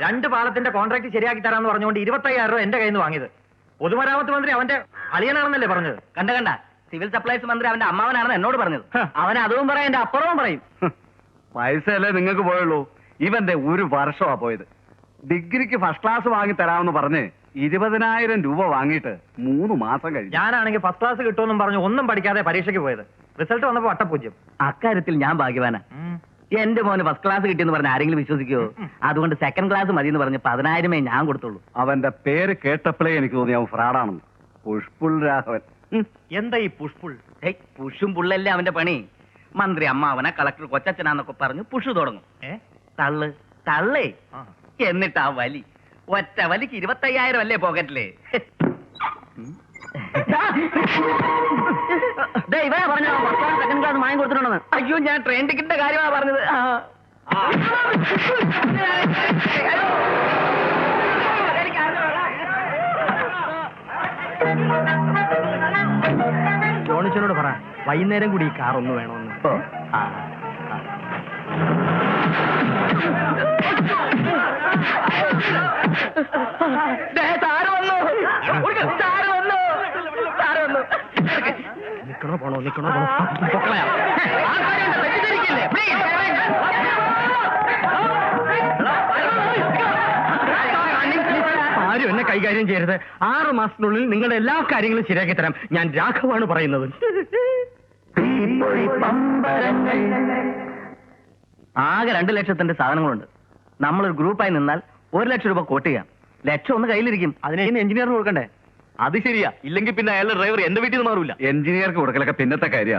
2 പാലത്തിന്റെ കോൺട്രാക്ട് ശരിയാക്കി തരാന്ന് പറഞ്ഞുകൊണ്ട് 25,000 രൂപ എന്റെ കയ്യിൽ നിന്ന് വാങ്ങിയത്. പൊതുമരാമത്ത് മന്ത്രി അവന്റെ അളിയനാണെന്നല്ലേ പറഞ്ഞത്? കണ്ട സിവിൽ സപ്ലൈസ് മന്ത്രി അവന്റെ അമ്മാവനാണെന്ന് എന്നോട് പറഞ്ഞത്. അവൻ അതും പറയും, എന്റെ അപ്പുറവും പറയും. പൈസയല്ലേ നിങ്ങൾക്ക് പോയുള്ളൂ. ഇവന്റെ 1 വർഷമാ പോയത്. ഡിഗ്രിക്ക് ഫസ്റ്റ് ക്ലാസ് വാങ്ങി തരാമെന്ന് പറഞ്ഞ് 20,000 രൂപ വാങ്ങിയിട്ട് 3 മാസം കഴിഞ്ഞു. ഞാനാണെങ്കിൽ ഫസ്റ്റ് ക്ലാസ് കിട്ടുമെന്നും പറഞ്ഞു ഒന്നും പഠിക്കാതെ പരീക്ഷയ്ക്ക് പോയത്. റിസൾട്ട് വന്നപ്പോ വട്ടപ്പൂജ്യം. അക്കാര്യത്തിൽ ഞാൻ ഭാഗ്യവാനാ. എന്റെ മോന് ഫസ്റ്റ് ക്ലാസ് കിട്ടിയെന്ന് പറഞ്ഞ ആരെങ്കിലും വിശ്വസിക്കുമോ? അതുകൊണ്ട് സെക്കൻഡ് ക്ലാസ് മതി എന്ന് പറഞ്ഞ് 10,000 ഞാൻ കൊടുത്തുള്ളൂ. അവന്റെ പേര് കേട്ടപ്പോഴേ എനിക്ക് തോന്നി അവൻ ഫ്രാഡാണെന്ന്. പുഷ്പുൾ രാഘവൻ. എന്താ ഈ പുഷ്പുൾ? പുഷും പുള്ളല്ലേ അവന്റെ പണി. മന്ത്രി അമ്മാവനെ കളക്ടർ കൊച്ചച്ഛനാന്നൊക്കെ പറഞ്ഞ് പുഷു തുടങ്ങും. തള്ള് തള്ളേ, എന്നിട്ടാ വലി. ഒറ്റ വലിക്ക് 25,000 അല്ലേ പോക്കറ്റില്. ഇവരെ പറഞ്ഞോ സെക്കൻഡ് ക്ലാസ് വാങ്ങി കൊടുത്തിട്ടുണ്ടെന്ന്. അയ്യോ, ഞാൻ ട്രെയിൻ ടിക്കറ്റിന്റെ കാര്യമാണ് പറഞ്ഞത്. ജോണിച്ചനോട് പറ വൈകുന്നേരം കൂടി ഈ കാർ ഒന്ന് വേണമെന്ന്. നിക്കണോ പോണോ നിക്കണോ പോണോ? ആരും എന്നെ കൈകാര്യം ചെയ്യരുത്. 6 മാസത്തിനുള്ളിൽ നിങ്ങളുടെ എല്ലാ കാര്യങ്ങളും ശരിയാക്കി തരാം. ഞാൻ രാഘവാണ് പറയുന്നത്. ആകെ 2 ലക്ഷത്തിന്റെ സാധനങ്ങളുണ്ട്. നമ്മളൊരു ഗ്രൂപ്പായി നിന്നാൽ 1 ലക്ഷം രൂപ കോട്ട് ചെയ്യാം. ലക്ഷം ഒന്ന് കയ്യിലിരിക്കും. അതിനെ എഞ്ചിനീയറിന് കൊടുക്കണ്ടേ? അത് ശരിയാ. ഇല്ലെങ്കിൽ പിന്നെ അയാളുടെ ഡ്രൈവർ എന്റെ വീട്ടിൽ നിന്ന് മാറൂല. എഞ്ചിനീയർക്ക് കൊടുക്കലൊക്കെ പിന്നത്തെ കാര്യ.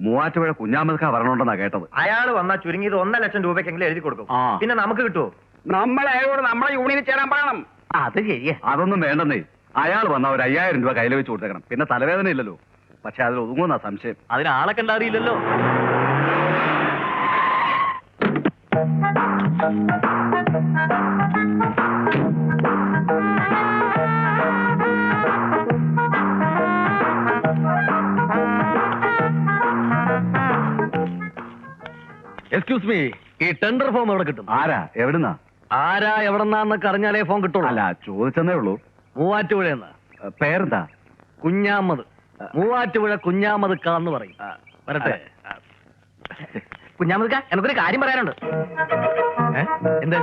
മൂവാറ്റുപുഴ കുഞ്ഞാമൽക്ക വരണോണ്ടെന്നാ കേട്ടത്. അയാൾ വന്നാൽ ചുരുങ്ങിയത് 1 ലക്ഷം രൂപയ്ക്കെങ്കിലും എഴുതി കൊടുക്കും. പിന്നെ നമുക്ക് കിട്ടുമോ? നമ്മൾ അയാളോട് നമ്മളെ യൂണിയനിൽ ചേരാൻ പറയണം. അത് ശരിയാ. അതൊന്നും വേണ്ടെന്നേ. അയാൾ വന്ന ഒരു 5,000 രൂപ കയ്യിൽ വെച്ച് കൊടുത്തേക്കണം. പിന്നെ തലവേദന ഇല്ലല്ലോ. പക്ഷെ അതിൽ ഒതുങ്ങുന്ന സംശയം. അതിനാളെ കണ്ടറിയില്ലല്ലോ. എക്സ്ക്യൂസ് മീ, ഈ ടെൻഡർ ഫോം എവിടെ കിട്ടും? ആരാ എവിടുന്നാ? ആരാ എവിടെന്നാന്നൊക്കെ അറിഞ്ഞാലേ ഫോം കിട്ടുള്ളൂ. അല്ല, ചോദിച്ചെന്നേ ഉള്ളൂ. മൂവാറ്റുപുഴയെന്ന്. പേരെന്താ? കുഞ്ഞാമത്. മൂവാറ്റുപുഴ കുഞ്ഞാമത് കാന്ന് പറയും. വരട്ടെ. കുഞ്ഞാമത് എനിക്കൊരു കാര്യം പറയാനുണ്ട്. എന്ത്?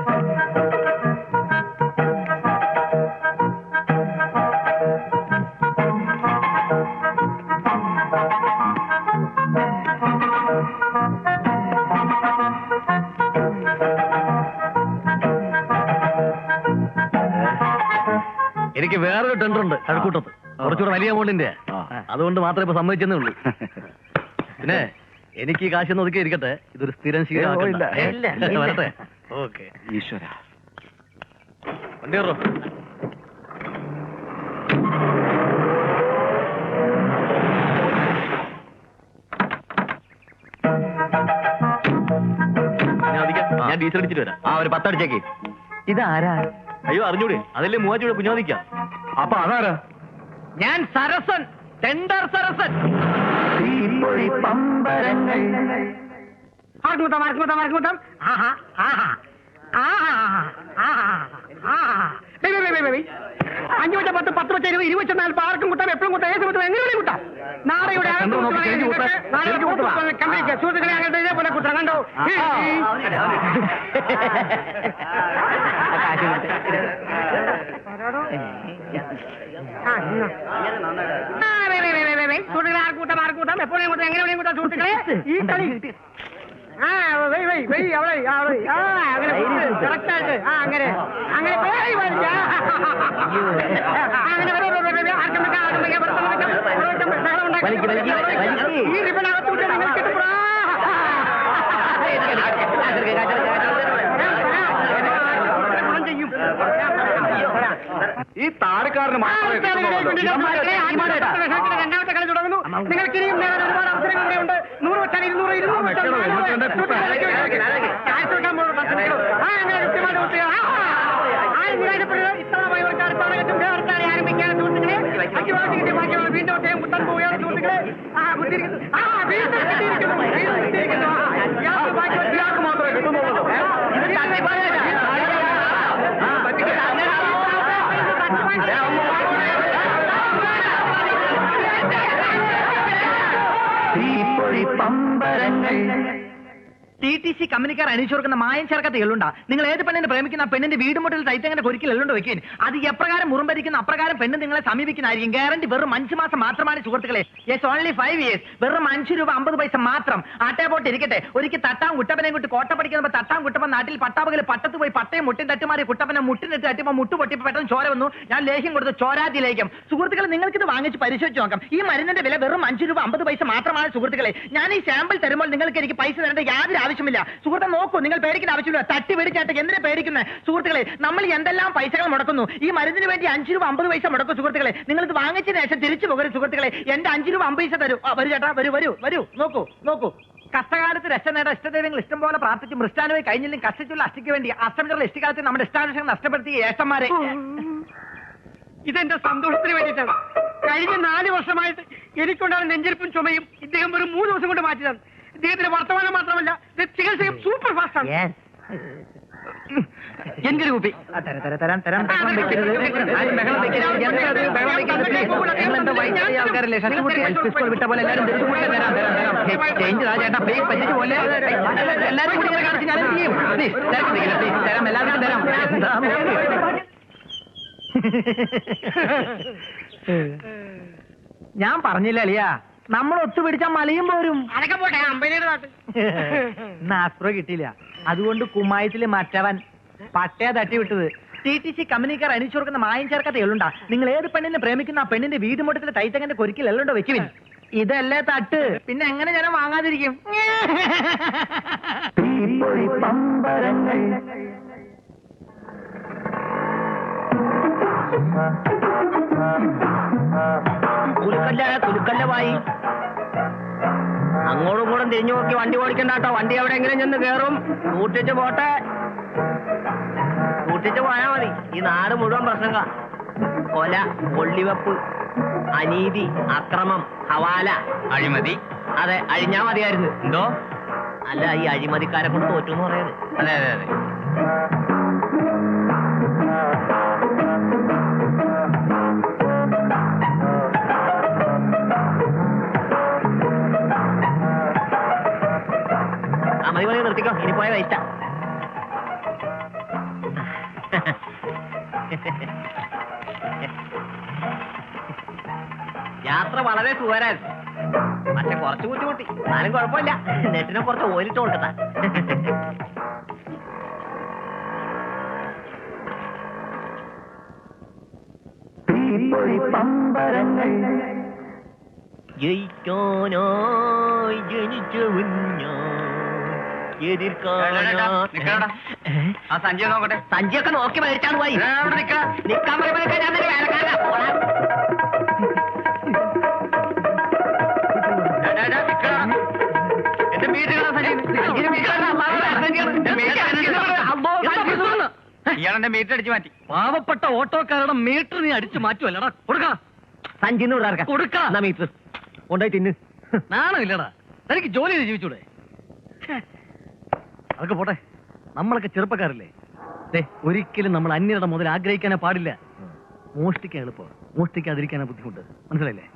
എനിക്ക് വേറൊരു ടെൻഡർ ഉണ്ട് കഴക്കൂട്ടത്ത്. കുറച്ചുകൂടെ വലിയ എമൗണ്ടിന്റെ. അതുകൊണ്ട് മാത്രമേ ഇപ്പൊ സമ്മതിച്ചെന്നേ ഉള്ളൂ. പിന്നെ എനിക്ക് ഈ കാശൊന്നും ഒതുക്കി ഇരിക്കട്ടെ. ഇതൊരു സ്ഥിരം ശീലം. വരട്ടെ. ഓക്കെ. ഈശ്വര. വണ്ടി കയറോ? ഞാൻ ഡീസൽ അടിച്ചിട്ട് വരാം. ഒരു 10 അടിച്ചേക്ക്. ഇതാരാ? അയ്യോ, അറിഞ്ഞൂടെ? അതല്ലേ മൂവാറ്റുപുഴ കുഞ്ഞാദിക്കാം. അപ്പൊ അതാരാ? ഞാൻ സരസൻ, ടെൻഡർ സരസൻ. അഞ്ചു വെച്ച 10, 10 വെച്ച 20, 20 വെച്ചാൽ ആർക്കും കുട്ടാം, എപ്പോഴും കുട്ടാം, ഏത് കുട്ടാം, എങ്ങനെയും കുട്ടാം. നാളെയുടെ സുഹൃത്തുക്കളെ അങ്ങനത്തെ ഇതേപോലെ കുട്ടാം. കണ്ടോ? സുഹൃത്തുക്കളെ ആർക്കൂട്ടം, ആർക്കൂട്ടം, എപ്പോഴും കൂട്ടാം, എങ്ങനെയും കൂട്ടാം. സുഹൃത്തുക്കളെ ഈ കളി ഈ താരക്കാരന് രണ്ടാമത്തെ കളി തുടങ്ങുന്നു. നിങ്ങൾക്ക് ഇനിയും നേടാൻ ഒരുപാട് അവസരങ്ങൾ ഇവിടെയുണ്ട്. 100 വെച്ചാൽ 200, 200 വെച്ചാൽ ഇത്തവണ ആരംഭിക്കാൻ സുഹൃത്തുക്കളെ. വീണ്ടും അദ്ദേഹം കുത്താൻ പോവുകയാണ് സുഹൃത്തുക്കളെ. TTC കമ്പനിക്കാർ അണിയിച്ചു കൊടുക്കുന്ന മായം ചേർക്കാത്ത എള്ളുണ്ടാ. നിങ്ങൾ ഏത് പെണ്ണിനെ പ്രേമിക്കുന്ന ആ പെണ്ണിന്റെ വീട് മുട്ടിൽ തൈത്തങ്ങനെ ഒരിക്കൽ എള്ളുണ്ട് വെക്കുകയും അത് എപ്രകാരം മുറുമ്പരിക്കുന്ന അപ്രകാരം പെണ്ണ് നിങ്ങളെ സമീപിക്കുന്നതായിരിക്കും. ഗ്യാരണ്ടി വെറും 5 മാസം മാത്രമാണ് സുഹൃത്തുക്കളെ. Yes, only 5 years. വെറും 5 രൂപ 50 പൈസ മാത്രം. ആട്ടേ പോട്ട് ഇരിക്കട്ടെ. ഒരിക്കൽ തട്ടാൻ കുട്ടപ്പനെ കൊണ്ട് കോട്ട പഠിക്കുന്നപ്പോൾ തട്ടാൻ കുട്ടപ്പൻ നാട്ടിൽ പട്ടാപകൽ പട്ടത്ത് പോയി പട്ടയും മുട്ടും തട്ടുമാറി കുട്ടപ്പനെ മുട്ടിനിട്ട് തട്ടിയപ്പോൾ മുട്ട് പൊട്ടിപ്പോൾ പെട്ടെന്ന് ചോര വന്നു. ഞാൻ ലേഹ്യം കൊടുത്തു, ചോരാതി ലേഹ്യം. സുഹൃത്തുക്കളെ, നിങ്ങൾക്ക് ഇത് വാങ്ങിച്ച് പരിശോധിച്ച് നോക്കാം. ഈ മരുന്നിന്റെ വില വെറും 5 രൂപ 50 പൈസ മാത്രമാണ് സുഹൃത്തുക്കളെ. ഞാൻ ഈ സാമ്പിൾ തരുമ്പോൾ നിങ്ങൾക്ക് എനിക്ക് പൈസ തരേണ്ട യാതൊരു ആവശ്യമില്ല. സുഹൃത്തെ നോക്കൂ, നിങ്ങൾ പേടിക്കുന്ന ആവശ്യമില്ല. തട്ടി പേടിച്ചാട്ട് എന്തിനാ പേടിക്കുന്നത് സുഹൃത്തുക്കളെ? നമ്മൾ എന്തെല്ലാം പൈസകൾ മുടക്കുന്നു. ഈ മരുന്നിന് വേണ്ടി 5 രൂപ 50 പൈസ മുടക്കും സുഹൃത്തുക്കളെ. നിങ്ങൾ ഇത് വാങ്ങിച്ചതിന് ശേഷം തിരിച്ചു പോകരുത് സുഹൃത്തുക്കളെ. എന്റെ 5 രൂപ 50 പൈസ തരൂ. വരൂ ചേട്ടാ, വരൂ. നോക്കൂ. കഷ്ടകാലത്ത് രക്ഷ നേടാൻ ഇഷ്ടദൈവങ്ങൾ ഇഷ്ടം പോലെ പ്രാർത്ഥിച്ചു മൃഷ്ടാനുമായി കഴിഞ്ഞില്ലെങ്കിൽ കഷ്ടിച്ചുള്ള അഷ്ടിക്ക് വേണ്ടി അഷ്ടമിച്ചുള്ള ഇഷ്ടിക്കാലത്ത് നമ്മുടെ ഇഷ്ടാനുഷങ്ങൾ നഷ്ടപ്പെടുത്തിയ ഏഷ്ടന്മാരെ. ഇതെന്റെ സന്തോഷത്തിന് വേണ്ടിയിട്ടാണ്. കഴിഞ്ഞ 4 വർഷമായിട്ട് എനിക്കുണ്ടാകുന്ന നെഞ്ചിരിപ്പും ചുമയും ഇദ്ദേഹം ഒരു 3 ദിവസം കൊണ്ട് മാറ്റിയതാണ്. ഇദ്ദേഹത്തിന്റെ വർത്തമാനം മാത്രമല്ല, ചികിത്സയും സൂപ്പർ ഫാസ്റ്റ് ആണ്. എനിക്കൊരു കുപ്പി ആൾക്കാരല്ലേ വിട്ട പോലെ എല്ലാവരും ചേട്ടാ പ്ലീസ് പറ്റിച്ചു പോലെ എല്ലാവരും കൂടി കാണിച്ച് ഞാൻ ചെയ്യും. തരാം, എല്ലാവർക്കും തരാം. ഞാൻ പറഞ്ഞില്ല അളിയാ, നമ്മൾ ഒത്തുപിടിച്ചാൽ മലയും പോരും. അതൊക്കെ പോട്ടെ, അമ്പലയുടെ നാട്ട് നാസ്പ്രോ കിട്ടിയില്ല. അതുകൊണ്ട് കുമ്മായത്തില് മറ്റവൻ പട്ടയ തട്ടി വിട്ടത്. TTC കമ്പനിക്കാർ അണിയിച്ചു കൊടുക്കുന്ന മായം ചേർക്കാത്ത എള്ളുണ്ടാ. നിങ്ങൾ ഏത് പെണ്ണിനെ പ്രേമിക്കുന്ന ആ പെണ്ണിന്റെ വീട് മുട്ടത്തിലെ തൈത്തങ്ങന്റെ കൊരിക്കൽ എള്ളുണ്ടോ വെക്കുവിൻ. ഇതല്ലേ തട്ട്, പിന്നെ എങ്ങനെ ജനം വാങ്ങാതിരിക്കും? കുലുക്കല്ലവായി അങ്ങോട്ടും ഇങ്ങോട്ടും തിരിഞ്ഞു നോക്കി വണ്ടി ഓടിക്കണ്ടാട്ടോ. വണ്ടി അവിടെ എങ്ങനെ ചെന്ന് കേറും. കൂട്ടിച്ച് പോട്ടെ, കൂട്ടിച്ച് പോയാ മതി. ഈ നാട് മുഴുവൻ പ്രശ്നങ്ങളാ. കൊല, കൊള്ളിവെപ്പ്, അനീതി, അക്രമം, ഹവാല, അഴിമതി. അതെ, അഴിഞ്ഞാ മതിയായിരുന്നു. എന്തോ അല്ല, ഈ അഴിമതിക്കാരെ കൊണ്ട് തോറ്റു എന്ന് പറയുന്നത്. അതെ. മതി നിർത്തിക്കോ, ഇനി പോയ വേസ്റ്റാ. യാത്ര വളരെ സുഖകരായിരുന്നു. പക്ഷെ കുറച്ച് ബുദ്ധിമുട്ടി. എന്നാലും കുഴപ്പമില്ല. നെറ്റിനെ കുറച്ച് ഓയിലിട്ട് കൊടുക്കട്ടാ. ജയിക്കാനായി ജനിച്ചവൻ ആ സഞ്ജയ് നോക്കട്ടെ. സഞ്ജയൊക്കെ നോക്കി മേടിച്ചാണ് പോയി. നിക്കാൻ പറയുമ്പോഴൊക്കെ ഞാൻ തന്നെ വേലക്കാരനാ. എന്റെ ഇയാളെന്റെ മീറ്റർ അടിച്ചു മാറ്റി. പാവപ്പെട്ട ഓട്ടോക്കാരുടെ മീറ്റർ നീ അടിച്ചു മാറ്റുമല്ലടാ. കൊടുക്ക സഞ്ജിന്ന് വിടാർക്ക കൊടുക്ക. മീറ്റർ കൊണ്ടായി തിന്ന്. നാണം ഇല്ലടാ, തനിക്ക് ജോലി ചെയ്ത് ജീവിച്ചൂടെ? അതൊക്കെ പോട്ടെ, നമ്മളൊക്കെ ചെറുപ്പക്കാരല്ലേ. ഒരിക്കലും നമ്മൾ അന്യരുടെ മുതൽ ആഗ്രഹിക്കാനേ പാടില്ല. മോഷ്ടിക്കാൻ എളുപ്പം, മോഷ്ടിക്കാതിരിക്കാനാ ബുദ്ധിമുട്ട്. മനസ്സിലായില്ലേ?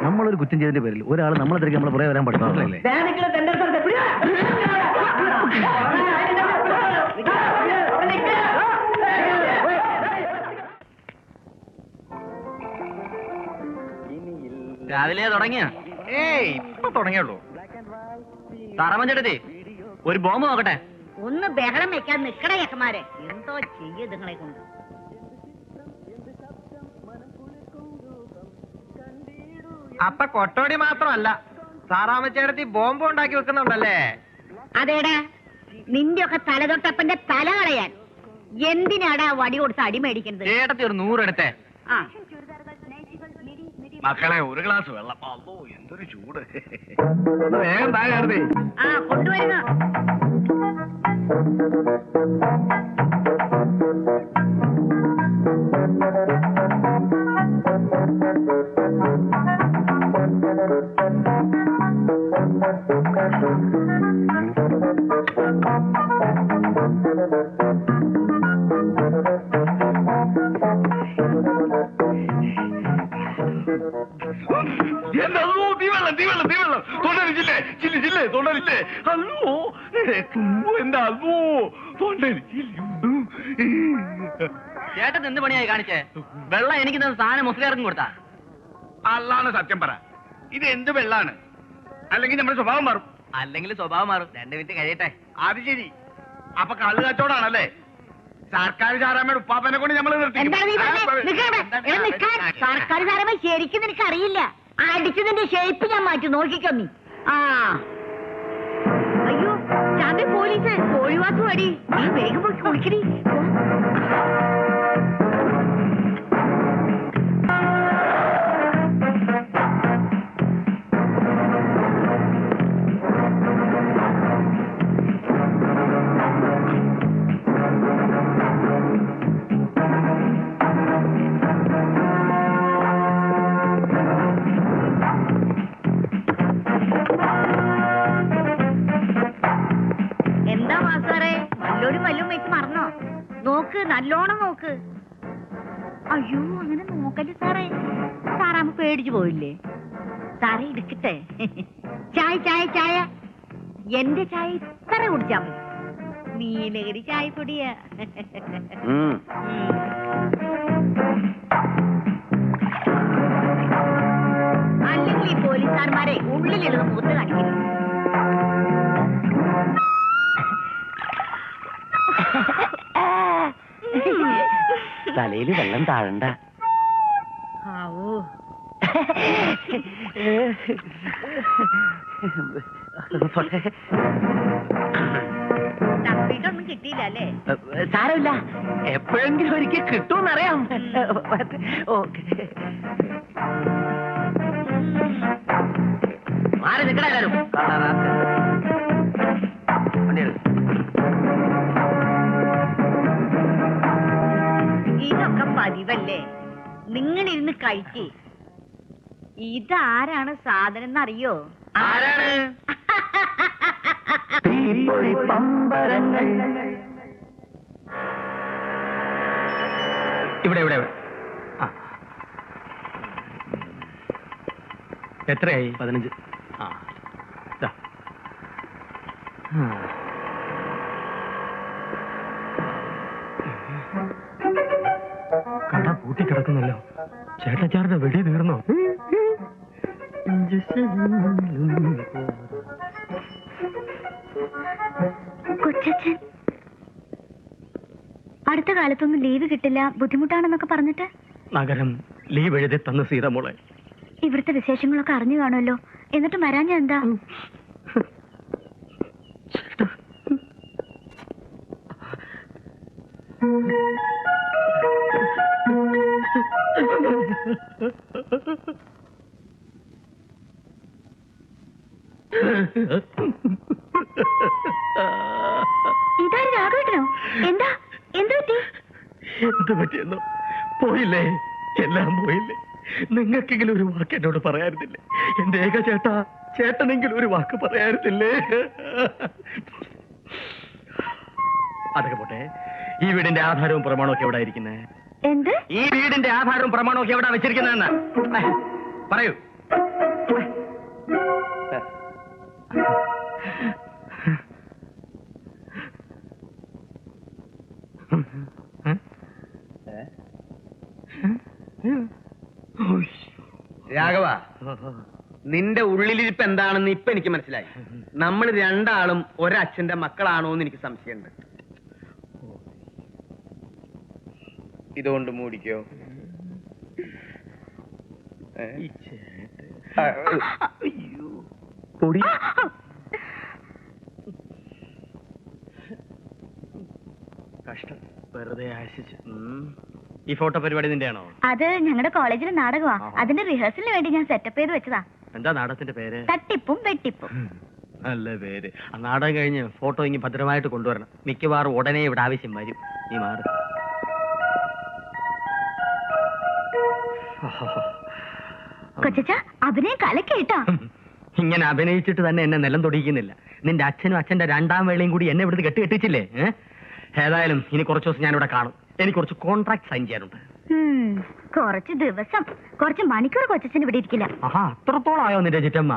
നമ്മളൊരു കുറ്റം ചെയ്തതിന്റെ പേരിൽ ഒരാൾ നമ്മളെ തിരക്കി നമ്മളെ പുറകെ വരാൻ പാടില്ല. മനസ്സിലായില്ലേ? രാവിലെ തുടങ്ങിയ? ഇപ്പൊ തുടങ്ങിയുള്ളൂ. തറമഞ്ചെടുത്തേ ഒരു ബോംബ് നോക്കട്ടെ. ഒന്ന് ബഹളം വെക്കാൻ നിക്കട ചക്കന്മാരെ. എന്തോ ചെയ്യ നിങ്ങളെ കൊണ്ട്. അപ്പൊ കൊട്ടോടി മാത്രമല്ല, സാറാമച്ചേടത്തി ബോംബ് ഉണ്ടാക്കി വെക്കുന്നുണ്ടല്ലേ? അതേടാ, നിന്റെ ഒക്കെ തലതൊട്ടപ്പന്റെ തല കളയാൻ. എന്തിനാടാ വടി കൊടുത്ത് അടി മേടിക്കുന്നത്? ചേട്ടത്തി ഒരു 100 എടുത്തേ. ആ മക്കളെ, ഒരു ഗ്ലാസ് വെള്ളം. അല്ലോ, എന്തൊരു ചൂട്. വേഗം താഴെ. ആ കൊണ്ടുവരുന്ന. തീവെള്ളം തൊണ്ടടിച്ചില്ലേ? പോയില്ലേ? അല്ലോ എന്റെ അല്ലോ ചേട്ടൻ എന്ത് പണിയായി കാണിച്ചേ? വെള്ളം എനിക്ക് സാധനം മുസ്ലിയാർക്കും കൊടുത്താ? അല്ലാണ് സത്യം പറ, ഇത് എന്ത് വെള്ളാണ്? അല്ലെങ്കിൽ നമ്മുടെ സ്വഭാവം മാറും. അല്ലെങ്കിൽ സ്വഭാവം മാറും. 2 മിനിറ്റ് കഴിയട്ടെ. അത് ശരി, അപ്പൊ കള്ളു കച്ചവടാണല്ലേ? സർക്കാർ സാറാമ്മയുടെ ഉപ്പാപ്പനെ കൊണ്ട് നമ്മൾ എന്താണ് നീ പറഞ്ഞേ? നിക്കാൻ സർക്കാർ സാറമ്മ ശരിക്കും നിനക്ക് അറിയില്ല. അടിച്ചതിന്റെ ഷേപ്പ് ഞാൻ മാറ്റി നോക്കിക്കോ നീ. ആ അയ്യോ ചാമ്പി പോലീസ് കോഴിവാസു അടി. നീ വേഗം പോയി കുളിക്കടി. എന്താ മാസാറേ, നല്ലോരും വല്ലും വെച്ച് മറന്നോ? നോക്ക്, നല്ലോണം നോക്ക്. അയ്യോ അങ്ങനെ നോക്കല്ലേ സാറേ, സാറാമ്മ പേടിച്ചു പോയില്ലേ? സാറേ എടുക്കട്ടെ. ചായ ചായ ചായ. എന്റെ ചായ ഇത്ര കുടിച്ചാ മതി. നീലഗിരി ചായ പൊടിയാ. അല്ലെങ്കിൽ ഈ പോലീസുകാരന്മാരെ ഉള്ളിലിരുന്ന് മുഖത്ത് കാണിക്കുന്നു. തലയിൽ വെള്ളം താഴണ്ട. തപ്പിട്ടൊന്നും കിട്ടിയില്ല അല്ലേ? സാരമില്ല, എപ്പോഴെങ്കിലും ഒരിക്കൽ കിട്ടുമെന്നറിയാം. ഓക്കെ, മാറി നിൽക്കണ എല്ലാരും. ഇതൊക്കെ പതിവല്ലേ, നിങ്ങളിരുന്ന് കഴിച്ച്. ഇതാരാണ് സാധനം എന്നറിയോ? ആരാണ്? ഇവിടെ ഇവിടെ എത്രയായി? 15. ആ ദാ. കട പൂട്ടി കിടക്കുന്നല്ലോ. ചേട്ടച്ചാരുടെ വെടി തീർന്നോ? കൊച്ചച്ഛൻ അടുത്ത കാലത്തൊന്നും ലീവ് കിട്ടില്ല, ബുദ്ധിമുട്ടാണെന്നൊക്കെ പറഞ്ഞിട്ട് നഗരം ലീവ് എഴുതി തന്നു സീതമോളെ. ഇവിടുത്തെ വിശേഷങ്ങളൊക്കെ അറിഞ്ഞു കാണുമല്ലോ, എന്നിട്ട് വരാഞ്ഞ എന്താ? ഇതാര് രാഘവേട്ടനോ? എന്താ എന്ത് പറ്റി? എന്ത് പറ്റിയെന്നോ? പോയില്ലേ, എല്ലാം പോയില്ലേ. നിങ്ങൾക്കെങ്കിലും ഒരു വാക്ക് എന്നോട് പറയാറുന്നില്ലേ? എന്റെ ഏക ചേട്ടാ, ചേട്ടനെങ്കിലും ഒരു വാക്ക് പറയാറുന്നില്ലേ? അതൊക്കെ പോട്ടെ, ഈ വീടിന്റെ ആധാരവും പ്രമാണവും ഒക്കെ എവിടെ ഇരിക്കുന്നേ? എന്ത്? ഈ വീടിന്റെ ആധാരവും പ്രമാണവും ഒക്കെ എവിടെ വെച്ചിരിക്കുന്നതെന്ന് പറയൂ. രാഘവ, നിന്റെ ഉള്ളിലിരിപ്പ് എന്താണെന്ന് ഇപ്പൊ എനിക്ക് മനസ്സിലായി. നമ്മൾ രണ്ടാളും ഒരച്ഛന്റെ മക്കളാണോ എന്ന് എനിക്ക് സംശയമുണ്ട്. ഇതുകൊണ്ട് മൂടിക്കോ. പൊടി കഷ്ടം, വെറുതെ ആശിച്ചു. ഈ ഫോട്ടോ പരിപാടി നിന്റെയാണോ? അത് ഞങ്ങളുടെ കോളേജിലെ നാടകമാ. അതിന്റെ റിഹേഴ്സലിന് വേണ്ടി ഞാൻ സെറ്റപ്പ് ചെയ്ത് വെച്ചതാ. എന്താ നാടകത്തിന്റെ പേര്? തട്ടിപ്പും വെട്ടിപ്പും. നല്ല പേര്. ആ നാടകം കഴിഞ്ഞ് ഫോട്ടോ ഇങ്ങ് ഭദ്രമായിട്ട് കൊണ്ടുവരണം. മിക്കവാറും ഉടനെ ഇവിടെ ആവശ്യം വരും. നീ മാറി. കൊച്ചച്ച അഭിനയം കലക്കേട്ടാ. ഇങ്ങനെ അഭിനയിച്ചിട്ട് തന്നെ എന്നെ നിലം തൊടിയിക്കുന്നില്ല. നിന്റെ അച്ഛനും അച്ഛന്റെ രണ്ടാം വേളയും കൂടി എന്നെ ഇവിടുന്ന് കെട്ടിച്ചില്ലേ? ഏതായാലും ഇനി കുറച്ച് ദിവസം ഞാനിവിടെ കാണും. എനിക്ക് കുറച്ച് കോൺട്രാക്ട് സൈൻ ചെയ്യാനുണ്ട്. കുറച്ച് ദിവസം, കുറച്ച് മണിക്കൂർ കൊച്ചച്ഛൻ ഇവിടെ ഇരിക്കില്ല. ആഹാ, അത്രത്തോളം ആയോ നിന്റെ ചിറ്റമ്മ?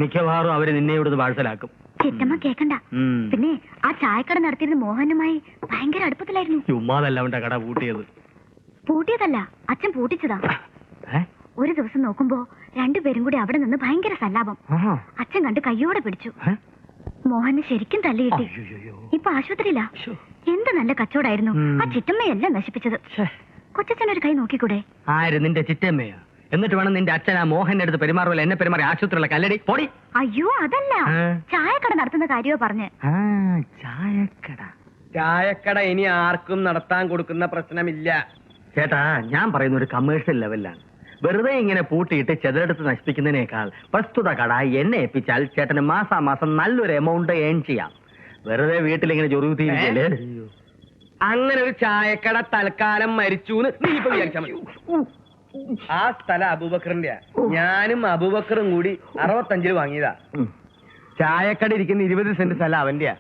മിക്കവാറും അവര് നിന്നെ ഇവിടുന്ന് വാഴ്സലാക്കും. ചിറ്റമ്മ കേക്കണ്ട. പിന്നെ ആ ചായക്കട നടത്തിയിരുന്ന മോഹനുമായി ഭയങ്കര അടുപ്പത്തിലായിരുന്നു. ചുമ്മാതല്ല അവന്റെ കട പൂട്ടിയത്. പൂട്ടിയതല്ല, അച്ഛൻ പൂട്ടിച്ചതാ. ഒരു ദിവസം നോക്കുമ്പോ രണ്ടുപേരും കൂടി അവിടെ നിന്ന് ഭയങ്കര സല്ലാപം. അച്ഛൻ കണ്ട് കയ്യോടെ പിടിച്ചു. മോഹന് ശരിക്കും തല്ലിയിട്ടി. ഇപ്പൊ ആശുപത്രിയില്ല. എന്ത് നല്ല കച്ചവടായിരുന്നു. ആ ചിറ്റമ്മയെല്ലാം നശിപ്പിച്ചത്. കൊച്ചച്ഛനൊരു കൈ നോക്കിക്കൂടെ? ആര്? നിന്റെ ചിറ്റമ്മയോ? എന്നിട്ട് വേണം നിന്റെ അച്ഛൻ ആ മോഹന്റെ അടുത്ത് പെരുമാറുമല്ലോ എന്നെ പെരുമാറി ആശുപത്രിയുള്ള കല്ലടി പൊടി. അയ്യോ അതല്ല, ചായക്കട നടത്തുന്ന കാര്യമോ പറഞ്ഞ്. ചായക്കട ഇനി ആർക്കും നടത്താൻ കൊടുക്കുന്ന പ്രശ്നമില്ല ചേട്ടാ. ഞാൻ പറയുന്ന ഒരു കമേഴ്ഷ്യൽ ലെവലിലാണ്. വെറുതെ ഇങ്ങനെ പൂട്ടിയിട്ട് ചെതെടുത്ത് നശിപ്പിക്കുന്നതിനേക്കാൾ പ്രസ്തുത കട എന്നെ ഏൽപ്പിച്ചാൽ ചേട്ടന് മാസാമാസം നല്ലൊരു എമൗണ്ട് ഏൺ ചെയ്യാം. വെറുതെ വീട്ടിലിങ്ങനെ ചൊറുകുത്തിയിരിക്കല്ലേ. അങ്ങനെ ഒരു ചായക്കട തൽക്കാലം മരിച്ചു നീ ഇപ്പൊ വിചാരിച്ചാൽ മതി. ആ സ്ഥലം അബൂബക്കറിന്റെ. ഞാനും അബൂബക്കറും കൂടി 65 വാങ്ങിയതാ. ചായക്കട ഇരിക്കുന്ന 20 സെന്റ് സ്ഥലം അവന്റെയാ.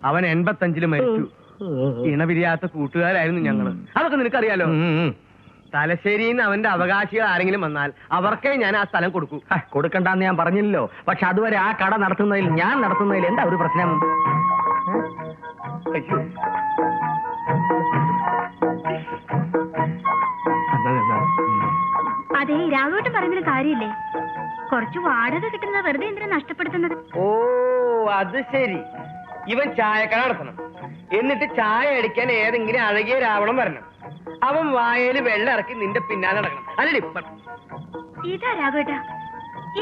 അവൻ 85 മരിച്ചു. ഇണപിരിയാത്ത കൂട്ടുകാരായിരുന്നു ഞങ്ങള്. അതൊക്കെ നിനക്കറിയാലോ. തലശ്ശേരിയിൽ നിന്ന് അവന്റെ അവകാശികൾ ആരെങ്കിലും വന്നാൽ അവർക്കേ ഞാൻ ആ സ്ഥലം കൊടുക്കൂ. കൊടുക്കണ്ടെന്ന് ഞാൻ പറഞ്ഞില്ലല്ലോ. പക്ഷെ അതുവരെ ആ കട നടത്തുന്നതിൽ ഞാൻ നടത്തുന്നതിൽ എന്താ ഒരു പ്രശ്നം? അതെ, രാഘവട്ടം പറയുന്നൊരു കാര്യമില്ലേ? കുറച്ച് വാടക കിട്ടുന്ന വെറുതെ എന്തിനാ നഷ്ടപ്പെടുത്തുന്നത്? ഓ അത് ശരി. ഇവൻ ചായക്കട നടത്തണം, എന്നിട്ട് ചായ അടിക്കാൻ ഏതെങ്കിലും അഴകിയ രാവണം വരണം. അവൻ വായയിൽ വെള്ളം ഇറക്കി നിന്റെ പിന്നാലെ നടക്കണം. അല്ലേ? ഇതാ രാഘവേട്ടാ,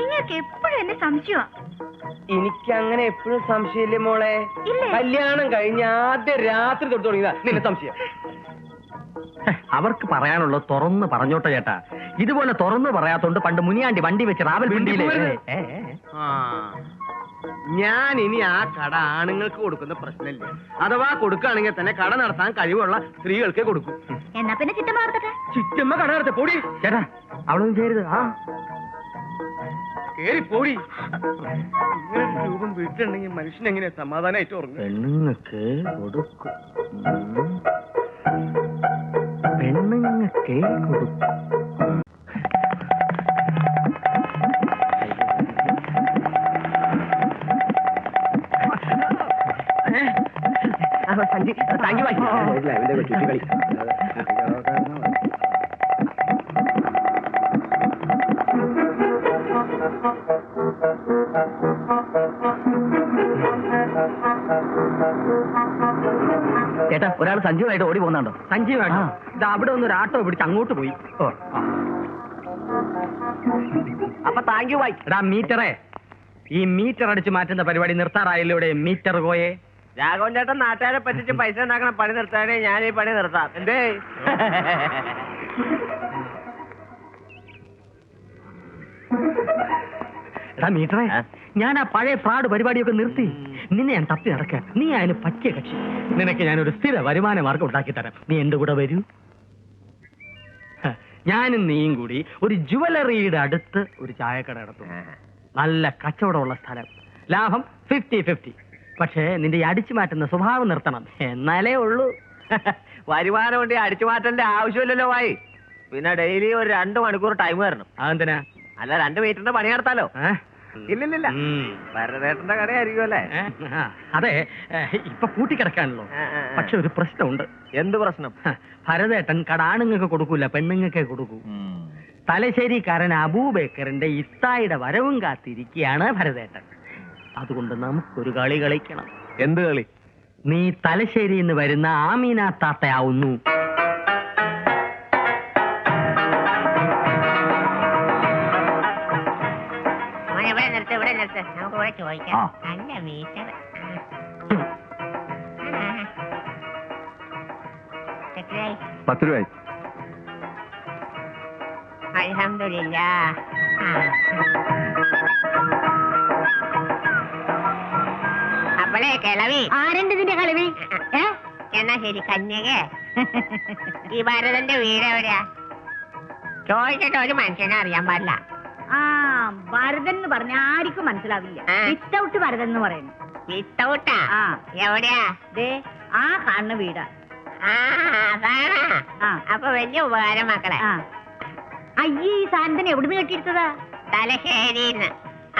ഇങ്ങക്ക് എപ്പോഴും എന്നെ സംശയമാ. എനിക്കങ്ങനെ എപ്പോഴും സംശയമില്ലേ മോളെ. ഇല്ലേ? കല്യാണം കഴിഞ്ഞ ആദ്യ രാത്രി തൊട്ട് തുടങ്ങിയതാ നിന്റെ സംശയം. അവർക്ക് പറയാനുള്ളത് തുറന്ന് പറഞ്ഞോട്ടെ ചേട്ടാ. ഇതുപോലെ തുറന്ന് പറയാത്തോണ്ട് പണ്ട് മുനിയാണ്ടി വണ്ടി വെച്ച് റാവൽപിണ്ടിയിലെ ഞാൻ ഇനി ആ കട ആണുങ്ങൾക്ക് കൊടുക്കുന്ന പ്രശ്നമില്ല. അഥവാ കൊടുക്കുകയാണെങ്കിൽ തന്നെ കട നടത്താൻ കഴിവുള്ള സ്ത്രീകൾക്കേ കൊടുക്കൂ. എന്നാ പിന്നെ ചിറ്റമ്മ നടത്തട്ടെ. ചിറ്റമ്മ കട നടത്ത പോടി. ചേട്ടാ അവളൊന്നും ചെയ്യരുത്. കേറി പോടി. ഇങ്ങനെ രൂപം വീട്ടിലുണ്ടെങ്കിൽ മനുഷ്യൻ എങ്ങനെയാ സമാധാനമായിട്ട് ഉറങ്ങും? പെണ്ണുങ്ങൾക്ക് കൊടുക്കും. പെണ്ണുങ്ങൾക്ക് കൊടുക്കും. ചേട്ടാ ഒരാൾ സഞ്ജീവായിട്ട് ഓടി പോകുന്നുണ്ടോ? സഞ്ജീവായിട്ടോ? ഇത് അവിടെ ഒന്ന് ഒരു ആട്ടോ പിടിച്ച് അങ്ങോട്ട് പോയി. അപ്പൊ താങ്ക് യു ബൈ. എടാ മീറ്ററേ, ഈ മീറ്റർ അടിച്ച് മാറ്റുന്ന പരിപാടി നിർത്താറായല്ലോ. ഇവിടെ മീറ്റർ പോയേ. രാഘവൻ ചേട്ടൻ നാട്ടുകാരെ പറ്റിച്ച് പൈസ ഉണ്ടാക്കണം പണി നിർത്താനേ ഞാൻ ഈ പണി നിർത്താം. എന്തേ എടാ മീറ്ററേ, ഞാൻ ആ പഴയ ഫ്രോഡ് പരിപാടിയൊക്കെ നിർത്തി. നിന്നെ ഞാൻ തപ്പി നടക്കാൻ. നീ അതിന് പറ്റിയ കക്ഷി. നിനക്ക് ഞാനൊരു സ്ഥിര വരുമാന മാർഗം ഉണ്ടാക്കി തരാം. നീ എന്റെ കൂടെ വരൂ. ഞാനും നീയും കൂടി ഒരു ജുവലറിയുടെ അടുത്ത് ഒരു ചായക്കട നടത്തും. നല്ല കച്ചവടമുള്ള സ്ഥലം. ലാഭം 50-50. പക്ഷേ നിന്റെ ഈ അടിച്ചു മാറ്റുന്ന സ്വഭാവം നിർത്തണം, എന്നാലേ ഉള്ളൂ. വരുമാനം കൊണ്ട് അടിച്ചു മാറ്റേണ്ട ആവശ്യമില്ലല്ലോ വായി. പിന്നെ ഡെയിലി ഒരു 2 മണിക്കൂർ ടൈം തരണം. അതെന്തിനാ? അല്ല 2 മീറ്ററിന്റെ പണി നടത്താലോ. ഇല്ലില്ല, ഭരതേട്ടന്റെ കടയായിരിക്കും അല്ലേ? അതെ, ഇപ്പൊ കൂട്ടിക്കിടക്കാണല്ലോ. പക്ഷെ ഒരു പ്രശ്നമുണ്ട്. എന്ത് പ്രശ്നം? ഭരതേട്ടൻ കട ആണുങ്ങൾക്ക് കൊടുക്കൂല, പെണ്ണുങ്ങൾക്കേ കൊടുക്കൂ. തലശ്ശേരിക്കാരൻ അബൂബക്കറിന്റെ ഇത്തായുടെ വരവും കാത്തിരിക്കുകയാണ് ഭരതേട്ടൻ. അതുകൊണ്ട് നമുക്കൊരു കളി കളിക്കണം. എന്ത് കളി? നീ തലശ്ശേരിയിൽ നിന്ന് വരുന്ന ആമീന താത്തയാവുന്നു. ഇവിടെ നിർത്ത്, നമുക്ക് ഇവിടെ ചോദിക്കാം. നല്ല മീറ്റർ. എത്രയായി? 10 രൂപ. അൽഹംദുലില്ലാ. അപ്പളേ കിളവി. ആരുണ്ട് ഇതിന്റെ കളവി? എന്നാ ശരി കന്യകേ, ഈ ഭരതന്റെ വീട് എവിടെയാ? ചോദിച്ചിട്ട് ഒരു മനുഷ്യനെ അറിയാൻ പാടില്ല. ആ ഭരതൻ എന്ന് പറഞ്ഞ ആർക്കും മനസ്സിലാവില്ല. വിത്തൗട്ട് ഭരതൻ എന്ന് പറയുന്നു. വിത്തൗട്ടാ? എവിടെയാ? ദേ ആ കാണുന്ന വീടാ. അപ്പൊ വലിയ ഉപകാരം മക്കളെ. അയ്യേ, ഈ സാധനത്തിന് എവിടുന്ന് കെട്ടിയെടുത്തതാ? തലശ്ശേരിന്ന്.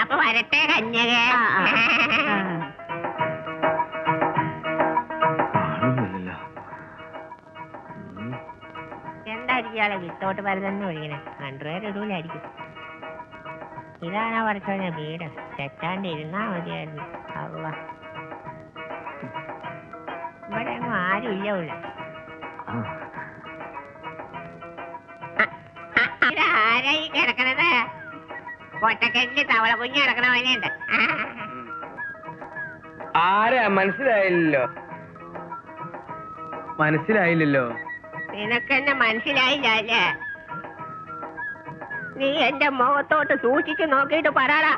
അപ്പൊ വരട്ടെ കന്യകേ. ഇയാളെ വിത്തോട്ട് പരതന്നെ ഒഴിക്കണേ 100 ഇടൂലായിരിക്കും. ഇതാണ് പഠിച്ചോനെ വീട്. തെറ്റാണ്ട് ഇരുന്നാ മതിയായിരുന്നു. അവ ഇവിടെ ഒന്നും ആരും ഇല്ല. ഇതാരായി കിടക്കണത്? ഒറ്റക്കെട്ടില് തവള കുഞ്ഞ് കിടക്കണ പോലെയുണ്ട്. ആരാ മനസ്സിലായില്ലല്ലോ. നിനക്കെന്നെ മനസ്സിലായില്ല അല്ലേ? നീ എന്റെ മുഖത്തോട്ട് സൂക്ഷിച്ചു നോക്കിയിട്ട് പറയാ,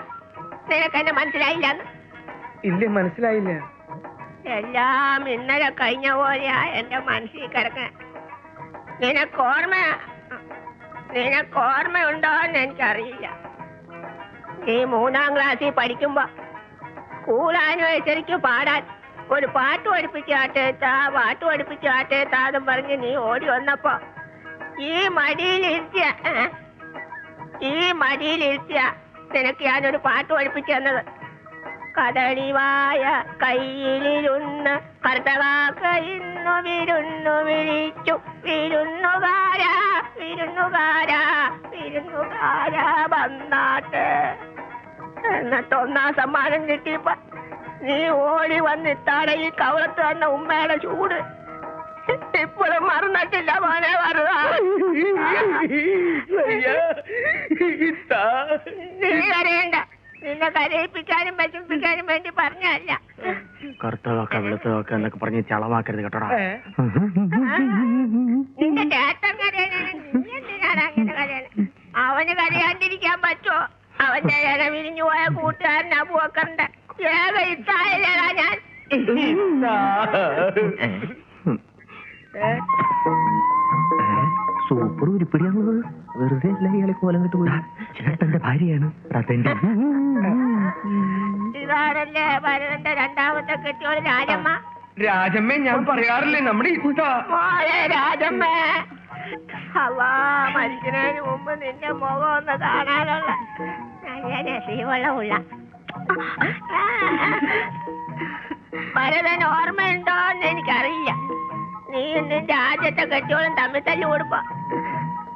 നിനക്കെന്നെ മനസ്സിലായില്ലെന്ന്. ഇല്ല, മനസ്സിലായില്ല. എല്ലാം ഇന്നലെ കഴിഞ്ഞ പോലെയാ എന്റെ മനസ്സിൽ കിടക്കണ. നിനക്കോർമ്മയുണ്ടോന്ന് എനിക്കറിയില്ല. നീ 3ാം ക്ലാസ്സിൽ പഠിക്കുമ്പോ സ്കൂൾ ആനിവേഴ്സറിക്ക് പാടാൻ ഒരു പാട്ട് പഠിപ്പിച്ചാട്ടേത്താന്നും പറഞ്ഞ് നീ ഓടി വന്നപ്പോ ഈ മടിയിലിരുത്തിയ നിനക്ക് ഞാനൊരു പാട്ട് പഠിപ്പിച്ചു തന്നത്. കദളിവായ കയ്യിലിരുന്ന് കർത്തകാക്ക ഇന്നു വിരുന്നു വിളിച്ചു, വിരുന്നുകാരാ വന്നാട്ട്. എന്നിട്ട് 1ാം സമ്മാനം കിട്ടിയപ്പോ നീ ഓടി വന്നിട്ടാണ് ഈ കവളത്ത് വന്ന ഉമ്മയുടെ ചൂട്. ഇപ്പോഴും മറന്നിട്ടില്ല മോനെ. നീ കരയണ്ട. നിന്നെ കരയിപ്പിക്കാനും വിഷമിപ്പിക്കാനും വേണ്ടി പറഞ്ഞല്ല. കറുത്തതൊക്കെ വെളുത്തതൊക്കെ എന്നൊക്കെ പറഞ്ഞ് ചളമാക്കരുത് കേട്ടോടാ. നിന്റെ ചേട്ടൻ കരയണ നീ എന്തിനാണ് അങ്ങനെ കരയണ? അവന് കരയാണ്ടിരിക്കാൻ പറ്റുമോ? അവന്റെ ഇല വിരിഞ്ഞു പോയ കൂട്ടുകാരൻ അബൂബക്കറിന്റെ ഏക ഇത്തായില്ലേടാ ഞാൻ. സൂപ്പർ ഉരുപ്പിടിയാണുള്ളത്. വെറുതെ അല്ല ഇയാളെ കോലം കിട്ടു പോയി. ചേട്ടന്റെ ഭാര്യയാണ്. ഇതാണല്ലേ ഭരതന്റെ 2ാമത്തെ കെട്ടിയോട് രാജമ്മ. രാജമ്മേ, ഞാൻ പറയാറില്ലേ നമ്മുടെ മോളെ രാജമ്മ. അല്ലാ, മരിക്കുന്നതിന് മുമ്പ് നിന്റെ മുഖം ഒന്ന് കാണാനുള്ള നല്ല രസീവെള്ളമുള്ള ഭരതൻ ഓർമ്മയുണ്ടോന്ന് എനിക്കറിയില്ല. നീ നിന്റെ ആദ്യത്തെ കെട്ടിയോളും തമ്മിൽ തല്ലി കൊടുപ്പ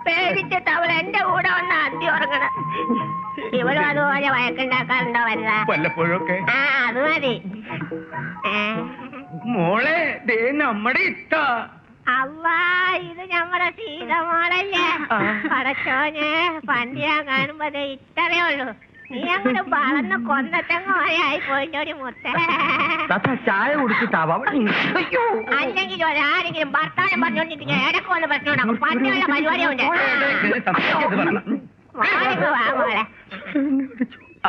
പേടിച്ചിട്ട് അവൾ എന്റെ കൂടെ വന്ന് അന്തി ഉറങ്ങണം. ഇവളും അതുപോലെ വഴക്കുണ്ടാക്കാറുണ്ടോ വല്ല? വല്ലപ്പോഴൊക്കെ. അത് മതി. മോളെ, ദേ നമ്മുടെ അല്ലാ, ഇത് ഞമ്മടെ സീതമോളല്ലേ? പടച്ചോനെ, പണ്ട് ഞാൻ കാണുമ്പോ ഇത്രയേ ഉള്ളൂ. നീ അങ്ങോട്ട് വളർന്ന് കൊന്നത്തങ്ങോയായി പോയിട്ടൊരു മുത്ത. ചായ കുടിച്ചിട്ടാവാം. അല്ലെങ്കിൽ ആരെങ്കിലും ഭർത്താനം പറഞ്ഞോണ്ടിരിക്കുക ഇടക്ക് വന്ന് പ്രശ്നമുണ്ടാകും. പണ്ടുള്ള പരിപാടിയുണ്ട്. മോളെ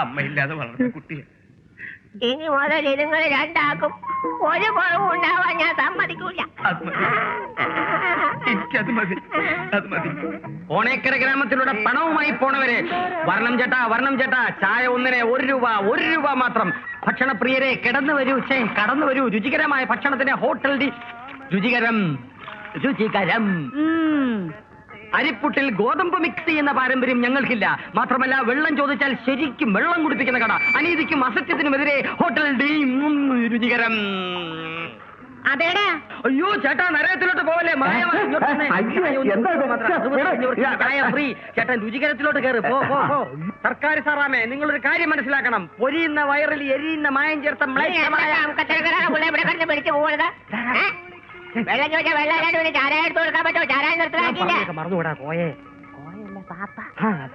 അമ്മയില്ലാതെ വളർന്ന കുട്ടിയെ ഇനി മുതൽ ഇതുങ്ങൾ രണ്ടാക്കും ഒരു കുറവും ഉണ്ടാവാൻ ഞാൻ സമ്മതിക്കൂല. എനിക്കത് മതി. ഓണേക്കര ഗ്രാമത്തിലൂടെ പണവുമായി പോണവരെ വർണ്ണം ചേട്ടാ ചായ ഒന്നിനെ 1 രൂപ മാത്രം. ഭക്ഷണപ്രിയരെ കടന്നു വരൂ. രുചികരമായ ഭക്ഷണത്തിന് ഹോട്ടൽ രുചികരം. അരിപ്പുട്ടിൽ ഗോതമ്പ് മിക്സ് ചെയ്യുന്ന പാരമ്പര്യം ഞങ്ങൾക്കില്ല. മാത്രമല്ല, വെള്ളം ചോദിച്ചാൽ ശരിക്കും വെള്ളം കുടിപ്പിക്കുന്ന കട. അനീതിക്കും അസത്യത്തിനുമെതിരെ ഹോട്ടൽ രുചികരം. അതേടാ. അയ്യോ ചേട്ടാ, നരകത്തിലോട്ട് പോവല്ലേ? ഫ്രീ. ചേട്ടൻ രുചികരത്തിലോട്ട് കയറി പോ. സർക്കാർ സാറാമേ, നിങ്ങളൊരു കാര്യം മനസ്സിലാക്കണം. പൊരിയുന്ന വയറിൽ എരിയുന്ന മായം ചേർത്ത പിടിച്ചു പോകണത്. വെള്ളം ചോദിച്ചാൽ വെള്ളം ചാരായം എടുത്ത് കൊടുക്കാൻ പറ്റുമോ? ചാരായം നിർത്തലാക്കിയില്ല. മറന്നുകൂടാ.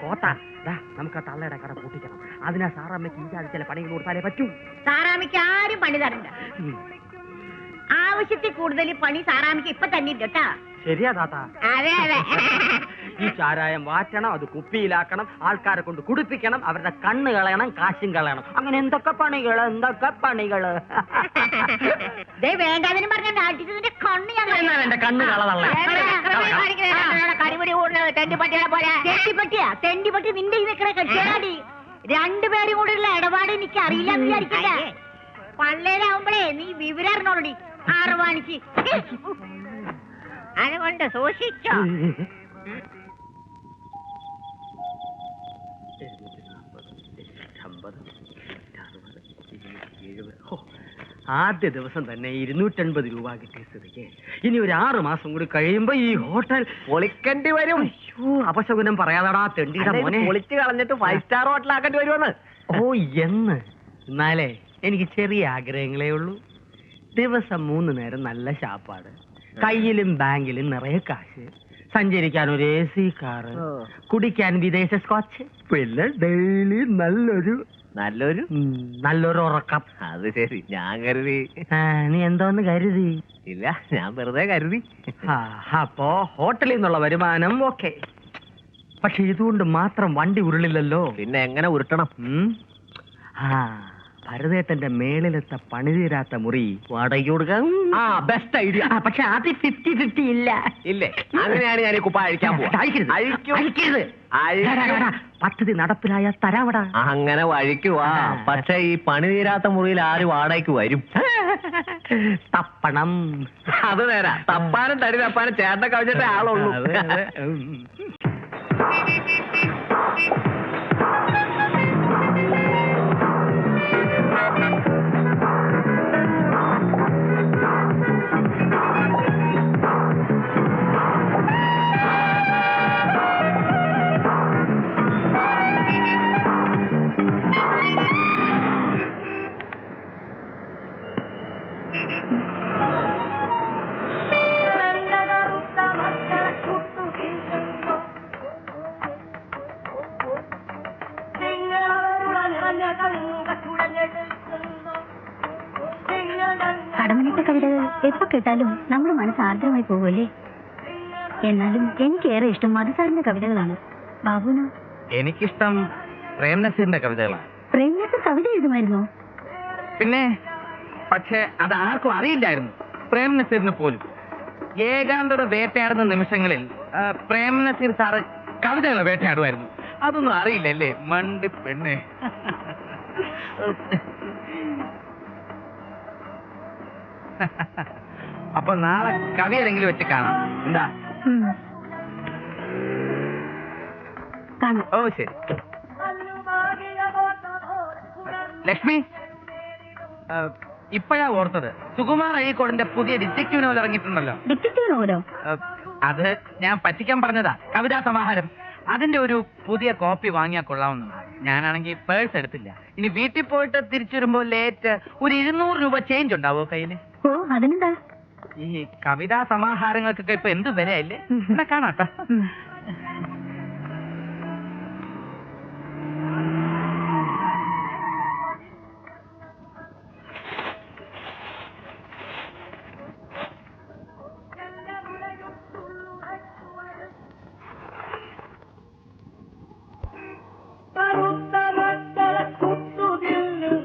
കോത്ത നമുക്ക് ആ തള്ളയുടെ കട കൂട്ടിക്കണം. അതിനാ സാറാമ്മയ്ക്ക് ഈ ചില പണികൾ കൊടുത്താലേ പറ്റൂ. സാറാമിക്ക് ആരും പണി തരണ്ട. ആവശ്യത്തിൽ കൂടുതൽ പണി സാറാമിക്ക് ഇപ്പൊ തന്നെ ഉണ്ട് കേട്ടാ. ശരിയാ താത്ത. അതെ. ഈ ചാരായം വാറ്റണം, അത് കുപ്പിയിലാക്കണം, ആൾക്കാരെ കൊണ്ട് കുടിപ്പിക്കണം, അവരുടെ കണ്ണ് കളയണം, കാശും കളയണം. അങ്ങനെ എന്തൊക്കെ പണികള്. വേണ്ടാതിനും പറഞ്ഞ നാട്ടിന്റെ കണ്ണ് ഞാൻ എന്റെ കണ്ണ് കളതള്ള. കരിമുടി കൂടുന്നത് തെണ്ടിപ്പട്ടികളെ പോലെ. തെണ്ടിപ്പട്ടി നിന്റെ ഈ നിക്കണ കെട്ടിയാടി. 2 പേരും കൂടെയുള്ള ഇടപാട് എനിക്ക് അറിയില്ല എന്ന് വിചാരിക്കില്ല. പള്ളേരാവുമ്പോഴേ നീ വിവരം അറിഞ്ഞോളടി. ആർവാണിക്ക് അതുകൊണ്ട് സൂക്ഷിച്ചോ. ആദ്യ ദിവസം തന്നെ 250 രൂപ കിട്ടിയ സ്ഥിതിക്ക് ഇനി ഒരു 6 മാസം കൂടി കഴിയുമ്പോ ഈ ഹോട്ടൽ പൊളിക്കേണ്ടി വരും. അയ്യോ, അപശകുനം പറയാതാടാ തെണ്ടിയുടെ മോനെ. പൊളിച്ച് കളഞ്ഞിട്ട് 5 സ്റ്റാർ ഹോട്ടലാക്കേണ്ടി വരുമെന്ന്. ഓ എന്ന് എന്നാലേ എനിക്ക് ചെറിയ ആഗ്രഹങ്ങളേ ഉള്ളൂ. ദിവസം 3 നേരം നല്ല ശാപ്പാട്, കയ്യിലും ബാങ്കിലും നിറയെ കാശ്, സഞ്ചരിക്കാൻ ഒരു AC കാറ്, കുടിക്കാൻ വിദേശ സ്കോച്ച്, പിന്നെ ഡെയിലി നല്ലൊരു ഉറക്കം. അത് ശരി, ഞാൻ കരുതി. നീ എന്തോന്ന് കരുതി? ഇല്ല, ഞാൻ വെറുതെ കരുതി. അപ്പോ ഹോട്ടലിൽ നിന്നുള്ള വരുമാനം ഓക്കെ, പക്ഷെ ഇതുകൊണ്ട് മാത്രം വണ്ടി ഉരുളില്ലല്ലോ. പിന്നെ എങ്ങനെ ഉരുട്ടണം? ഭരതേട്ടന്റെ മേളിലത്തെ പണിതീരാത്ത മുറി വാടകയ്ക്ക് കൊടുക്കാം. Best idea. പക്ഷെ അത് 50-50 ഇല്ല. ഇല്ലേ? അങ്ങനെയാണ് ഞാൻ ഈ കുപ്പ അഴിക്കാൻ പോവാ. പദ്ധതി നടപ്പിലായ തരാവടാ. അങ്ങനെ വഴിക്കുവാ. പക്ഷെ ഈ പണി തീരാത്ത മുറിയിൽ ആര് വാടകയ്ക്ക് വരും? തപ്പണം. അത് നേരാ. തപ്പാനും തടി തപ്പാനും ചേട്ടനെ കവിഞ്ഞിട്ടേ ആളുള്ളൂ. കടമനിട്ട കവിതകൾ എപ്പോ കേട്ടാലും നമ്മുടെ മനസ്സ് ആർദ്രമായി പോകുമല്ലേ. എന്നാലും എനിക്കേറെ ഇഷ്ടം മധുസാറിന്റെ കവിതകളാണ്. ബാബുനോ? എനിക്കിഷ്ടം പ്രേംനസീറിന്റെ കവിതകളാണ്. പ്രേംനസീർ കവിത എഴുതുമായിരുന്നോ? പിന്നെ, പക്ഷെ അത് ആർക്കും അറിയില്ലായിരുന്നു, പ്രേംനസീറിന് പോലും. ഏകാന്തത വേട്ടയാടുന്ന നിമിഷങ്ങളിൽ പ്രേംനസീർ സാറ് കവിതകൾ വേട്ടയാടുമായിരുന്നു. അതൊന്നും അറിയില്ലല്ലേ മണ്ടി പെണ്ണെ. അപ്പൊ നാളെ കവിയെങ്കിലും വെച്ച് കാണാം. എന്താ? ഓ ശരി. ലക്ഷ്മി, ഇപ്പോഴാ ഓർത്തത്, സുകുമാർ അഴീക്കോടിന്റെ പുതിയ ഡിറ്റക്റ്റീവ് നോവൽ ഇറങ്ങിയിട്ടുണ്ടല്ലോ. ഡിറ്റക്റ്റീവ് നോവലോ? അത് ഞാൻ പറ്റിക്കാൻ പറഞ്ഞതാ, കവിതാ സമാഹാരം. അതിന്റെ ഒരു പുതിയ കോപ്പി വാങ്ങിയാൽ കൊള്ളാവുന്നു. ഞാനാണെങ്കിൽ പേഴ്സ് എടുത്തില്ല. ഇനി വീട്ടിൽ പോയിട്ട് തിരിച്ചു വരുമ്പോ ലേറ്റ് ഒരു 200 രൂപ ചേഞ്ച് ഉണ്ടാവോ കയ്യില്? ഓ, അതിനെന്താ? ഈ കവിതാ സമാഹാരങ്ങൾക്കൊക്കെ ഇപ്പൊ എന്ത് വിലയല്ലേ. എന്നാ കാണാട്ടോ.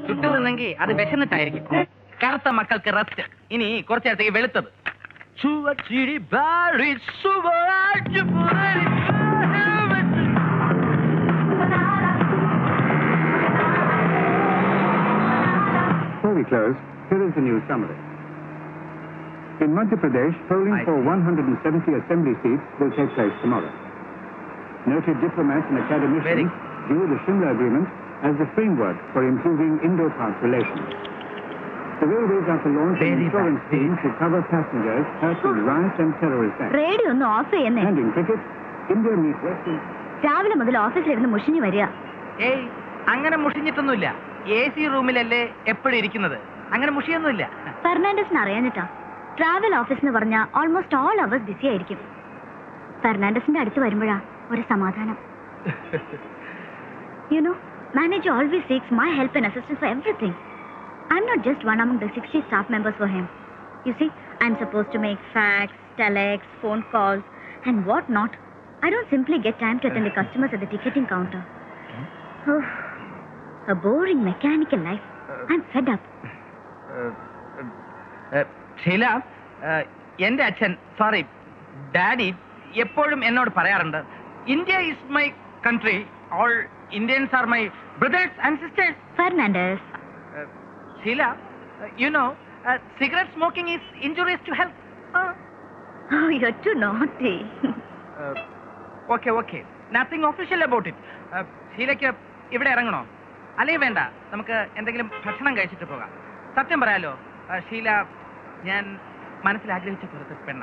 ചുട്ടുനിന്നെങ്കിൽ അത് വിശന്നിട്ടായിരിക്കും. കറുത്ത മക്കൾക്ക് റെസ്റ്റ്. ഇനി കുറച്ചു നേരത്തേക്ക് വെളുത്തത്. Before we close, here is the news summary. In Madhya Pradesh, polling for 170 assembly seats will take place tomorrow. Noted diplomats and academicians view the Shimla Agreement as the framework for improving Indo-Pak relations. The railways are to launch an insurance scheme to cover passengers hurt in riot and terrorist acts. Radio ഒന്ന് of ചെയ്യുന്നേ. And in cricket, India meet West Indies. രാവിലെ മുതൽ ഓഫീസിലിരുന്ന് മുഷിഞ്ഞു വരിക. ഏയ്, അങ്ങനെ മുഷിഞ്ഞിട്ടൊന്നുമില്ല. AC റൂമിലല്ലേ എപ്പോഴും ഇരിക്കുന്നത്. അങ്ങനെ മുഷിയൊന്നുമില്ല. ഫെർണാണ്ടസിന് അറിയാഞ്ഞിട്ടാ. ട്രാവൽ ഓഫീസ് എന്ന് പറഞ്ഞാൽ ഓൾമോസ്റ്റ് ഓൾ അവേഴ്സ് ബിസി ആയിരിക്കും. ഫെർണാണ്ടസിന്റെ അടുത്ത് വരുമ്പോഴാ ഒരു സമാധാനം. You know, manager always seeks my help and assistance for everything. I'm not just one among the 60 staff members for him. You see, I'm supposed to make fax, telex, phone calls, and what not. I don't simply get time to attend the customers at the ticketing counter. Oh, a boring mechanical life. I'm fed up. Sheela, എന്റെ അച്ഛൻ, sorry daddy, എപ്പോഴും എന്നോട് പറയാറുണ്ട്, India is my country, all Indians are my brothers and sisters. Fernandez. Sheela, you know, cigarette smoking is injurious to health. Oh, you're too naughty. Okay. Nothing official about it. ഷീലയ്ക്ക് ഇവിടെ ഇറങ്ങണോ? അല്ലെങ്കിൽ വേണ്ട, നമുക്ക് എന്തെങ്കിലും ഭക്ഷണം കഴിച്ചിട്ട് പോകാം. സത്യം പറയാലോ, ഷീല, ഞാൻ മനസ്സിൽ ആഗ്രഹിച്ച പുറത്തെ പെണ്ണ.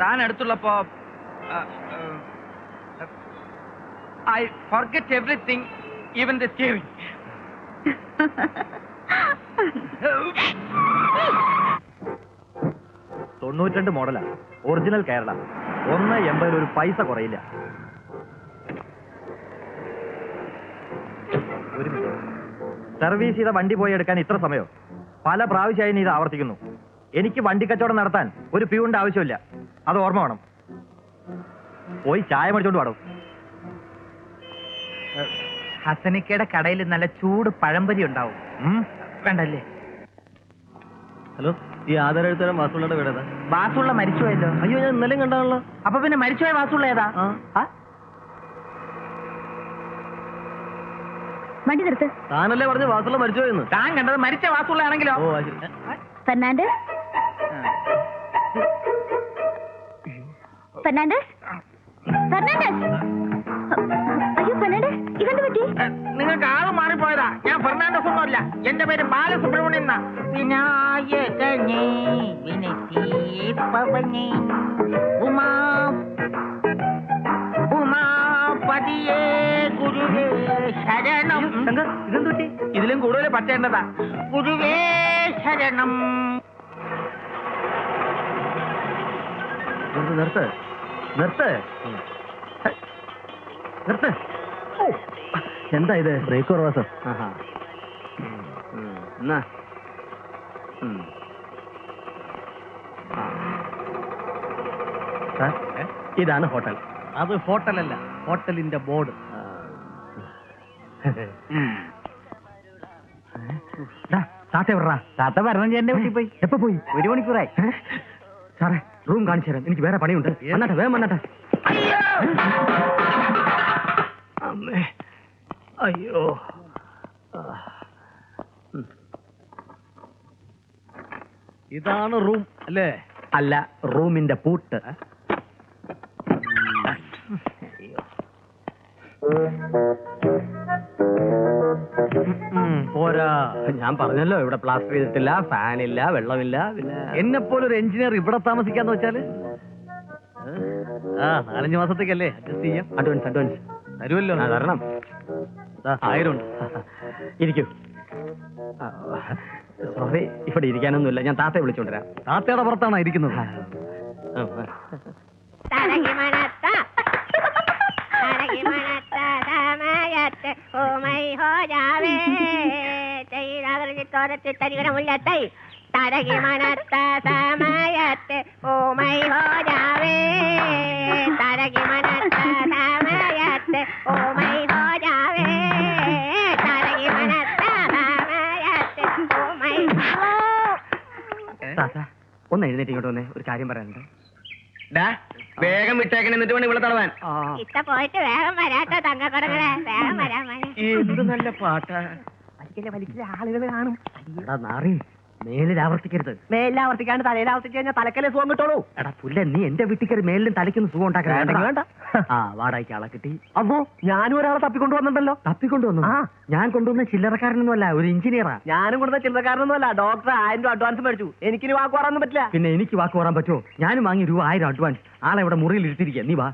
താൻ അടുത്തുള്ളപ്പോ I forget everything, even the steering. 92 മോഡലാ, ഒറിജിനൽ കേരള. 1.80 ഒരു പൈസ കുറയില്ല. ഒരു മിനിറ്റ്. സർവീസ് ചെയ്ത വണ്ടി പോയി എടുക്കാൻ ഇത്ര സമയോ? പല പ്രാവശ്യമായി നീ ഇത് ആവർത്തിക്കുന്നു. എനിക്ക് വണ്ടി കച്ചവടം നടത്താൻ ഒരു പ്യൂണിന്റെ ആവശ്യമില്ല, അത് ഓർമ്മ വേണം. പോയി ചായ മേടിച്ചോണ്ട് പാടും. ഹസനിക്കയുടെ കടയിൽ നല്ല ചൂട് പഴംപൊരി ഉണ്ടാവും. വേണ്ടല്ലേ? ഹലോ, ഈ ആധാരെഴുത്തരം വാസുള്ളയുടെ വീട് ഏതാ? വാസുള്ള മരിച്ചുപോയല്ലോ. അയ്യോ, ഞാൻ ഇന്നലെയും കണ്ടാണല്ലോ. അപ്പൊ പിന്നെ മരിച്ചുപോയ വാസുള്ള ഏതാ? വണ്ടി നിർത്ത്. താനല്ലേ പറഞ്ഞു വാസുള്ള മരിച്ചുപോയെന്ന്? താൻ കണ്ടത് മരിച്ച വാസുള്ള ആണെങ്കിലോ? ഓ, ശരി. Fernandez, Fernandez, Fernandez. അയ്യോ ഫെർണാണ്ടസ്, ഇതെന്ത് പറ്റി? നിങ്ങൾക്ക് ആള് മാറിപ്പോയതാ. ഞാൻ ഫെർണാണ്ടസ് ഒന്നുമല്ല, എന്റെ പേര് ബാലസുബ്രഹ്മണ്യൻ എന്നാ. വിനായകനേ വിനസീപവനേ ഉമാ ഉമാപതിയേ ഗുരുവേ ശരണം. ഇതെന്ത് പറ്റി? ഇതിലും കൂടുതൽ പറ്റേണ്ടതാ. ഗുരുവേ ശരണം. നിർത്ത് നിർത്ത് നിർത്ത്. എന്താ ഇത്? ബ്രേക്ക് കുറവാ സർ. ഇതാണ് ഹോട്ടൽ. അത് ഹോട്ടലല്ല, ഹോട്ടലിന്റെ ബോർഡ്. താത്ത എവിടാ? താത്ത വരണം. എന്റെ വീട്ടിൽ പോയി. എപ്പോ പോയി? 1 മണിക്കൂറായി. സാറേ, റൂം കാണിച്ചു തരാം, എനിക്ക് വേറെ പണിയുണ്ട്. വന്നട്ടെ, വേഗം വന്നട്ടെ. അമ്മേ, അയ്യോ. ഇതാണ് റൂം അല്ലേ? അല്ല, റൂമിന്റെ പൂട്ട്. പോരാ, ഞാൻ പറഞ്ഞല്ലോ ഇവിടെ പ്ലാസ്റ്റർ ചെയ്തിട്ടില്ല, ഫാനില്ല, വെള്ളമില്ല. പിന്നെ എന്നെ പോലൊരു എഞ്ചിനീയർ ഇവിടെ താമസിക്കാന്ന് വെച്ചാല് 4-5 മാസത്തേക്കല്ലേ, അഡ്ജസ്റ്റ് ചെയ്യാം. അഡ്വാൻസ് തരുമല്ലോ. തരണം. 1000 ഉണ്ട്. ഇരിക്കൂ. സോറി, ഇവിടെ ഇരിക്കാനൊന്നുമില്ല, ഞാൻ താത്തയെ വിളിച്ചോണ്ടിരാം. താത്തയുടെ പുറത്താണോ ഇരിക്കുന്നത്? ഒന്ന് എഴുന്നേറ്റ് ഇങ്ങോട്ട് വന്നേ, ഒരു കാര്യം പറയാനുണ്ട്. വേഗം വിട്ടേക്കണ, എന്നിട്ട് വേണം ഇവിടെ തടവാൻ. ഇത്ത പോയിട്ട് വേഗം വരാട്ടോ തങ്കക്കടങ്ങളെ, വേഗം വരാൻ മതി. എന്ത് നല്ല പാട്ടാ. വലിച്ചിലെ ആളുകൾ കാണും. എടാ നാറി, മേലിൽ ആവർത്തിക്കരുത്. മേലാവർത്തിക്കാണ്ട് തലയിൽ ആവർത്തിച്ച് കഴിഞ്ഞാൽ തലക്കല്ലേ സുഖം കിട്ടുള്ളൂ. എടാ പുല്ല, നീ എന്റെ വീട്ടിൽ കയറി മേലിലും തലയ്ക്കൊന്ന് സുഖം ഉണ്ടാക്കാൻ വേണ്ട. വാടകയ്ക്ക് ആളെ കിട്ടി. അപ്പോ ഞാനും ഒരാളെ തപ്പിക്കൊണ്ടു വന്നിട്ടുണ്ടല്ലോ. തപ്പിക്കൊണ്ടുവന്നു? ഞാൻ കൊണ്ടുവന്ന ചില്ലറക്കാരനൊന്നുമല്ല, ഒരു എഞ്ചിനീയറാ. ഞാനും കൊടുത്ത ചില്ലറക്കാരനൊന്നുമല്ല, ഡോക്ടർ 1000 രൂപ അഡ്വാൻസ് മേടിച്ചു. എനിക്കിനി വാക്ക് പറയാനൊന്നും പറ്റില്ല. പിന്നെ എനിക്ക് വാക്ക് പറയാൻ പറ്റുമോ? ഞാനും വാങ്ങി 1000 അഡ്വാൻസ്. ആളെ ഇവിടെ മുറിയിൽ ഇരുത്തിരിക്കുക. നീ വാ.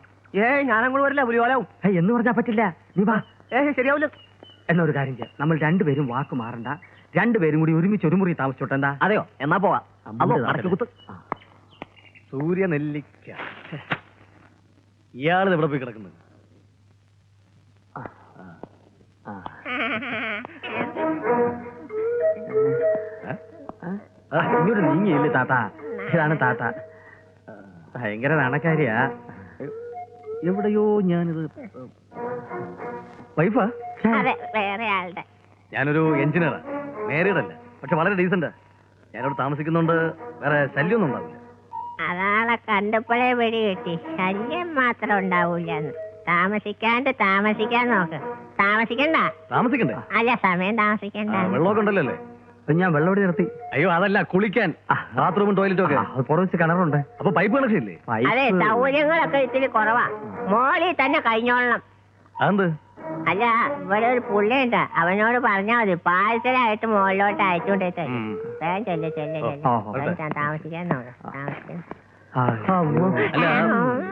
ഞാനങ്ങോട്ട് വരില്ല, പുലിയോലാവും. എന്ന് പറഞ്ഞാൽ പറ്റില്ല. നീ വാ. ശരിയാവില്ല. എന്നൊരു കാര്യം ചെയ്യാം, നമ്മൾ രണ്ടുപേരും വാക്ക് മാറണ്ട, രണ്ടുപേരും കൂടി ഒരുമിച്ച് ഒരു മുറി താമസിച്ചോട്ടെന്താ? അതെയോ? എന്നാ പോവാ. സൂര്യ നെല്ലിക്ക. ഇയാള് ഇവിടെ പോയി കിടക്കുന്നത്. ഇങ്ങോട്ട് നീങ്ങിയില്ലേ താത്ത? ഇതാണ് താത്ത. ഭയങ്കര നാണക്കാരിയാ. എവിടെയോ ഞാനിത് വൈഫാ? അതെ, വേറെ ആളുടെ. ഞാനൊരു എഞ്ചിനീയറാ, മാരീഡല്ല, പക്ഷെ വളരെ ഡീസന്റ്. ഞാനിവിടെ താമസിക്കുന്നുണ്ട്, വേറെ ശല്യമൊന്നും ഉണ്ടാവില്ല. അതാളെ കണ്ടപ്പോഴേ വെടി കിട്ടി. ശല്യം മാത്രം ഉണ്ടാവൂലെന്ന്. താമസിക്കാൻ നോക്ക്. താമസിക്കണ്ടേ? അല്ല, സമയം താമസിക്കണ്ട. വെള്ളമൊക്കെ ഉണ്ടല്ലോ അല്ലേ? ഞാൻ വെള്ളം ഇവിടെ നിർത്തി. അയ്യോ അതല്ല, കുളിക്കാൻ ബാത്റൂമും ടോയ്ലറ്റും ഒക്കെ പുറത്ത് കിണറുണ്ട്. അപ്പൊ പൈപ്പ് കണക്ഷൻ ഇല്ലേ? അതെ, സൗകര്യങ്ങളൊക്കെ ഇത്തിരി കുറവാ. മോളിൽ തന്നെ കഴിഞ്ഞോളണം. അതെന്ത്? അല്ല ഇവിടെ ഒരു പുള്ളിയുണ്ട്, അവനോട് പറഞ്ഞാൽ മതി പാഴ്സലായിട്ട് മുകളിലോട്ട് അയച്ചുകൊണ്ടേ തരും. വേഗം ചെല്ല് ചെല്ല് ചെല്ല്. താമസിക്കാൻ താമസിക്കാൻ അല്ല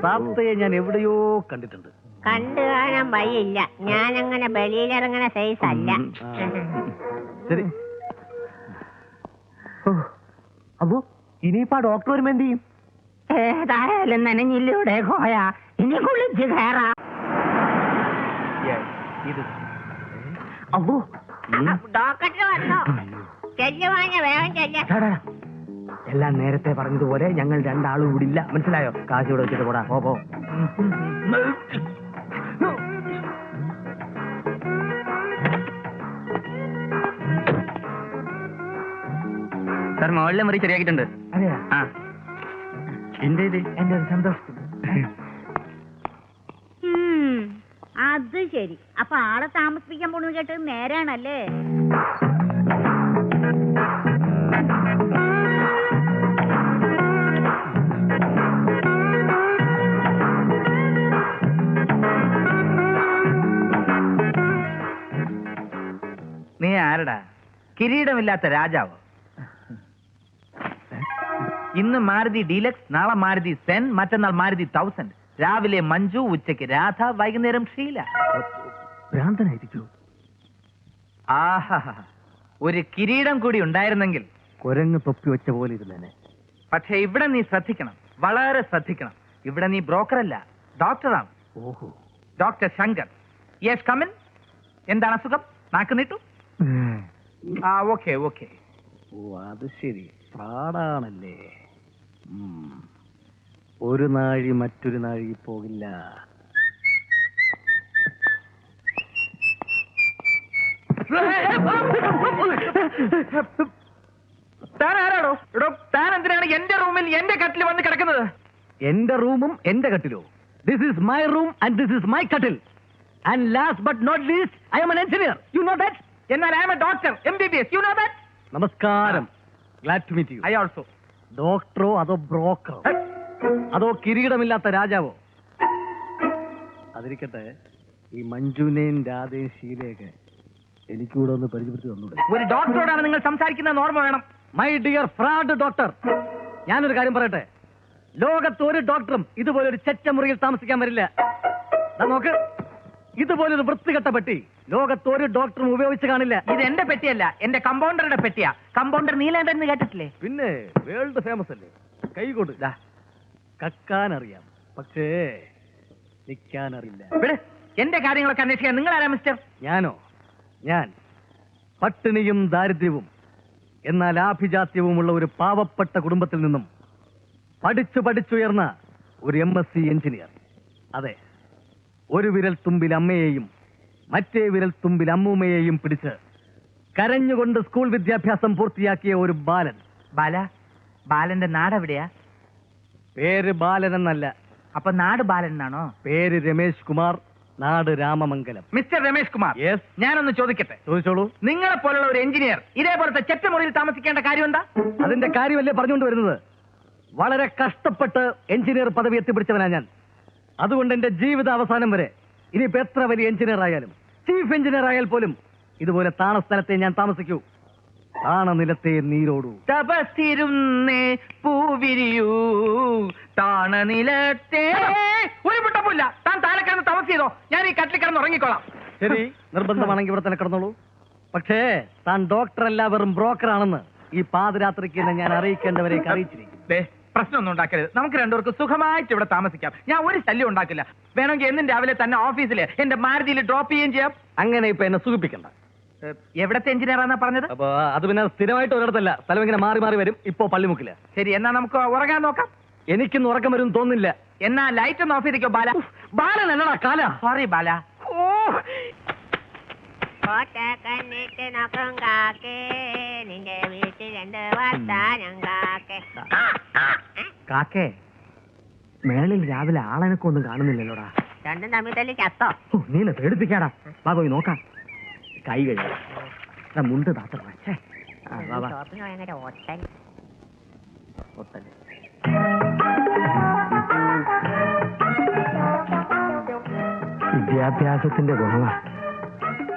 സാത്തയെ ഞാൻ എവിടെയോ കണ്ടിട്ടുണ്ട്. കണ്ടു കാണാൻ വഴിയില്ല, ഞാനങ്ങനെ വെളിയിലിറങ്ങണ സൈസ് അല്ല. ശരി. അപ്പോ ഇനിയിപ്പോ ഡോക്ടർ വരുമ്പോ എന്ത് ചെയ്യും? ഏതായാലും നനഞ്ഞില്ലൂടെ കോയ, ഇനി കുളിച്ച് കയറാം. അപ്പോ ഡോക്ടർ വന്നോ? ചെല്ല് വാങ്ങ, വേഗം ചെല്ല്. എല്ലാം നേരത്തെ പറഞ്ഞതുപോലെ ഞങ്ങൾ രണ്ടാളും ഇവിടെ ഇല്ല, മനസ്സിലായോ? കാശ് ഇവിടെ വെച്ചിട്ട് പോടാ. പോ. സാർ മുകളിലെ മുറി ശരിയാക്കിയിട്ടുണ്ട്. അതെയാ? ആ എന്റെ ഒരു സന്തോഷത്തിന്. അത് ശരി. അപ്പൊ ആളെ താമസിപ്പിക്കാൻ പോണെന്ന് കേട്ടത് നേരാണല്ലേ? നീ ആരടാ? കിരീടമില്ലാത്ത രാജാവ്. ഇന്ന് മാരുതി ഡീലക്സ്, നാളെ മാരുതി സെൻ, മറ്റന്നാൾ മാരുതി 1000. രാവിലെ മഞ്ജു, ഉച്ചയ്ക്ക് രാധ, വൈകുന്നേരം ഷീല. ഭ്രാന്തനായിരിക്കൂ. ആഹാ, ഒരു കിരീടം കൂടി ഉണ്ടായിരുന്നെങ്കിൽ കുരങ്ങ് തൊപ്പി വെച്ച പോലെ ഇരുന്നേനെ. പക്ഷെ ഇവിടെ നീ ശ്രദ്ധിക്കണം, വളരെ ശ്രദ്ധിക്കണം. ഇവിടെ നീ ബ്രോക്കറല്ല, ഡോക്ടറാണ്. ഓഹോ. ഡോക്ടർ ശങ്കർ. Yes, come in. എന്താണ് അസുഖം? നാക്ക് നീട്ടു. ആ, ഓക്കെ ഓക്കെ. ഓ അത് ശരി, പാടാണല്ലേ. ഒരു നാഴി മറ്റൊരു നാഴി പോകില്ല. താൻ ആരാണോ? എടോ, താൻ എന്തിനാണ് എന്റെ റൂമിൽ എന്റെ കട്ടിൽ വന്ന് കിടക്കുന്നത്? എന്റെ റൂമും എന്റെ കട്ടിലോ? This is my room and this is my kattil. And last but not least, I am an engineer. You know that? എന്നാൽ I am a doctor, MBBS. You know that? നമസ്കാരം. Glad to meet you. I also. ഡോക്ടറോ അതോ ബ്രോക്കറോ അതോ കിരീടമില്ലാത്ത രാജാവോ? അതിരിക്കട്ടെ, ഈ മഞ്ജുനെയും രാധയും ശീലയൊക്കെ എനിക്കൂടെ ഒന്ന് പരിചയപ്പെടുത്തി തന്നൂടെ? ഒരു ഡോക്ടറോടാണ് നിങ്ങൾ സംസാരിക്കുന്നത്, ഓർമ്മ വേണം. മൈ ഡിയർ ഫ്രാഡ് ഡോക്ടർ, ഞാനൊരു കാര്യം പറയട്ടെ. ലോകത്ത് ഒരു ഡോക്ടറും ഇതുപോലൊരു ചെറ്റ മുറിയിൽ താമസിക്കാൻ വരില്ല. നോക്ക്, ഇതുപോലൊരു വൃത്തികെട്ട പെട്ടി ലോകത്ത് ഒരു ഡോക്ടറും ഉപയോഗിച്ച് കാണില്ല. ഇത് എന്റെ പെട്ടിയല്ല, എന്റെ കമ്പൗണ്ടറുടെ പെട്ടിയാ. കമ്പൗണ്ടർ നീലേന്ദ്രൻ എന്ന് കേട്ടിട്ടില്ലേ? പിന്നെ വേൾഡ് ഫേമസ് അല്ലേ? കൈകൊണ്ട് കക്കാനറിയാം, പക്ഷേ നിൽക്കാനറിയില്ല. ഇവിടെ എന്റെ കാര്യങ്ങളൊക്കെ അന്വേഷിക്കാൻ നിങ്ങൾ ആരാ മിസ്റ്റർ? ഞാനോ? ഞാൻ പട്ടിണിയും ദാരിദ്ര്യവും എന്നാൽ ആഭിജാത്യവുമുള്ള ഒരു പാവപ്പെട്ട കുടുംബത്തിൽ നിന്നും പഠിച്ചുയർന്ന ഒരു MSc എഞ്ചിനീയർ. അതെ, ഒരു വിരൽ തുമ്പിൽ അമ്മയെയും മറ്റേ വിരൽ തുമ്പിൽ അമ്മൂമ്മയെയും പിടിച്ച് കരഞ്ഞുകൊണ്ട് സ്കൂൾ വിദ്യാഭ്യാസം പൂർത്തിയാക്കിയ ഒരു ബാലൻ. ബാലന്റെ നാട് എവിടെയാ? പേര് ബാലൻ എന്നല്ല. അപ്പൊ നാട് ബാലൻ എന്നാണോ? പേര് രമേശ് കുമാർ, നാട് രാമമംഗലം. Mr Ramesh Kumar, yes. ഞാനൊന്ന് ചോദിക്കട്ടെ? ചോദിച്ചോളൂ. നിങ്ങളെ പോലുള്ള ഒരു എഞ്ചിനീയർ ഇതേപോലത്തെ ചെറ്റമുറിയിൽ താമസിക്കേണ്ട കാര്യം എന്താ? അതിന്റെ കാര്യമല്ലേ പറഞ്ഞുകൊണ്ട് വരുന്നത്. വളരെ കഷ്ടപ്പെട്ട് എഞ്ചിനീയർ പദവി എത്തിപ്പിടിച്ചവനാ ഞാൻ. അതുകൊണ്ട് എന്റെ ജീവിത അവസാനം വരെ ഇനിയിപ്പോ എത്ര വലിയ എഞ്ചിനീയർ ആയാലും, ചീഫ് എഞ്ചിനീയർ ആയാൽ പോലും ഇതുപോലെ താണ സ്ഥലത്തെ ഞാൻ താമസിക്കൂ. താണ നിലത്തെ നീരോടൂ. തപസ്സിരുന്നേ പൂവിരിയൂ താണ നിലത്തെ. ഒരു മുട്ടപ്പില്ല. താൻ താഴെ കിടന്ന് തപസ് ചെയ്തോ, ഞാൻ ഈ കട്ടിൽ കിടന്ന് ഉറങ്ങിക്കോളാം. ശരി, നിർബന്ധമാണെങ്കിൽ ഇവിടെ തന്നെ കിടന്നോളൂ. പക്ഷേ താൻ ഡോക്ടർ അല്ല, വെറും ബ്രോക്കർ ആണെന്ന് ഈ പാതിരാത്രിക്ക് തന്നെ ഞാൻ അറിയിക്കേണ്ടവരെ അറിയിച്ചിരിക്കും. പ്രശ്നമൊന്നും ഉണ്ടാക്കരുത്. നമുക്ക് രണ്ടുപേർക്ക് സുഖമായിട്ട് ഇവിടെ താമസിക്കാം. ഞാൻ ഒരു ശല്യം ഉണ്ടാക്കില്ല. വേണമെങ്കിൽ എന്നും രാവിലെ തന്നെ ഓഫീസിൽ എന്റെ മാരുതിയിൽ ഡ്രോപ്പ് ചെയ്യുകയും ചെയ്യാം. അങ്ങനെ ഇപ്പൊ എന്നെ സുഖിപ്പിക്കണ്ട. എവിടത്തെ എഞ്ചിനീയറാന്നാ പറഞ്ഞത്? അപ്പൊ അത് പിന്നെ സ്ഥിരമായിട്ട് ഒരിടത്തല്ല, സ്ഥലം ഇങ്ങനെ മാറി മാറി വരും. ഇപ്പോ പള്ളിമുക്കില്ല. ശരി, എന്നാ നമുക്ക് ഉറങ്ങാൻ നോക്കാം. എനിക്കൊന്നും ഉറക്കം വരും തോന്നില്ല. എന്നാ ലൈറ്റ് ഒന്ന് ഓഫ് ചെയ്തേക്കോ ബാല. ബാലൻ അല്ലടാ, കാല. സോറി ബാല. കണ്ണിട്ട് നോക്കും കാക്കേ, നിന്റെ വീട്ടിൽ 2 വർത്താനം കാക്കേ. കാക്കേ, മേളിൽ രാവിലെ ആളെനക്കൊന്നും കാണുന്നില്ലല്ലോടാ. രണ്ടും തമ്മിൽ തല്ലി ചത്തോ? നീനെ പേടിപ്പിക്കാടാ. വാ പോയി നോക്കാം. കൈ കഴിയാ മുണ്ട് താത്തടാ. ഷോപ്പിന് ഭയങ്കര ഒട്ടൻ. വിദ്യാഭ്യാസത്തിന്റെ ഗുണമാണ്.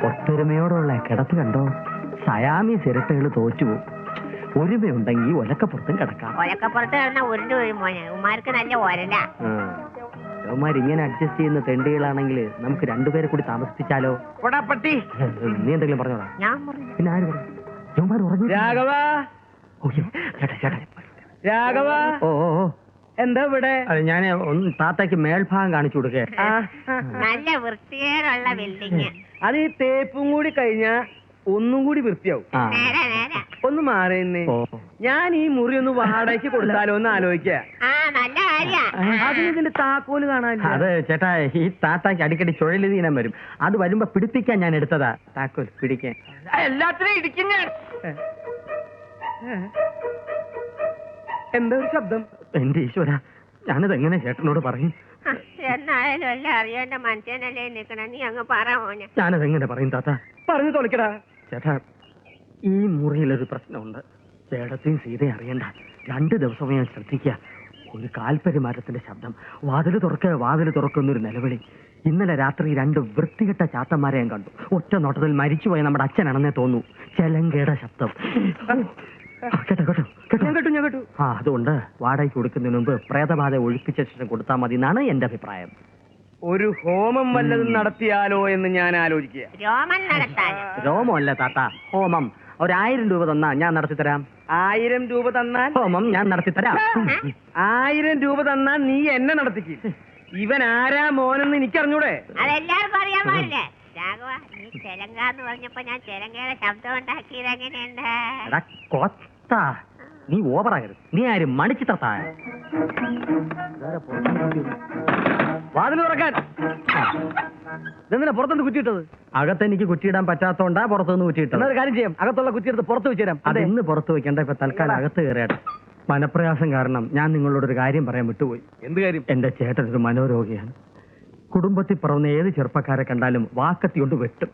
ഒത്തൊരുമയോടുള്ള കിടത്ത് കണ്ടോ? സയാമി സിരട്ടകൾ തോറ്റുപോകും. ഒരുമയുണ്ടെങ്കിൽ ഒലക്കപ്പുറത്തും കിടക്കാം. ഒലക്കപ്പുറത്ത് കിടന്ന ഉരുണ്ട് വീഴും മോനെ. ഉമ്മാർക്ക് നല്ല ഒരല. ഇങ്ങനെ അഡ്ജസ്റ്റ് ചെയ്യുന്ന തെണ്ടികളാണെങ്കിൽ നമുക്ക് രണ്ടുപേരെ കൂടി താമസിപ്പിച്ചാലോ? പട്ടി നീ എന്തെങ്കിലും പറഞ്ഞോടാ. ഞാൻ പറഞ്ഞു. പിന്നെ ആര് പറഞ്ഞു? യവന്മാർ ഉറങ്ങി. രാഘവ രാഘവ ഓ എന്താ ഇവിടെ? ഞാൻ ഒന്ന് താത്തയ്ക്ക് മേൽഭാഗം കാണിച്ചു കൊടുക്കേ. നല്ല വൃത്തികേടുള്ള ബിൽഡിങ്. അത് ഈ തേപ്പും കൂടി കഴിഞ്ഞാ ഒന്നും കൂടി വൃത്തിയാവും. നേരെ നേരെ. ഒന്ന് മാറിയെന്നേ. ഞാൻ ഈ മുറി ഒന്ന് വാടകയ്ക്ക് കൊടുത്താലോ എന്ന് ആലോചിക്ക. ആ നല്ല കാര്യ. അതിന് ഇതിന്റെ താക്കോല് കാണാനില്ല. അത് ചേട്ടാ, ഈ താത്താക്ക് അടിക്കടി ചുഴലിതീനം വരും. അത് വരുമ്പോ പിടിപ്പിക്കാൻ ഞാൻ എടുത്തതാ. താക്കോൽ പിടിക്കാൻ എല്ലാത്തിനും ഇടിക്കും ഞാൻ. എന്താ ഒരു ശബ്ദം? എന്റെ ഈശ്വര, ഞാനത് എങ്ങനെ ചേട്ടനോട് പറയും? എന്നായാലും എല്ലാം അറിയേണ്ട മനുഷ്യനല്ലേ നിക്കണം. നീ അങ്ങ് പറ മോനെ. ഞാനത് എങ്ങനെ പറയും താത്ത? പറഞ്ഞു തുളക്കടാ. ചേട്ടാ, ഈ മുറിയിലൊരു പ്രശ്നമുണ്ട്. ചേട്ടത്തെയും സീതയും അറിയണ്ട. 2 ദിവസമേ ഞാൻ ശ്രദ്ധിക്കുക. ഒരു കാൽപരിമാറ്റത്തിന്റെ ശബ്ദം. വാതില് തുറക്കുന്നൊരു നിലവിളി. ഇന്നലെ രാത്രി 2 വൃത്തികെട്ട ചാത്തന്മാരെ ഞാൻ കണ്ടു. ഒറ്റ നോട്ടത്തിൽ മരിച്ചുപോയ നമ്മുടെ അച്ഛനാണെന്നേ തോന്നൂ. ചെലങ്കയുടെ ശബ്ദം. കേട്ടോ. ആ, അതുകൊണ്ട് വാടകയ്ക്ക് കൊടുക്കുന്നതിന് മുമ്പ് പ്രേതബാധ ഒഴിപ്പിച്ച ശേഷം കൊടുത്താൽ മതി എന്നാണ് എന്റെ അഭിപ്രായം. ഒരു ഹോമം വല്ലതും നടത്തിയാലോ എന്ന് ഞാൻ ആലോചിക്കുക. രോമൻ നടത്താൻ. രോമമല്ല താത്ത, ഹോമം. 1000 രൂപ തന്നാ ഞാൻ നടത്തിത്തരാം. 1000 രൂപ തന്നാൽ ഹോമം ഞാൻ നടത്തിത്തരാം. 1000 രൂപ തന്നാൽ നീ എന്നെ നടത്തിക്കും. ഇവൻ ആരാ മോനെന്ന് എനിക്കറിഞ്ഞൂടെ? അതെല്ലാവർക്കും അറിയാൻ പാടില്ലേ? രാഘവ, നീ ചെലങ്കാന്ന് പറഞ്ഞപ്പോ ഞാൻ ചെലങ്കയുടെ ശബ്ദം ഉണ്ടാക്കിയത് എങ്ങനെയുണ്ട്? എടാ കൊത്ത, നീ ഓവറാകരുത്. നീ ആരും മണിച്ചിത്രത്താ. വാതിൽ തുറക്കാൻ. ഇതെന്തിനാ പുറത്തുനിന്ന് കുറ്റിയിട്ടത്? അകത്തെനിക്ക് കുറ്റിയിടാൻ പറ്റാത്തോണ്ടാ പുറത്തുനിന്ന് കുറ്റിയിട്ടത്. എന്നൊരു കാര്യം ചെയ്യാം, അകത്തുള്ള കുറ്റിയെടുത്ത് പുറത്ത് വെച്ചുതരാം. അത് ഇന്ന് പുറത്ത് വെക്കണ്ട, ഇപ്പൊ തൽക്കാലം അകത്ത് കയറിയാട്ടെ. മനപ്രയാസം കാരണം ഞാൻ നിങ്ങളോടൊരു കാര്യം പറയാൻ വിട്ടുപോയി. എന്ത് കാര്യം? എന്റെ ചേട്ടൻ ഒരു മനോരോഗിയാണ്. കുടുംബത്തിൽ പിറന്ന ഏത് ചെറുപ്പക്കാരെ കണ്ടാലും വാക്കത്തി കൊണ്ട് വെട്ടും.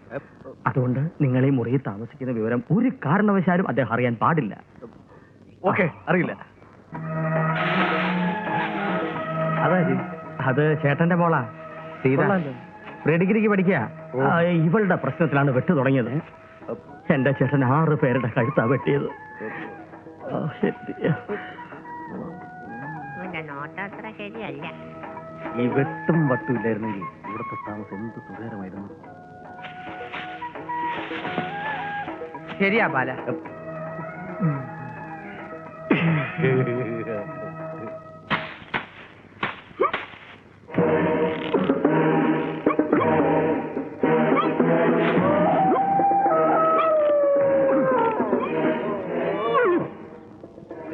അതുകൊണ്ട് നിങ്ങൾ ഈ മുറിയിൽ താമസിക്കുന്ന വിവരം ഒരു കാരണവശാലും അദ്ദേഹം അറിയാൻ പാടില്ല. ഓക്കെ, അറിയില്ല. അതായത് അത് ചേട്ടന്റെ മോളാ സീത. പ്രീ ഡിഗ്രിക്ക് പഠിക്കുക. ഇവളുടെ പ്രശ്നത്തിലാണ് വെട്ടു തുടങ്ങിയത്. എന്റെ ചേട്ടൻ 6 പേരുടെ കഴുത്താ വെട്ടിയത്. നോട്ടം അത്ര ശരിയല്ല. ഈ വെട്ടും വട്ടും ഇല്ലായിരുന്നെങ്കിൽ ഇവിടുത്തെ താമസം എന്ത് സുഖകരമായിരുന്നു. ശരിയാ ബാല.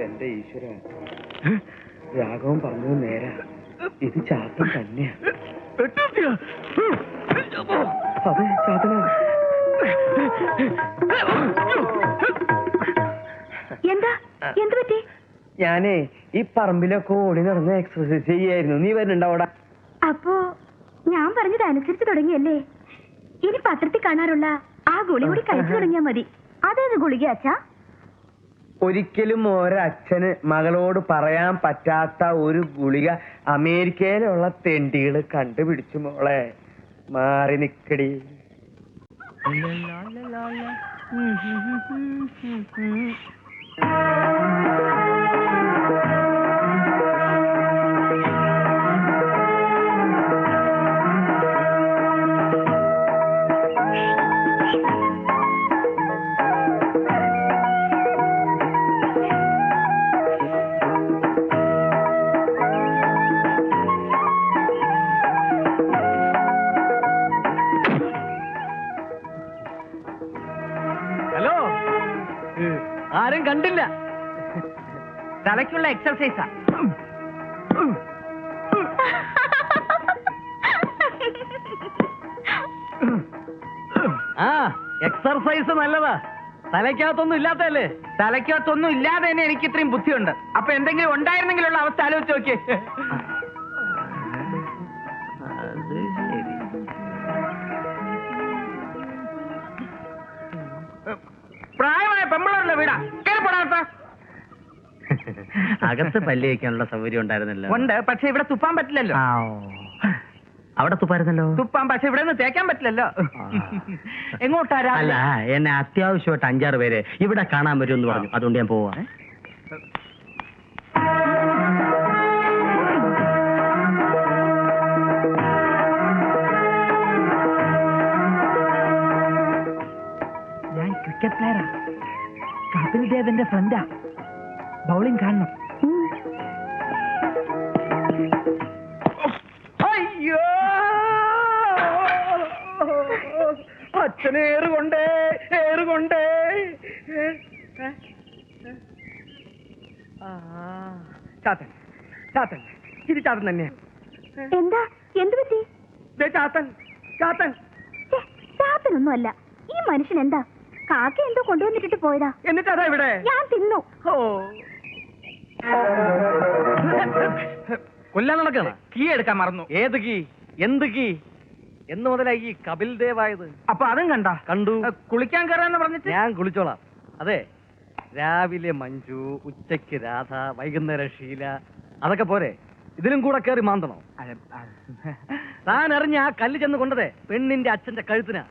എന്റെ ഈശ്വര, രാഘവൻ പറഞ്ഞത് നേരാ. ഇത് ചാത്തൻ തന്നെയാ. അതെ, ചാത്തനാ. എന്താ എന്ത് പറ്റി? ഞാനേ ഈ പറമ്പിലൊക്കെ ഓടി നടന്ന് എക്സർസൈസ് ചെയ്യായിരുന്നു. നീ വരുന്നുണ്ടാവടാ? അപ്പോ ഞാൻ പറഞ്ഞത് അനുസരിച്ച് തുടങ്ങിയല്ലേ? ഇനി പത്രത്തിൽ കാണാറുള്ള ആ ഗുളി കൂടി കഴിച്ചു തുടങ്ങിയാ മതി. അതേത് ഗുളിക അച്ഛാ? ഒരിക്കലും ഒരച്ഛന് മകളോട് പറയാൻ പറ്റാത്ത ഒരു ഗുളിക അമേരിക്കയിലുള്ള തെണ്ടികള് കണ്ടുപിടിച്ചു മോളെ. മാറി നിക്കടി. ഹലോ, ആരും കണ്ടില്ല. തലയ്ക്കുള്ള എക്സർസൈസാ. ആ, എക്സർസൈസ് നല്ലതാ. തലയ്ക്കകത്തൊന്നും ഇല്ലാത്തല്ലേ? തലയ്ക്കകത്തൊന്നും ഇല്ലാതെ തന്നെ എനിക്ക് ഇത്രയും ബുദ്ധിയുണ്ട്. അപ്പൊ എന്തെങ്കിലും ഉണ്ടായിരുന്നെങ്കിലുള്ള അവസ്ഥ ആലോചിച്ച് നോക്കിയേ. പ്രായമായ പെമ്പിളുള്ള വീടാ. കേൾപ്പെടാത്ത അകത്ത് പല്ല് വയ്ക്കാനുള്ള സൗകര്യം ഉണ്ടായിരുന്നല്ലോ. ഉണ്ട്, പക്ഷെ ഇവിടെ തുപ്പാൻ പറ്റില്ലല്ലോ. അവിടെ തുപ്പായിരുന്നല്ലോ. തുപ്പാൻ, പക്ഷെ ഇവിടെ നിന്ന് തേക്കാൻ പറ്റില്ലല്ലോ. എങ്ങോട്ടാ? അല്ല, എന്നെ അത്യാവശ്യമായിട്ട് 5-6 പേര് ഇവിടെ കാണാൻ വരുമെന്ന് പറഞ്ഞു. അതുകൊണ്ട് ഞാൻ പോവാ. ഞാൻ ക്രിക്കറ്റ് പ്ലെയറാ. കപിൽ ദേവന്റെ ഫ്രണ്ടാ. ബൗളിംഗ് കാണണം. അയ്യോ, അച്ഛനെ ഏറുകൊണ്ടേ ഏറുകൊണ്ടേ. ചാത്തൻ ചാത്തൻ, ഇത് ചാത്തൻ തന്നെയാ. എന്താ? എന്ത് പറ്റി? ചാത്തൻ ചാത്തൻ. ചാത്തനൊന്നുമല്ല. ഈ മനുഷ്യൻ എന്താ? കാക്ക എന്തോ കൊണ്ടുവന്നിട്ടിട്ട് പോയതാ. എന്നിട്ട് അതാ ഇവിടെ. ഞാൻ തിന്നു. ഓ, കൊല്ലാൻ നടക്കണ കീ എടുക്കാൻ മറന്നു. ഏത് കീ? എന്ത് കീ? എന്ന് മുതലായി ഈ കപിൽ ദേവായത്? അപ്പൊ അതും കണ്ടു. കുളിക്കാൻ കയറാന്ന് പറഞ്ഞിട്ട് ഞാൻ കുളിച്ചോളാം. അതെ, രാവിലെ മഞ്ജു, ഉച്ചയ്ക്ക് രാധ, വൈകുന്നേരം ഷീല, അതൊക്കെ പോരെ? ഇതിലും കൂടെ കയറി മാന്തണോ? താൻ അറിഞ്ഞ ആ കല്ല് ചെന്ന് കൊണ്ടതേ പെണ്ണിന്റെ അച്ഛന്റെ കഴുത്തിനാ.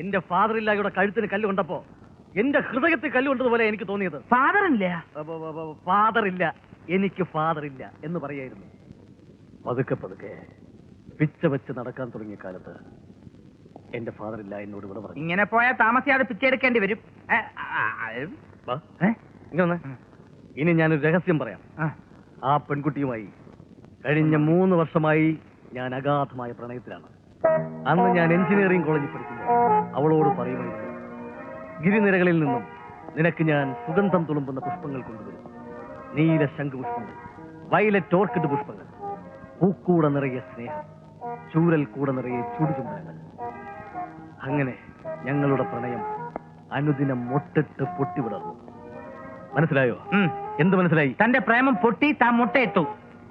എന്റെ ഫാദർ ഇല്ലായുടെ കഴുത്തിന് കല്ല് കൊണ്ടപ്പോ എന്റെ ഹൃദയത്തിൽ കല്ല് കൊണ്ടതുപോലെ എനിക്ക് തോന്നിയത്. ഫാദർ ഇല്ല. ഫാദർ ഇല്ല, എനിക്ക് ഫാദർ ഇല്ല എന്ന് പറയായിരുന്നു. പതുക്കെ പതുക്കെ പിച്ച വെച്ച് നടക്കാൻ തുടങ്ങിയ കാലത്ത് എന്റെ ഫാദർ ഇല്ല എന്നോട് ഇവിടെ പറഞ്ഞു. ഇങ്ങനെ പോയാൽ താമസിയാതെ പിച്ചെടുക്കേണ്ടി വരും. ഇങ്ങനെ വന്നേ. ഇനി ഞാനൊരു രഹസ്യം പറയാം. ആ പെൺകുട്ടിയുമായി കഴിഞ്ഞ 3 വർഷമായി ഞാൻ അഗാധമായ പ്രണയത്തിലാണ്. അന്ന് ഞാൻ എഞ്ചിനീയറിംഗ് കോളേജിൽ പഠിക്കുമ്പോൾ അവളോട് പറയുമായിരുന്നു, ഗിരിനിരകളിൽ നിന്നും നിനക്ക് ഞാൻ സുഗന്ധം തുളുമ്പുന്ന പുഷ്പങ്ങൾ കൊണ്ടുവരും. നീല ശംഖുപുഷ്പങ്ങൾ, വയലറ്റ് ഓർക്കിഡ് പുഷ്പങ്ങൾ, പൂക്കൂട നിറയെ സ്നേഹം, ചൂരൽ കൂടെ നിറയെ ചുടുചുംബനങ്ങൾ. അങ്ങനെ ഞങ്ങളുടെ പ്രണയം അനുദിനം മൊട്ടിട്ട് പൊട്ടിവിടർന്നു. മനസ്സിലായോ? എന്ത് മനസ്സിലായി? തന്റെ പ്രേമം പൊട്ടി, താൻ മുട്ടയിട്ടു.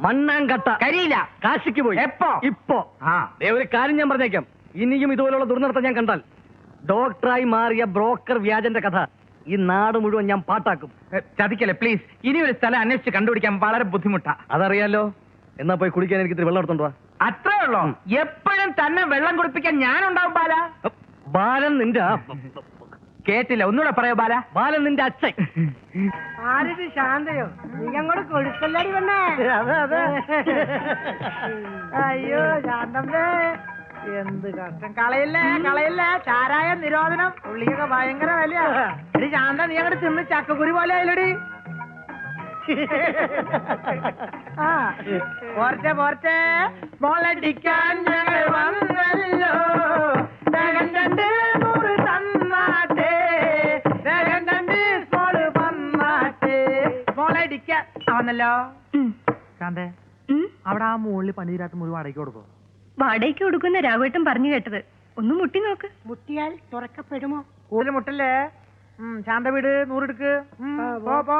മണ്ണാങ്കട്ട കരിയില്ല. കാശിക്ക് പോയി. എപ്പോ? ഇപ്പോ. ഒരു കാര്യം ഞാൻ പറഞ്ഞേക്കാം, ഇനിയും ഇതുപോലുള്ള ദുർനടത്തം ഞാൻ കണ്ടാൽ ഡോക്ടറായി മാറിയ ബ്രോക്കർ വ്യാജന്റെ കഥ ഈ നാട് മുഴുവൻ ഞാൻ പാട്ടാക്കും. ചതിക്കല്ലേ പ്ലീസ്. ഇനി ഒരു സ്ഥലം അന്വേഷിച്ച് കണ്ടുപിടിക്കാൻ വളരെ ബുദ്ധിമുട്ടാ. അതറിയാലോ. എന്നാ പോയി കുടിക്കാൻ എനിക്ക് ഇത്തിരി വെള്ളം എടുത്തോണ്ട് വാ. അത്രേ ഉള്ളോ? എപ്പോഴും തന്നെ വെള്ളം കുടിപ്പിക്കാൻ ഞാനുണ്ടാവും ബാല. ബാലൻ നിന്റെ കേട്ടില്ല, ഒന്നുകൂടെ പറയോ ബാല. ബാലൻ നിന്റെ അച്ഛൻ. ആരിത്? ശാന്തയോ? നീ അങ്ങോട്ട് കൊടുക്കല്ലടി വന്നേ. അതെ അതെ. അയ്യോ ശാന്തമ്മേ, എന്ത് കഷ്ടം. കളയില്ലേ കളയില്ലേ. ചാരായ നിരോധനം. ഉള്ളിയൊക്കെ ഭയങ്കര വിലയാ. എടി ശാന്ത, നീ അങ്ങോട്ട് തിന്ന് ചക്കക്കുരി പോലെ ആയില്ലടി. ആ പോർച്ചെ പോർച്ചെ മോളടിക്കാൻ ഞങ്ങൾ വന്നല്ലോ. മോളടിക്കാന്നല്ലോ. ശാന്തേ, അവിടെ ആ മുകളിൽ പണിയിരാത്ത മുഴുവൻ വാടകയ്ക്ക് കൊടുക്കോ? വാടകയ്ക്ക് കൊടുക്കുന്ന രാഘവേട്ടൻ പറഞ്ഞു കേട്ടത്. ഒന്ന് മുട്ടി നോക്ക്. മുട്ടിയാൽ തുറക്കപ്പെടുമോ? കൂടുതൽ മുട്ടല്ലേ. ശാന്ത വീട് 100 എടുക്ക്. പോ.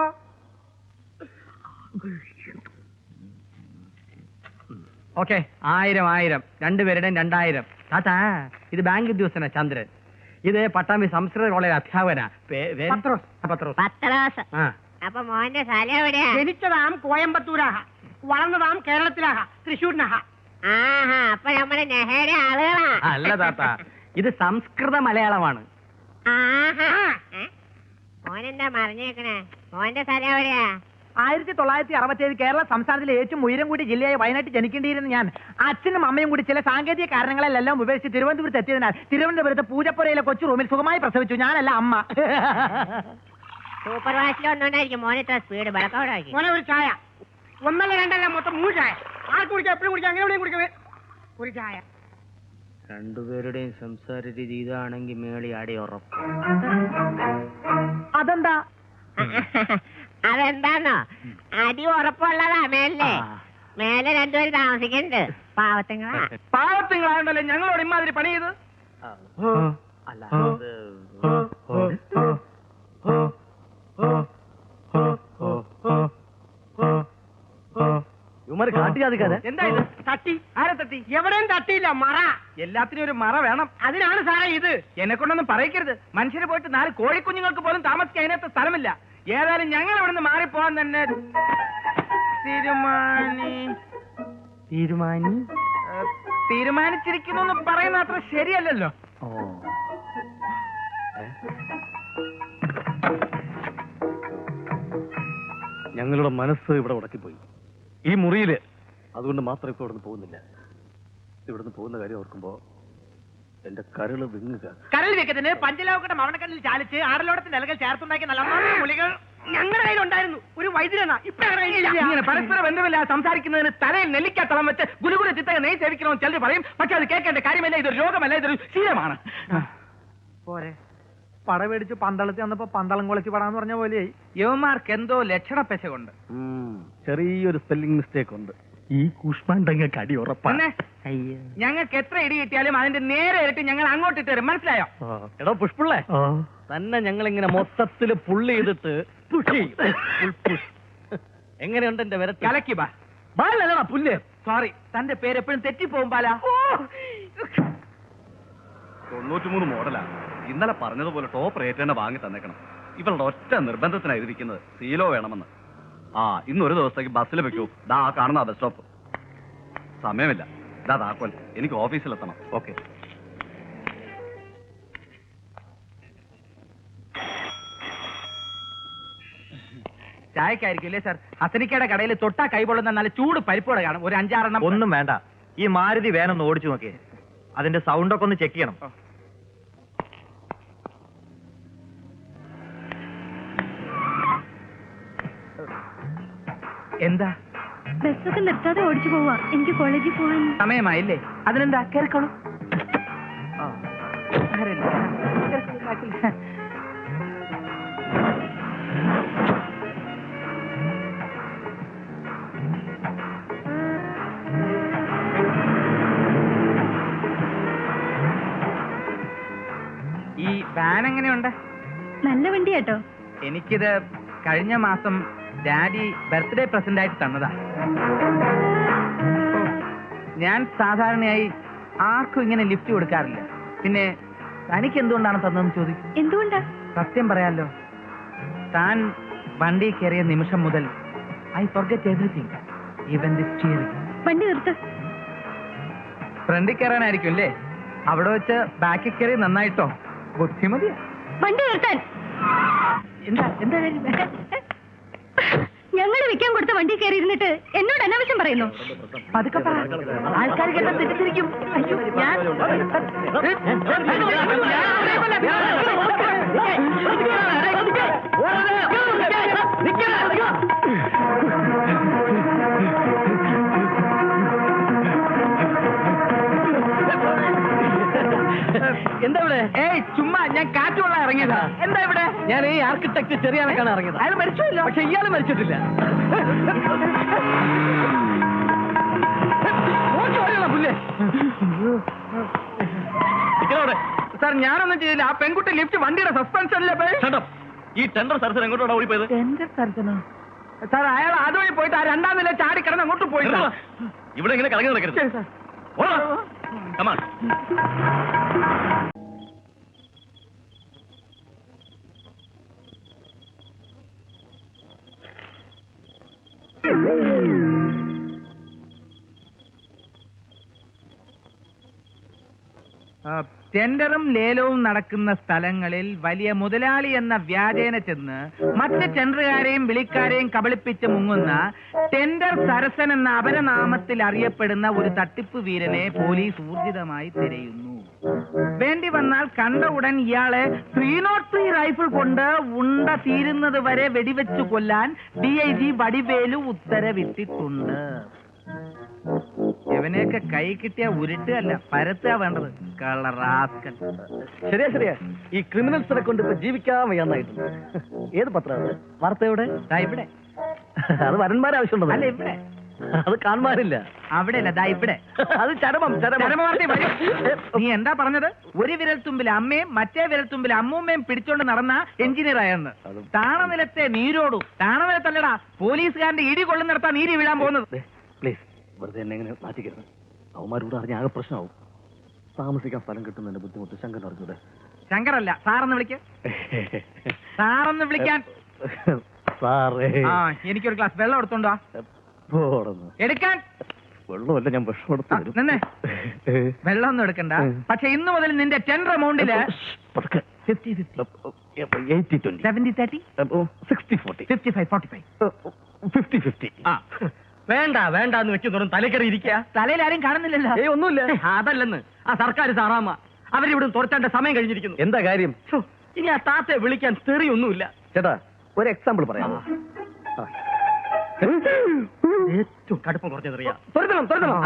ഓക്കെ, 1000 രണ്ടുപേരുടെയും 2000. താത്താ, ഇത് ബാങ്ക് ഉദ്യോഗസ്ഥനാ ചന്ദ്രൻ. ഇത് പട്ടാമ്പി സംസ്കൃത കോളേജ് അധ്യാപകനാ. പത്രാസ്. അപ്പൊ മോന്റെ സ്ഥലം എവിടെയാ? ജനിച്ചതാം കോയമ്പത്തൂരാഹ, വളർന്നതാം കേരളത്തിലാഹ, തൃശ്ശൂരിനാഹ. ആഹാ, അപ്പൊ നമ്മുടെ നെഹയുടെ ആളുകളാ. അല്ല താത്ത, ഇത് സംസ്കൃത മലയാളമാണ്. ആഹാ, മോനെന്താ മറിഞ്ഞേക്കണേ? മോന്റെ സ്ഥലം എവിടെയാ? 1967 കേരള സംസ്ഥാനത്തിലെ ഏറ്റവും ഉയരം കൂടിയ ജില്ലയായ വയനാട്ടിൽ ജനിക്കേണ്ടിയിരുന്ന ഞാൻ അച്ഛനും അമ്മയും കൂടി ചില സാങ്കേതിക കാരണങ്ങളെല്ലാം ഉപേക്ഷിച്ച് തിരുവനന്തപുരത്ത് എത്തിയതിനാൽ തിരുവനന്തപുരത്ത് പൂജപ്പുരയിലെ കൊച്ചു റൂമിൽ സുഖമായി പ്രസവിച്ചു. ഞാനല്ല, അമ്മ. സൂപ്പർ വാഷിൽ ഒന്നുകൊണ്ടായിരിക്കും മോനെ ഇത്ര സ്പീഡ്. വിളക്കോടാക്കി മോനെ ഒരു ചായ. 1 അല്ല 2 അല്ല, മൊത്തം 3 ചായ. ആർക്ക് കുടിക്കാം? എപ്പോഴും കുടിക്കാം. അങ്ങനെ കുടിക്കവേ ഒരു ചായ. രണ്ടുപേരുടെയും സംസാര രീതി ഇതാണെങ്കിൽ മേളി ആടി ഉറപ്പ്. അതെന്താ? അതെന്താന്നോ? അടി ഉറപ്പുള്ളതാ മേലെ. മേലെ 2 പേര് താമസിക്കുന്നുണ്ട്. പാവത്തിങ്ങളായോണ്ടല്ലേ ഞങ്ങളോട് ഇമാതിരി പണി ചെയ്ത്. അല്ല, ഇവന്മാര് കാട്ടിയാതിക്കാതെ. എന്താ ഇത്? തട്ടി? ആരെ തട്ടി? എവിടെയും തട്ടിയില്ല. മറ. എല്ലാത്തിനും ഒരു മറ വേണം. അതിനാണ് സാറേ ഇത്. എന്നെ കൊണ്ടൊന്നും പറയിക്കരുത്. മനുഷ്യര് പോയിട്ട് 4 കോഴിക്കുഞ്ഞുങ്ങൾക്ക് പോലും താമസിക്കാൻ അതിനകത്ത് സ്ഥലമില്ല. ഏതായാലും ഞങ്ങൾ ഇവിടുന്ന് മാറിപ്പോവാൻ തന്നെ തീരുമാനിച്ചിരിക്കുന്നു എന്ന് പറയുന്ന അത്ര ശരിയല്ലല്ലോ. ഞങ്ങളുടെ മനസ്സ് ഇവിടെ ഉടക്കിപ്പോയി ഈ മുറിയില്. അതുകൊണ്ട് മാത്രം ഇപ്പൊ ഇവിടുന്ന് പോകുന്നില്ല. ഇവിടുന്ന് പോകുന്ന കാര്യം ഓർക്കുമ്പോ എന്റെ കരള് വിങ്ങുക. കരൾ വെക്കത്തിന് പഞ്ചലോകയുടെ മവണക്കല്ലിൽ ചാലിച്ച് ആടലോടത്തിന്റെ ഇലകൾ ചേർത്തുണ്ടാക്കി നല്ല ഗുളികൾ ഞങ്ങളുടെ കയ്യിലുണ്ടായിരുന്നു. ഒരു വൈദ്യുരനാ ഇങ്ങനെ പരസ്പര ബന്ധമില്ല സംസാരിക്കുന്നതിന് തലയിൽ നെല്ലിക്കത്തളം വെച്ച് ഗുരുകുല ചിത്തക നെയ് സേവിക്കണമെന്ന് ചിലർ പറയും. പക്ഷെ അത് കേൾക്കേണ്ട കാര്യമല്ല. ഇതൊരു രോഗമല്ല, ഇതൊരു ശീലമാണ്. പോരെ, പട മേടിച്ച് പന്തളത്തി വന്നപ്പോ പന്തളം കുളച്ച് പടാന്ന് പറഞ്ഞ പോലെ യുവമാർക്ക് എന്തോ ലക്ഷണ പെശകുണ്ട്. ചെറിയൊരു സ്പെല്ലിംഗ് മിസ്റ്റേക്ക് ഉണ്ട്. ഈ കൂഷ്മാണ്ടങ്ങൾക്ക് അടി ഉറപ്പാണ്. ഞങ്ങൾക്ക് എത്ര ഇടി കിട്ടിയാലും അതിന്റെ നേരെ ഇരട്ടി ഞങ്ങൾ അങ്ങോട്ടിട്ട് തരും. മനസ്സിലായോ? എടോ പുഷ്പിള്ളേ, തന്നെ ഞങ്ങൾ ഇങ്ങനെ മൊത്തത്തില് പുള്ളി ചെയ്തിട്ട് എങ്ങനെയുണ്ട് എന്റെ വിരൽ? കലക്കി ബാലല്ലടാ പുല്ല്. സോറി, തന്റെ പേര് എപ്പോഴും തെറ്റിപ്പോകും ബാല. 93 മോഡലാ. ഇന്നലെ പറഞ്ഞതുപോലെ ടോപ്പ് റേറ്റ് തന്നെ വാങ്ങി തന്നേക്കണം. ഇവളുടെ ഒറ്റ നിർബന്ധത്തിനാണ് ഇരിക്കുന്നത്, സീലോ വേണമെന്ന്. ഇന്നൊരു ദിവസത്തേക്ക് ബസ്സിൽ വെക്കൂ. ദാ കാണുന്ന ബസ് സ്റ്റോപ്പ്. സമയമില്ല. ദാ താക്കോൽ. എനിക്ക് ഓഫീസിലെത്തണം. ഓക്കെ. ചായക്കായിരിക്കും അല്ലേ സാർ? ഹസനിക്കയുടെ കടയിൽ തൊട്ടാ കൈപൊള്ളുന്ന നല്ല ചൂട് പരിപ്പോടെ കാണും. ഒരു 5-6 എണ്ണം. ഒന്നും വേണ്ട. ഈ മാരുതി വേനൊന്ന് ഓടിച്ചു നോക്കിയേ. അതിന്റെ സൗണ്ടൊക്കെ ഒന്ന് ചെക്ക് ചെയ്യണം. എന്താ ബസ്സൊക്കെ നിർത്താതെ ഓടിച്ചു പോവാ? എനിക്ക് കോളേജിൽ പോവാൻ സമയമായില്ലേ? അതിനെന്താ, കേൾക്കോളൂ. ഈ വാൻ എങ്ങനെയുണ്ട്? നല്ല വണ്ടി കേട്ടോ. എനിക്കിത് കഴിഞ്ഞ മാസം ഡാഡി ബർത്ത്ഡേ പ്രസന്റ് ആയിട്ട് തന്നതാ. ഞാൻ സാധാരണയായി ആർക്കും ഇങ്ങനെ ലിഫ്റ്റ് കൊടുക്കാറില്ല. പിന്നെ തനിക്ക് എന്തുകൊണ്ടാണ് തന്നതെന്ന് ചോദിക്കും. എന്തുകൊണ്ടാ? സത്യം പറയാലോ, താൻ വണ്ടി കയറിയ നിമിഷം മുതൽ I forget everything, even the steering. വണ്ടി നിർത്ത്. ഫ്രണ്ടിൽ കയറാനായിരിക്കും അല്ലേ? അവിടെ വെച്ച് ബാക്കിൽ കയറി നന്നായിട്ടോ. ബുദ്ധിമതി. വണ്ടി നിർത്താൻ. എന്താ എന്താ കാര്യം? ഞങ്ങൾ വെക്കാൻ കൊടുത്ത വണ്ടി കയറി ഇരുന്നിട്ട് എന്നോട് അനാവശ്യം പറയുന്നു. പതുക്കെ പറ, ആൾക്കാർ കേട്ടാ തെറ്റിദ്ധരിക്കും. അയ്യോ, ഞാൻ എന്താ ഇവിടെ? ചുമ്മാ ഞാൻ കാറ്റുകൊള്ളാൻ ഇറങ്ങിയതാ. എന്താ ഇവിടെ? ഞാൻ ഈ ആർക്കിടെക്ട് ചെറിയാനൊക്കെയാണ് ഇറങ്ങിയത്. അയാൾ മരിച്ചില്ല. പക്ഷെ ഇയാൾ മരിച്ചിട്ടില്ല. സാർ, ഞാനൊന്നും ചെയ്തില്ല. ആ പെൺകുട്ടി ലിഫ്റ്റ് വണ്ടിയുടെ സസ്പെൻഷനിലെ ഈ ടെൻഡർ സർജൻ എങ്ങോട്ടാണ് ഓടിപ്പോയത്? സാർ, അയാൾ അതുവഴി പോയിട്ട് ആ 2ാം നില ചാടി കിടന്ന് അങ്ങോട്ട് പോയി. ഇവിടെ ഇങ്ങനെ കളഞ്ഞു നടക്കരുത്. Come on. ടെൻഡറും ലേലവും നടക്കുന്ന സ്ഥലങ്ങളിൽ വലിയ മുതലാളി എന്ന വ്യാജേന ചെന്ന് മറ്റ് ടെൻഡറുകാരെയും വിളിക്കാരെയും കബളിപ്പിച്ച് മുങ്ങുന്ന ടെൻഡർ സരസൻ എന്ന അപരനാമത്തിൽ അറിയപ്പെടുന്ന ഒരു തട്ടിപ്പ് വീരനെ പോലീസ് ഊർജിതമായി തിരയുന്നു. വേണ്ടി വന്നാൽ കണ്ട ഉടൻ ഇയാളെ 303 റൈഫിൾ കൊണ്ട് ഉണ്ട തീരുന്നത് വരെ വെടിവെച്ചു കൊല്ലാൻ DIG വടിവേലു ഉത്തരവിട്ടിട്ടുണ്ട്. ഇവനെയൊക്കെ കൈ കിട്ടിയ ഉരുട്ടുകയല്ല, പരത്തുക വേണ്ടത്. കളറാസ്കൽ. ശരിയാ. ഈ ക്രിമിനൽസിനെ കൊണ്ട് ഇപ്പൊ ജീവിക്കാൻ വയ്യാന്നായിട്ടുണ്ട്. ഏത് പത്രം? വാർത്ത എവിടെ? ഇവിടെ. അത് വരന്മാരെ ആവശ്യമുണ്ടോ? അല്ല, ഇവിടെ. അത് കാണുമാരില്ല. അവിടെ അല്ല, ദാ ഇവിടെ. അത് ചരമം. നീ എന്താ പറഞ്ഞത്? ഒരു വിരൽത്തുമ്പിൽ അമ്മയും മറ്റേ വിരൽത്തുമ്പിൽ അമ്മൂമ്മയും പിടിച്ചോണ്ട് നടന്ന എഞ്ചിനീയർ ആയെന്ന്. താണനിലത്തെ നീരോടു. താണനിലത്തല്ലടാ, പോലീസുകാരന്റെ ഇടി കൊള്ളുന്നിടത്താ നീര് വീഴാൻ പോകുന്നത്. പ്ലീസ്, വെറുതെ എന്നെ എങ്ങനെ മാറ്റിക്കരുത്. അവന്മാരോട് അറിഞ്ഞ ആകെ പ്രശ്നമാവും. താമസിക്കാൻ സ്ഥലം കിട്ടുന്നതിന്റെ ബുദ്ധിമുട്ട് ശങ്കർ അറിഞ്ഞൂടെ? ശങ്കറല്ല, സാറെന്ന് വിളിക്ക. സാറെന്ന് വിളിക്കാൻ. സാറേ, എനിക്കൊരു ഗ്ലാസ് വെള്ളം എടുത്തോണ്ടോ? എടുക്കാൻ. വെള്ളമല്ല, ഞാൻ വിഷം എടുത്ത് തരും. നിന്നെ വെള്ളം ഒന്നും എടുക്കണ്ട. പക്ഷെ ഇന്ന് മുതൽ നിന്റെ ടെൻഡർ എമൗണ്ടില് 80-20, 70-30, 60-40, 55-45. 50-50. വേണ്ട വേണ്ട എന്ന് വെക്കുന്നു തലക്കറി ഇരിക്കുക. തലയിൽ ആരും കാണുന്നില്ലല്ലോ. ഒന്നുമില്ല. അതല്ലെന്ന് ആ സർക്കാർ സാറാമ്മ അവരിവിടെ തുറച്ചാണ്ട സമയം കഴിഞ്ഞിരിക്കുന്നു. എന്താ കാര്യം? ഛോ, ഇനി ആ താത്തയെ വിളിക്കാൻ തെറിയൊന്നുമില്ല. ചേട്ടാ ഒരു എക്സാമ്പിൾ പറയാമോ? ഏറ്റവും കടുപ്പം കുറഞ്ഞ തെറിയാ.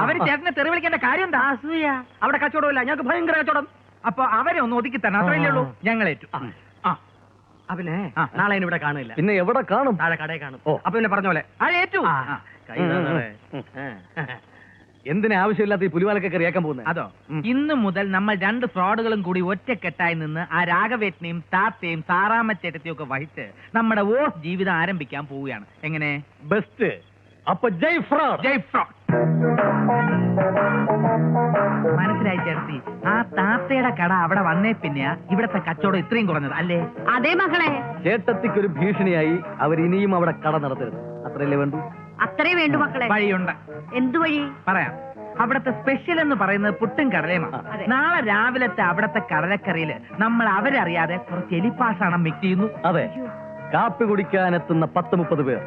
അവര് ചേട്ടനെ തെറി വിളിക്കേണ്ട കാര്യം എന്താ? അസൂയ. അവിടെ കച്ചവടമില്ല, ഞങ്ങൾക്ക് ഭയങ്കര കച്ചവടം. അപ്പൊ അവരെ ഒന്ന് ഒതുക്കി തരണം, അത്രയല്ലേ ഉള്ളൂ. ഞങ്ങളേറ്റു. അവനെ നാളെ ഇവിടെ കാണില്ല. പിന്നെ എവിടെ കാണും? താഴെ കടയിൽ കാണും. ഓ. അപ്പൊ പിന്നെ പറഞ്ഞ പോലെ ഏറ്റു. എന്തിനാ ആവശ്യമില്ലാത്ത ഈ പുലിവാലൊക്കെ കറിയാക്കാൻ പോകുന്നത്? അതോ, ഇന്നു മുതൽ നമ്മൾ 2 ഫ്രോഡുകളും കൂടി ഒറ്റക്കെട്ടായി നിന്ന് ആ രാഘവേട്ടനെയും താത്തയും സാറാമ്മച്ചേട്ടത്തെയും ഒക്കെ വഹിച്ച് നമ്മുടെ ഓഫ് ജീവിതം ആരംഭിക്കാൻ പോവുകയാണ്. എങ്ങനെ? ബെസ്റ്റ്. അപ്പൊ ജയ് ഫ്രോഡ്. ജയ് ഫ്രോഡ്. മനസ്സിലായി ചേർത്തി. ആ താത്തയുടെ കട അവിടെ വന്നേ പിന്നെയാ ഇവിടത്തെ കച്ചവടം ഇത്രയും കുറഞ്ഞത് അല്ലേ? അതേ മകളെ, ചേട്ടത്തിക്കൊരു ഭീഷണിയായി അവർ ഇനിയും അവിടെ കട നടത്തരുത്. അത്രയല്ലേ വേണ്ടു? അത്രേ വേണ്ടു മക്കളെ. വഴിയുണ്ട്. എന്തു വഴി? പറയാം. അവിടത്തെ സ്പെഷ്യൽ എന്ന് പറയുന്നത് പുട്ടും കടലയുമാണ്. അതെ. നാളെ രാവിലത്തെ അവിടത്തെ കടലക്കറിയില് നമ്മൾ അവരറിയാതെ കുറച്ച് എലിപ്പാഷാണം മിക്സ് ചെയ്യുന്നു. അതെ, കാപ്പി കുടിക്കാനെത്തുന്ന 10-30 പേർ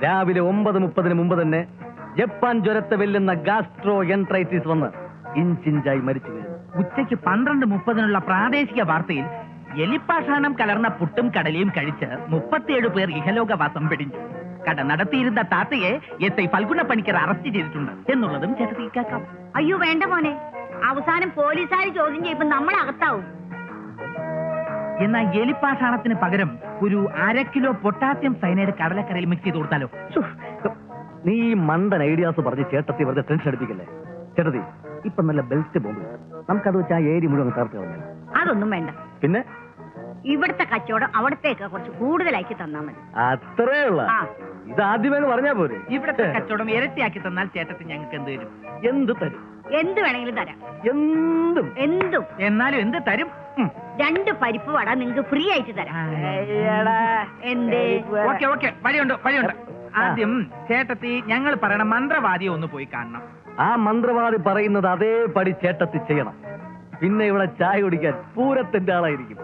രാവിലെ 9:30 മുമ്പ് തന്നെ ജപ്പാൻ ജ്വരത്തെ വെല്ലുന്ന ഗാസ്ട്രോ എൻട്രൈറ്റിസ് വന്ന് ഇഞ്ചിഞ്ചായി മരിച്ചു വീഴും. ഉച്ചയ്ക്ക് 12:30 പ്രാദേശിക വാർത്തയിൽ എലിപ്പാഷാണം കലർന്ന പുട്ടും കടലയും കഴിച്ച് 37 പേർ ഇഹലോകവാസം വെടിഞ്ഞു. കട നടത്തിയിരുന്ന താത്തയെ എസ്.ഐ. ഫൽഗുണ പണിക്കർ അറസ്റ്റ് ചെയ്തിട്ടുണ്ട് എന്നുള്ളതും ചേട്ടത്തി കേൾക്കാം. അയ്യോ വേണ്ട മോനെ, അവസാനം പോലീസുകാർ ചോദ്യം ചെയ്യുമ്പോ നമ്മൾ അകത്താവും. എന്നാൽ എലിപ്പാഷാണത്തിന് പകരം ഒരു 1/2 കിലോ പൊട്ടാസ്യം സയനൈഡ് കടലക്കറിയിൽ മിക്സ് ചെയ്ത് കൊടുത്താലോ? നീ ഈ മണ്ടൻ ഐഡിയാസ് പറഞ്ഞ് ചേട്ടത്തി വെറുതെ ടെൻഷൻ അടിപ്പിക്കല്ലേ. ചേട്ടത്തി ഇപ്പൊ നല്ല ബെൽറ്റ് ബോംബ്, നമുക്കത് വെച്ച് ആ ഏരി മുഴുവൻ തകർത്ത് കളഞ്ഞു. അതൊന്നും വേണ്ട. പിന്നെ ഇവിടുത്തെ കച്ചവടം അവിടത്തേക്ക് കുറച്ച് കൂടുതലാക്കി തന്നാ മതി. അത്രേ ഉള്ള. ആ. ഇത് ആദ്യമേ പറഞ്ഞാ പോരെ. ഇവിടത്തെ കച്ചവടം ഇരട്ടിയാക്കി തന്നാൽ ചേട്ടത്തി ഞങ്ങൾക്ക് എന്ത് തരും? എന്ത് തരും? എന്ത് വേണമെങ്കിലും തരാം. എന്തും. എന്തും. എന്നാലും എന്ത് തരും? 2 പരിപ്പ് വട നിങ്ങൾക്ക് ഫ്രീ ആയിട്ട് തരാം. എന്തേ? ഓക്കെ ഓക്കെ, വഴിയുണ്ട് വഴിയുണ്ട്. ആദ്യം ചേട്ടത്തി ഞങ്ങൾ പറയണ മന്ത്രവാദിയെ ഒന്ന് പോയി കാണണം. ആ മന്ത്രവാദി പറയുന്നത് അതേപടി ചേട്ടത്തി ചെയ്യണം. പിന്നെ ഇവിടെ ചായ കുടിക്കാൻ പൂരത്തിന്റെ ആളായിരിക്കും.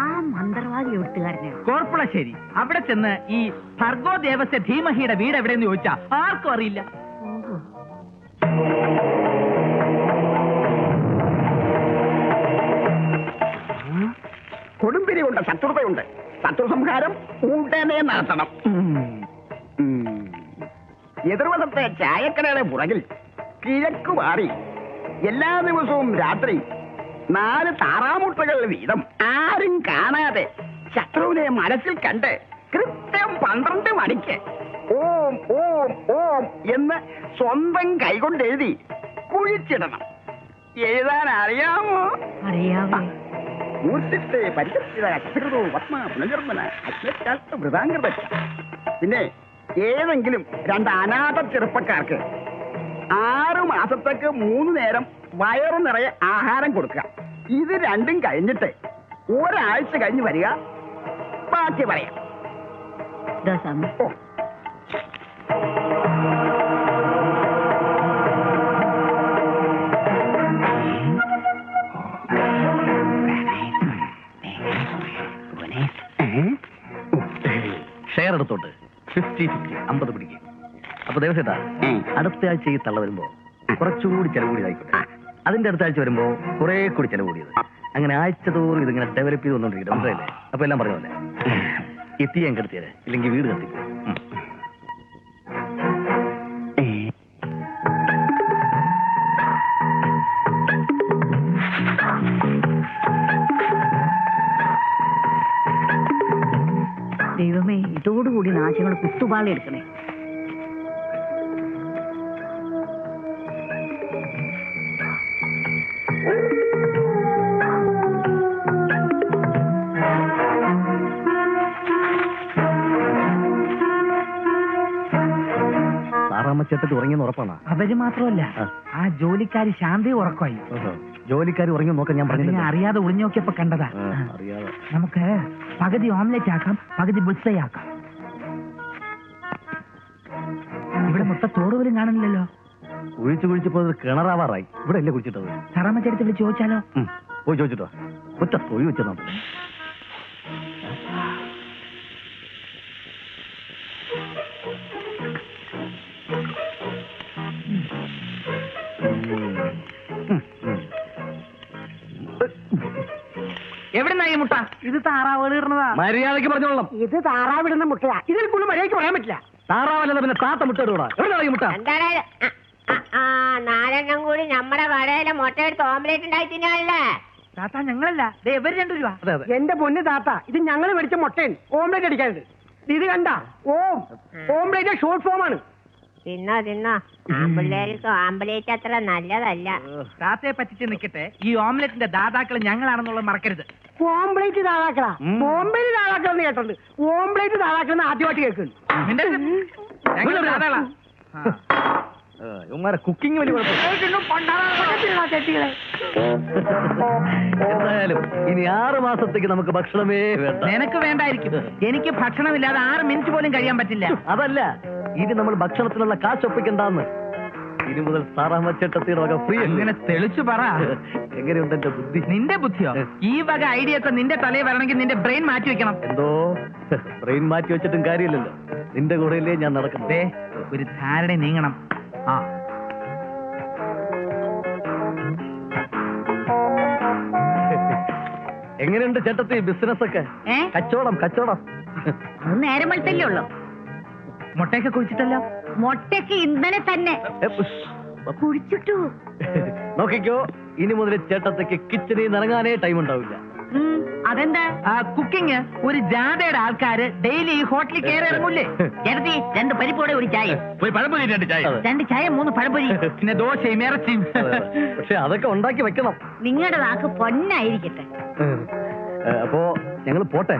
ആ മന്ത്രവാദി എഴുത്തുകാരനാണ് കോർപ്പളശ്ശേരി. അവിടെ ചെന്ന് ഈ ഭർഗോ ദേവസ്യ ധീമഹിയുടെ വീട് എവിടെയെന്ന് ചോദിച്ചാ ആർക്കും അറിയില്ല. കൊടുമ്പിരിയുണ്ട്, ശത്രുതയുണ്ട്. ശത്രുസംഹാരം ഉടനെ നടത്തണം. എതിർവശത്തെ ചായക്കടയുടെ പുറകിൽ കിഴക്ക് മാറി എല്ലാ ദിവസവും രാത്രി 4 താറാമുട്ടകൾ വീതം ആരും കാണാതെ ശത്രുവിനെ മനസ്സിൽ കണ്ട് കൃത്യം 12 മണിക്ക് ഓം ഓം ഓം എന്ന് സ്വന്തം കൈകൊണ്ട് എഴുതി കുഴിച്ചിടണം. എഴുതാൻ അറിയാമോ? അറിയാമോ? മൂർത്തിത്തെ പരിചരിത അക്ഷരതോ പത്മ പുനർജന്മന വൃതാംഗത. പിന്നെ ഏതെങ്കിലും 2 അനാഥ ചെറുപ്പക്കാർക്ക് 6 മാസത്തേക്ക് 3 നേരം വയറു നിറയെ ആഹാരം കൊടുക്കുക. ഇത് രണ്ടും കഴിഞ്ഞിട്ട് ഒരാഴ്ച കഴിഞ്ഞ് വരിക. ബാക്കി പറയാം. ഓ, ഷെയർ എടുത്തോട്ട് 50-50, 50 പിടിക്കും. അപ്പൊ ദേവസേട്ടാ, അടുത്ത ആഴ്ച ഈ തള്ള വരുമ്പോ കുറച്ചുകൂടി ചെലവ് കൂടിയതായിക്കോട്ടെ. അതിന്റെ അടുത്ത ആഴ്ച വരുമ്പോ കുറെ കൂടി ചെലവ് കൂടിയത്. അങ്ങനെ ആഴ്ച തോറും ഇതിങ്ങനെ ഡെവലപ്പ് ചെയ്ത് വന്നോണ്ടിരിക്കും. മനസ്സിലായില്ലേ? അപ്പൊ എല്ലാം പറഞ്ഞ പോലെ എത്തി ഞാൻ കെടുത്തിയത്, ഇല്ലെങ്കിൽ വീട് കത്തിക്കും. ദൈവമേ, ഇതോടുകൂടി നാശങ്ങൾ കുത്തുപാളി എടുക്കണേ. സാറാമ്മച്ചേട്ടത്തി ഉറങ്ങിയെന്ന് ഉറപ്പാണ്? അവര് മാത്രമല്ല, ആ ജോലിക്കാരി ശാന്തി ഉറക്കമായി. ജോലിക്കാർ ഉറങ്ങി നോക്കാൻ ഞാൻ പറഞ്ഞു. അറിയാതെ ഒളിഞ്ഞു നോക്കിയപ്പോ കണ്ടതാ. അറിയാതെ നമുക്ക് പകുതി ഓംലെറ്റ് ആക്കാം, പകുതി ബുൾസൈ ആക്കാം. ഇവിടെ മൊത്തം തോട് പോലും കാണുന്നില്ലല്ലോ. കുഴിച്ച് കുഴിച്ചപ്പോ അത് കിണറാവാറായി. ഇവിടെ അല്ലേ കുഴിച്ചിട്ടത്? സാറാമ്മച്ചടുത്ത് വിളിച്ച് ചോദിച്ചാലോ? പോയി ചോദിച്ചിട്ടോ. ഒറ്റ തൊഴി വെച്ചതാണ്. എവിടുന്നായി മുട്ട? ഇത് താറാവുകൾ ഇടുന്നതാ. മര്യാദക്ക് പറഞ്ഞോളാം. ഇത് താറാവിടുന്ന മുട്ടയാ. ഇതിൽ കൂടുതൽ മര്യാദക്ക് പറയാൻ പറ്റില്ല. താറാവല്ല പിന്നെ താത്ത മുട്ട ഇടൂടാ. എവിടെയായി മുട്ട? എന്താണ് നാലെണ്ണം കൂടി നമ്മുടെ കടയിലെ മുട്ട എടുത്ത് ഓംലേറ്റ് ഉണ്ടായി തിന്നാനല്ലേ? താത്ത ഞങ്ങളല്ല, ഇവര് 2 രൂപ. അതെ അതെ. എന്റെ പൊന്ന് താത്ത, ഇത് ഞങ്ങൾ മേടിച്ച മുട്ടയും ഓംലേറ്റ് അടിക്കാനുണ്ട്. ഇത് കണ്ട ഓംലേറ്റ് ഷോർട്ട് ഫോം ആണ്. തിന്നോ തിന്നോ. ആമ്പിള്ളേർക്ക് ആംബുലേറ്റ് അത്ര നല്ലതല്ല. താത്തയെ പറ്റിച്ച് നിൽക്കട്ടെ, ഈ ഓംലെറ്റിന്റെ ദാതാക്കൾ ഞങ്ങളാണെന്നുള്ളത് മറക്കരുത്. ഓംപ്ലേറ്റ് ദാതാക്കളാ? ബോംബെയിൽ ദാതാക്കളെന്ന് കേട്ടുണ്ട്. ഓംപ്ലേറ്റ് ദാതാക്കളെന്ന് ആദ്യമായിട്ട് കേൾക്കുന്നു. കുക്കിംഗ് വലിയ എന്തായാലും ഇനി 6 മാസത്തേക്ക് നമുക്ക് ഭക്ഷണമേ വേണ്ട. നിനക്ക് വേണ്ടായിരിക്കും. എനിക്ക് ഭക്ഷണമില്ലാതെ 6 മിനിറ്റ് പോലും കഴിയാൻ പറ്റില്ല. അതല്ല, ഇനി നമ്മൾ ഭക്ഷണത്തിനുള്ള കാശ് ഒപ്പിക്കണ്ടെന്ന്. ഇനി മുതൽ സാറാമ്മച്ചേട്ടത്തിയുടെ വക ഫ്രീ. അങ്ങനെ തെളിച്ചു പറ. എങ്ങനെയുണ്ട് എന്റെ ബുദ്ധി? നിന്റെ ബുദ്ധിയോ? ഈ വക ഐഡിയ ഒക്കെ നിന്റെ തലയിൽ വരണമെങ്കിൽ നിന്റെ ബ്രെയിൻ മാറ്റി വെക്കണം. എന്തോ ബ്രെയിൻ മാറ്റി വെച്ചിട്ടും കാര്യമില്ലല്ലോ. നിന്റെ കൂടെയല്ലേ ഞാൻ നടക്കുന്നത്. ഒരു ധാരണ നീങ്ങണം. ആ എങ്ങനെയുണ്ട് ചേട്ടത്തി ബിസിനസ് ഒക്കെ? കച്ചവടം കച്ചവടം. അത് നേരം വെളുത്തല്ലേ ഉള്ളൂ. മുട്ടയൊക്കെ കുഴിച്ചിട്ടല്ലോ. മുട്ടയ്ക്ക് ഇന്നലെ തന്നെ കുഴിച്ചിട്ടു. നോക്കിക്കോ, ഇനി മുതൽ ചേട്ടത്തേക്ക് കിച്ചണിൽ നിന്ന് ഇറങ്ങാനേ ടൈം ഉണ്ടാവില്ല. അതെന്താ? കുക്കിംഗ് ഒരു ജാഥയുടെ ആൾക്കാര് ഡെയിലി ഈ ഹോട്ടലിൽ കയറി ഇറങ്ങൂലേ? ചേട്ടത്തി 2 പരിപ്പോടെ ഒരു ചായ, ഒരു പഴംപൊരി, 2 ചായ, 2 ചായ 3 പഴംപൊരി, പിന്നെ ദോശയും ഇറച്ചിയും. പക്ഷെ അതൊക്കെ ഉണ്ടാക്കി വെക്കണം. നിങ്ങളുടെ നാക്ക് പൊന്നായിരിക്കട്ടെ. അപ്പോ ഞങ്ങൾ പോട്ടെ.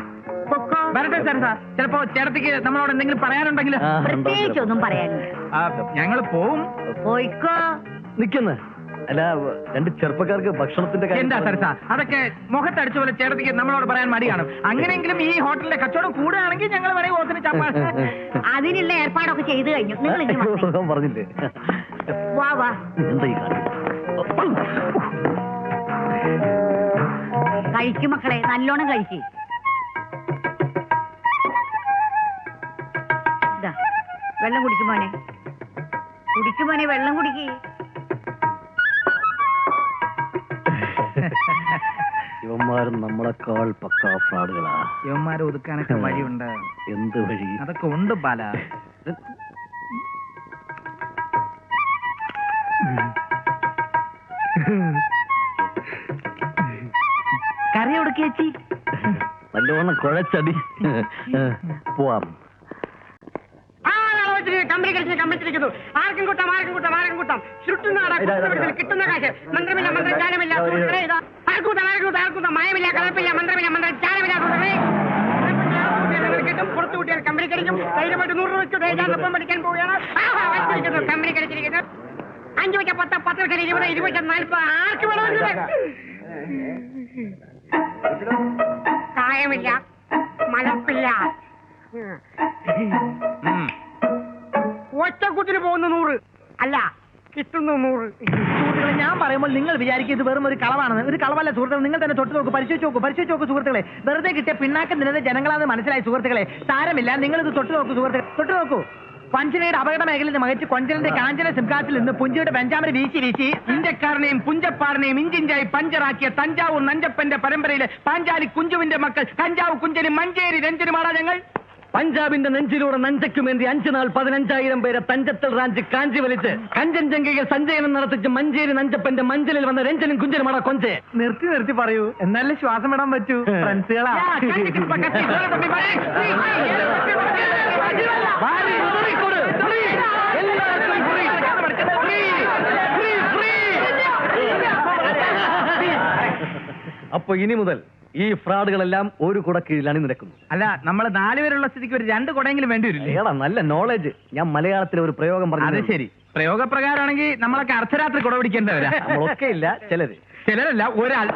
വരട്ടെ സാർ. ചിലപ്പോ ചേട്ടത്തിക്ക് നമ്മളോട് എന്തെങ്കിലും പറയാനുണ്ടെങ്കിൽ. പ്രത്യേകിച്ച് ഒന്നും പറയാനില്ല. ഞങ്ങൾ പോവും. പോയിക്കോ. നിക്കുന്ന അല്ല, 2 ചെറുപ്പക്കാർക്ക് ഭക്ഷണത്തിന്റെ എന്താ സാർ അതൊക്കെ മുഖത്തടിച്ച പോലെ ചേട്ടത്തിക്ക് നമ്മളോട് പറയാൻ മടി കാണും. അങ്ങനെയെങ്കിലും ഈ ഹോട്ടലിന്റെ കച്ചവടം കൂടുകയാണെങ്കിൽ ഞങ്ങൾ വരെ ഓത്തിന് ചപ്പാ. അതിനുള്ള ഏർപ്പാടൊക്കെ ചെയ്തു കഴിഞ്ഞു. നിങ്ങൾ പറഞ്ഞില്ലേ? വാ വാ. എന്താ ഈ കഴിക്കും മക്കളെ, നല്ലോണം കഴിക്കും. വെള്ളം കുടിക്കുമോനെ, കുടിക്കുമോനെ, വെള്ളം കുടിക്ക്. ഇവന്മാരും നമ്മളെക്കാൾ പക്കാ ഫ്രാഡുകളാ. ഇവന്മാരെ ഒതുക്കാനൊക്കെ വഴിയുണ്ട്. എന്ത് വഴി? അതൊക്കെ ഉണ്ട് ബാല. കറി ഒടുക്കേച്ചി നല്ലോണം കുഴച്ചടി. പോവാം. കമ്പിളിക്കുന്നു. ആർക്കും കൂട്ടാം, ആർക്കും കൂട്ടാം, ആർക്കും കൂട്ടാം. കിട്ടുന്ന കാശ് മന്ത്രമില്ല, മന്ത്രജാലമില്ല. ആർക്കൂട്ടാം, ആർക്കൂട്ടാം, ആർക്കൂട്ടാം. മയമില്ല, കലപ്പില്ല, മന്ത്രമില്ല, മന്ത്രജാലമില്ല. കിട്ടും. പുറത്തു കൂട്ടിയാൽ കമ്പനി കഴിക്കും. ധൈര്യമായിട്ട് 100 രൂപ വെച്ചു ഒപ്പം പഠിക്കാൻ പോവുകയാണ്. കമ്പനി കഴിച്ചിരിക്കുന്നു. 5 വെച്ച 10, 10 വെച്ചാൽ 20, 20 വെച്ചാൽ 40. ആർക്ക് വേണമെങ്കിലും കായമില്ല, മലപ്പില്ല. ഒറ്റക്കുത്തിന് പോകുന്ന 100 അല്ല, കിട്ടുന്നു 100. സുഹൃത്തുക്കളെ, ഞാൻ പറയുമ്പോൾ നിങ്ങൾ വിചാരിക്കും ഇത് വെറും ഒരു കളവാണെന്ന്. ഒരു കളവല്ല സുഹൃത്തുക്കൾ. നിങ്ങൾ തന്നെ തൊട്ട് നോക്കൂ, പരിശോധിച്ച് നോക്കൂ, പരിശോധിച്ച് നോക്കൂ സുഹൃത്തുക്കളെ. വെറുതെ കിട്ടിയ പിന്നാക്കം നിന്നത് ജനങ്ങളാണെന്ന് മനസ്സിലായി സുഹൃത്തുക്കളെ. സാരമില്ല, നിങ്ങളിത് തൊട്ട് നോക്കൂ സുഹൃത്തുക്കളെ, തൊട്ട് നോക്കൂ. പഞ്ചനയുടെ അപകട മേഖലയിൽ മകച്ച് കൊഞ്ചലിന്റെ കാഞ്ചന സിംകാസിൽ നിന്ന് പുഞ്ചയുടെ ബെഞ്ചാമര വീശി വീശി ഇന്ത്യക്കാരനെയും പുഞ്ചപ്പാറിനെയും ഇഞ്ചിഞ്ചായി പഞ്ചറാക്കിയ തഞ്ചാവൂർ നഞ്ചപ്പന്റെ പരമ്പരയിലെ പാഞ്ചാലി കുഞ്ചുവിന്റെ മക്കൾ കഞ്ചാവ് കുഞ്ചനും മഞ്ചേരി രഞ്ജനുമാണോ ഞങ്ങൾ? പഞ്ചാബിന്റെ നെഞ്ചിലൂടെ നഞ്ചയ്ക്കുമേന്തി 5 നാൾ 15,000 പേരെ തഞ്ചത്തൽ റാഞ്ച് കാഞ്ചി വലിച്ച് കഞ്ചൻജംഗയിൽ സഞ്ചയനം നടത്തിച്ച് മഞ്ചേരി നഞ്ചപ്പന്റെ മഞ്ചലിൽ വന്ന രഞ്ജനും കുഞ്ചനുമാണോ കൊഞ്ചെ? നിർത്തി നിർത്തി പറയൂ, എന്നാലേ ശ്വാസം വിടാൻ പറ്റൂ. ഫ്രണ്ട്സുകളാ. അപ്പൊ ഇനി മുതൽ ഈ ഫ്രോഡുകളെല്ലാം ഒരു കുട കീഴിൽ അണിനിരക്കുന്നു. അല്ല, നമ്മൾ 4 പേരുള്ള സ്ഥിതിക്ക് ഒരു 2 കുടയെങ്കിലും വേണ്ടി വരില്ലേ? ഏടാ, നല്ല നോളജ്. ഞാൻ മലയാളത്തിലെ ഒരു പ്രയോഗം പറഞ്ഞു. അത് ശരി. പ്രയോഗപ്രകാരമാണെങ്കിൽ നമ്മളൊക്കെ അർദ്ധരാത്രി കുട പിടിക്കേണ്ടവരാ. നമ്മളൊക്കെ ഇല്ല, ചിലര്. ചിലരല്ല, ഒരാൾ.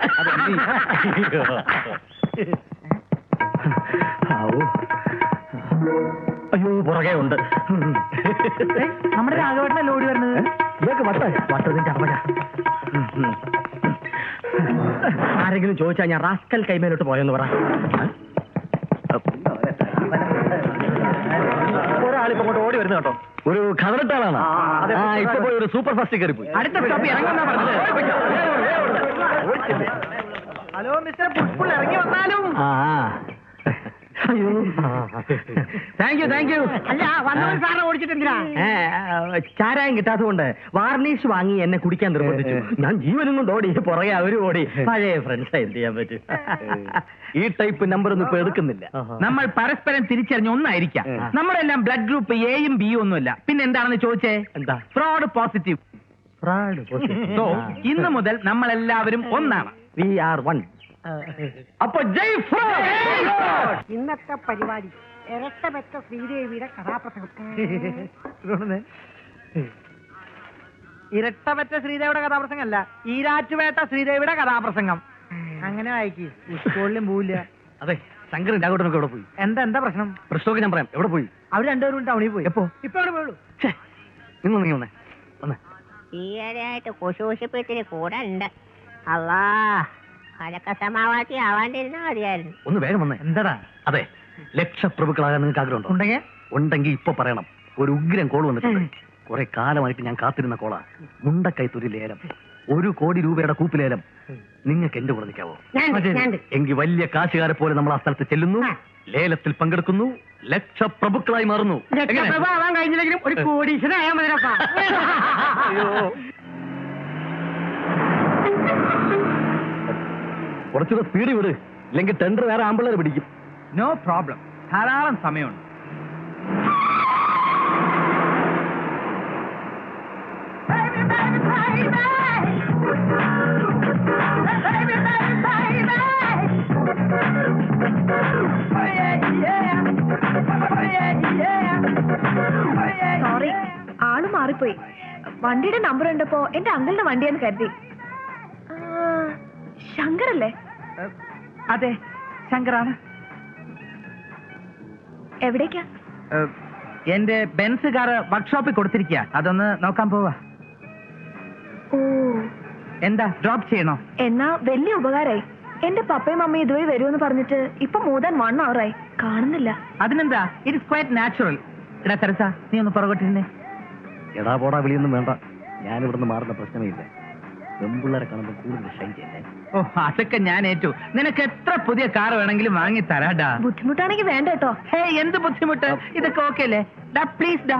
അയ്യോ, പുറകെ ഉണ്ട്. നമ്മുടെ രാഘവേട്ടനല്ലേ ഓടി വരുന്നത്? ഇതൊക്കെ വട്ടതിന്റെ അടവല. ആരെങ്കിലും ചോദിച്ചാൽ ഞാൻ റാസ്കൽ കൈമേലോട്ട് പോയെന്ന് പറ. ഒരാളിപ്പോ അങ്ങോട്ട് ഓടി വരുന്നു കേട്ടോ. ഒരു കതറിട്ടാളാണ്. ഇപ്പൊ പോയി ഒരു സൂപ്പർ ഫാസ്റ്റ് കയറി പോയി. അടുത്ത സ്റ്റോപ്പ് ഇറങ്ങുന്ന പറഞ്ഞത്. ഹലോ മിസ്റ്റർ പുഷ്പുൾ, ഇറങ്ങി വന്നാലും. Thank you. അല്ല വന്നവൻ സാറിനെ ഓടിച്ചിട്ടെന്തിനാ? ചാരായം കിട്ടാത്തതുകൊണ്ട് വാർണിഷ് വാങ്ങി എന്നെ കുടിക്കാൻ നിർബന്ധിച്ചു. ഞാൻ ജീവനും കൊണ്ട് ഓടി, പുറകെ അവരും ഓടി. പഴയ ഫ്രണ്ട്സ്, എന്ത് ചെയ്യാൻ പറ്റും? ഈ ടൈപ്പ് നമ്പർ ഒന്നും ഇപ്പൊ എടുക്കുന്നില്ല. നമ്മൾ പരസ്പരം തിരിച്ചറിഞ്ഞ ഒന്നായിരിക്കാം. നമ്മളെല്ലാം ബ്ലഡ് ഗ്രൂപ്പ് എയും ബിയും ഒന്നുമല്ല. പിന്നെ എന്താണെന്ന് ചോദിച്ചേ? എന്താ? Fraud positive. സോ ഇന്ന് മുതൽ നമ്മളെല്ലാവരും ഒന്നാണ്. We are one. അപ്പൊ ജയ് ഫ്രോഡ്. ഇന്നത്തെ പരിപാടി ഇരട്ടപ്പെട്ട ശ്രീദേവിയുടെ കഥാപ്രസംഗം. ഇരട്ടപ്പെട്ട ശ്രീദേവിയുടെ കഥാപ്രസംഗം അല്ല, ഈരാറ്റുപേട്ട ശ്രീദേവിയുടെ കഥാപ്രസംഗം. അങ്ങനെ വായിക്ക്, സ്കൂളിലും പോവില്ല. അതെ, ശങ്കരൻ രാഘവട്ടനൊക്കെ എവിടെ പോയി? എന്താ പ്രശ്നം? പ്രശ്നമൊക്കെ ഞാൻ പറയാം. എവിടെ പോയി? അവർ രണ്ടുപേരും ടൗണിൽ പോയി. എപ്പോ? ഇപ്പൊ അവിടെ പോയുള്ളൂ. നിങ്ങൾ വന്നേ. ഈയിടെയായിട്ട് കുശൂഷിപ്പത്തിന് കൂടെ ഉണ്ട്. അല്ലാ, അതൊക്കെ സമാവാത്തി ആവാണ്ടിരുന്നാ മതിയായിരുന്നു. ഒന്ന് വേഗം വന്നേ. എന്താടാ? അതെ, ലക്ഷപ്രഭുക്കളാകാൻ നിങ്ങൾക്ക് ആഗ്രഹമുണ്ടോ? ഉണ്ടെങ്കിൽ ഇപ്പൊ പറയണം. ഒരു ഉഗ്രം കോൾ വന്നിട്ടുണ്ട്. കുറെ കാലമായിട്ട് ഞാൻ കാത്തിരുന്ന കോളാ. മുണ്ടക്കൈത്തൊരു ലേലം, 1 കോടി രൂപയുടെ കൂപ്പിലേലം. നിങ്ങൾക്ക് എന്റെ കൂടെ നിൽക്കാവോ? എങ്കിൽ വലിയ കാശുകാരെ പോലെ നമ്മൾ ആ സ്ഥലത്ത് ചെല്ലുന്നു, ലേലത്തിൽ പങ്കെടുക്കുന്നു, ലക്ഷപ്രഭുക്കളായി മാറുന്നു. ആവാൻ കഴിഞ്ഞില്ലെങ്കിലും ഒരു കോടീശ്വരനായാൽ മതിനപ്പാ. കുറച്ചുകൂടെ സ്പീഡ് വിട്, ഇല്ലെങ്കിൽ ടെൻഡർ വേറെ ആമ്പിള്ളേർ പിടിക്കും. നോ പ്രോബ്ലം, ധാരാളം സമയമുണ്ട്. സോറി, ആള് മാറിപ്പോയി. വണ്ടിയുടെ നമ്പർ ഉണ്ടപ്പോ എന്റെ അങ്കിളിന്റെ വണ്ടിയാന്ന് കരുതി. ശങ്കറല്ലേ? അതെ, ശങ്കറാണ്. എവിടേക്കാ? എന്റെ ബെൻസ് കാറ് വർക്ക്ഷോപ്പിൽ കൊടുത്തിരിക്കുക. അതൊന്ന് നോക്കാൻ പോവാ. ഓ, എന്താ ഡ്രോപ്പ് ചെയ്യണോ? എന്നാ വലിയ ഉപകാരായി. എന്റെ പപ്പയും അമ്മയും ഇതുവഴി വരുമെന്ന് പറഞ്ഞിട്ട് ഇപ്പൊ more than 1 hour ആയി, കാണുന്നില്ല. അതിനെന്താ, ഇറ്റ് ഇസ് ക്വൈറ്റ് നാച്ചുറൽ. എടാ തെരസ, നീ ഒന്ന് പുറകോട്ടിരുന്നേ. എടാ പോടാ വിളിയൊന്നും വേണ്ട, ഞാൻ ഇവിടുന്ന് മാറുന്ന പ്രശ്നമേ ഇല്ല. പെമ്പിള്ളേരെ കാണുമ്പോൾ കൂടുതൽ ഷൈൻ ചെയ്യല്ലേ. ഓ, അതൊക്കെ ഞാൻ ഏറ്റു. നിനക്ക് എത്ര പുതിയ കാർ വേണമെങ്കിലും വാങ്ങി തരാടാ. ബുദ്ധിമുട്ടാണെങ്കിൽ വേണ്ട കേട്ടോ. ഹേ, എന്ത് ബുദ്ധിമുട്ട്? ഇതൊക്കെ ഓക്കെ അല്ലേ? ഡാ പ്ലീസ് ഡാ.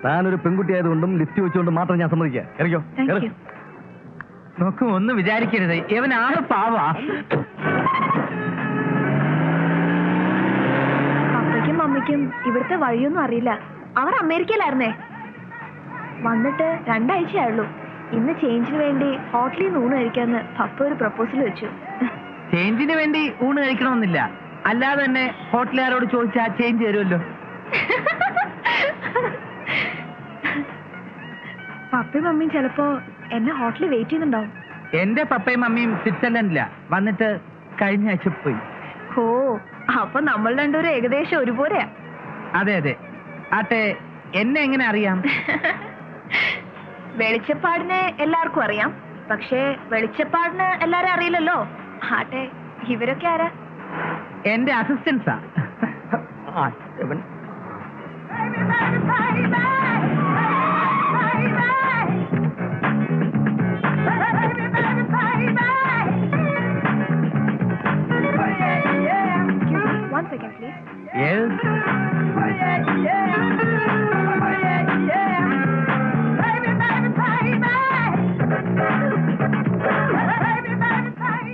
താനൊരു പെൺകുട്ടി ആയതുകൊണ്ടും ലിഫ്റ്റ് വെച്ചുകൊണ്ടും മാത്രം ഞാൻ സമ്മതിക്കാം. ഇറങ്ങിയോ? Thank you. നോക്കൂ, ഒന്നും വിചാരിക്കരുത്, ഇവൻ ആള് പാവാ. പപ്പയ്ക്കും മമ്മിക്കും ഇവിടുത്തെ വഴിയൊന്നും അറിയില്ല. അവർ അമേരിക്കയിലായിരുന്നേ. വന്നിട്ട് 2 ആഴ്ചയായുള്ളൂ. ഇന്ന് ചേഞ്ചിന് വേണ്ടി ഹോട്ടലിൽ നിന്ന് ഊണ് കഴിക്കാന്ന് പപ്പ ഒരു പ്രപ്പോസൽ വെച്ചു. ചേഞ്ചിന് വേണ്ടി ഊണ് കഴിക്കണമെന്നില്ല, അല്ലാതെ തന്നെ ഹോട്ടലുകാരോട് ചോദിച്ചാ ചേഞ്ച് തരുമല്ലോ. പപ്പയും മമ്മിയും ചിലപ്പോ എന്നെ ഹോട്ടലിൽ വെയിറ്റ് ചെയ്യുന്നുണ്ടാവും. എന്റെ പപ്പയും മമ്മിയും സ്വിറ്റ്സർലൻഡിലാ. വന്നിട്ട് കഴിഞ്ഞ ആഴ്ച പോയി. ഓ, അപ്പൊ നമ്മൾ രണ്ടുപേരും ഏകദേശം ഒരുപോലെയാ. അതെ അതെ. ആട്ടെ, എന്നെ എങ്ങനെ അറിയാം? വെളിച്ചപ്പാടിനെ എല്ലാവർക്കും അറിയാം, പക്ഷേ വെളിച്ചപ്പാടിന് എല്ലാരും അറിയില്ലല്ലോ. ആട്ടെ, ഇവരൊക്കെ ആരാ? എന്റെ അസിസ്റ്റൻസാ. One second, please.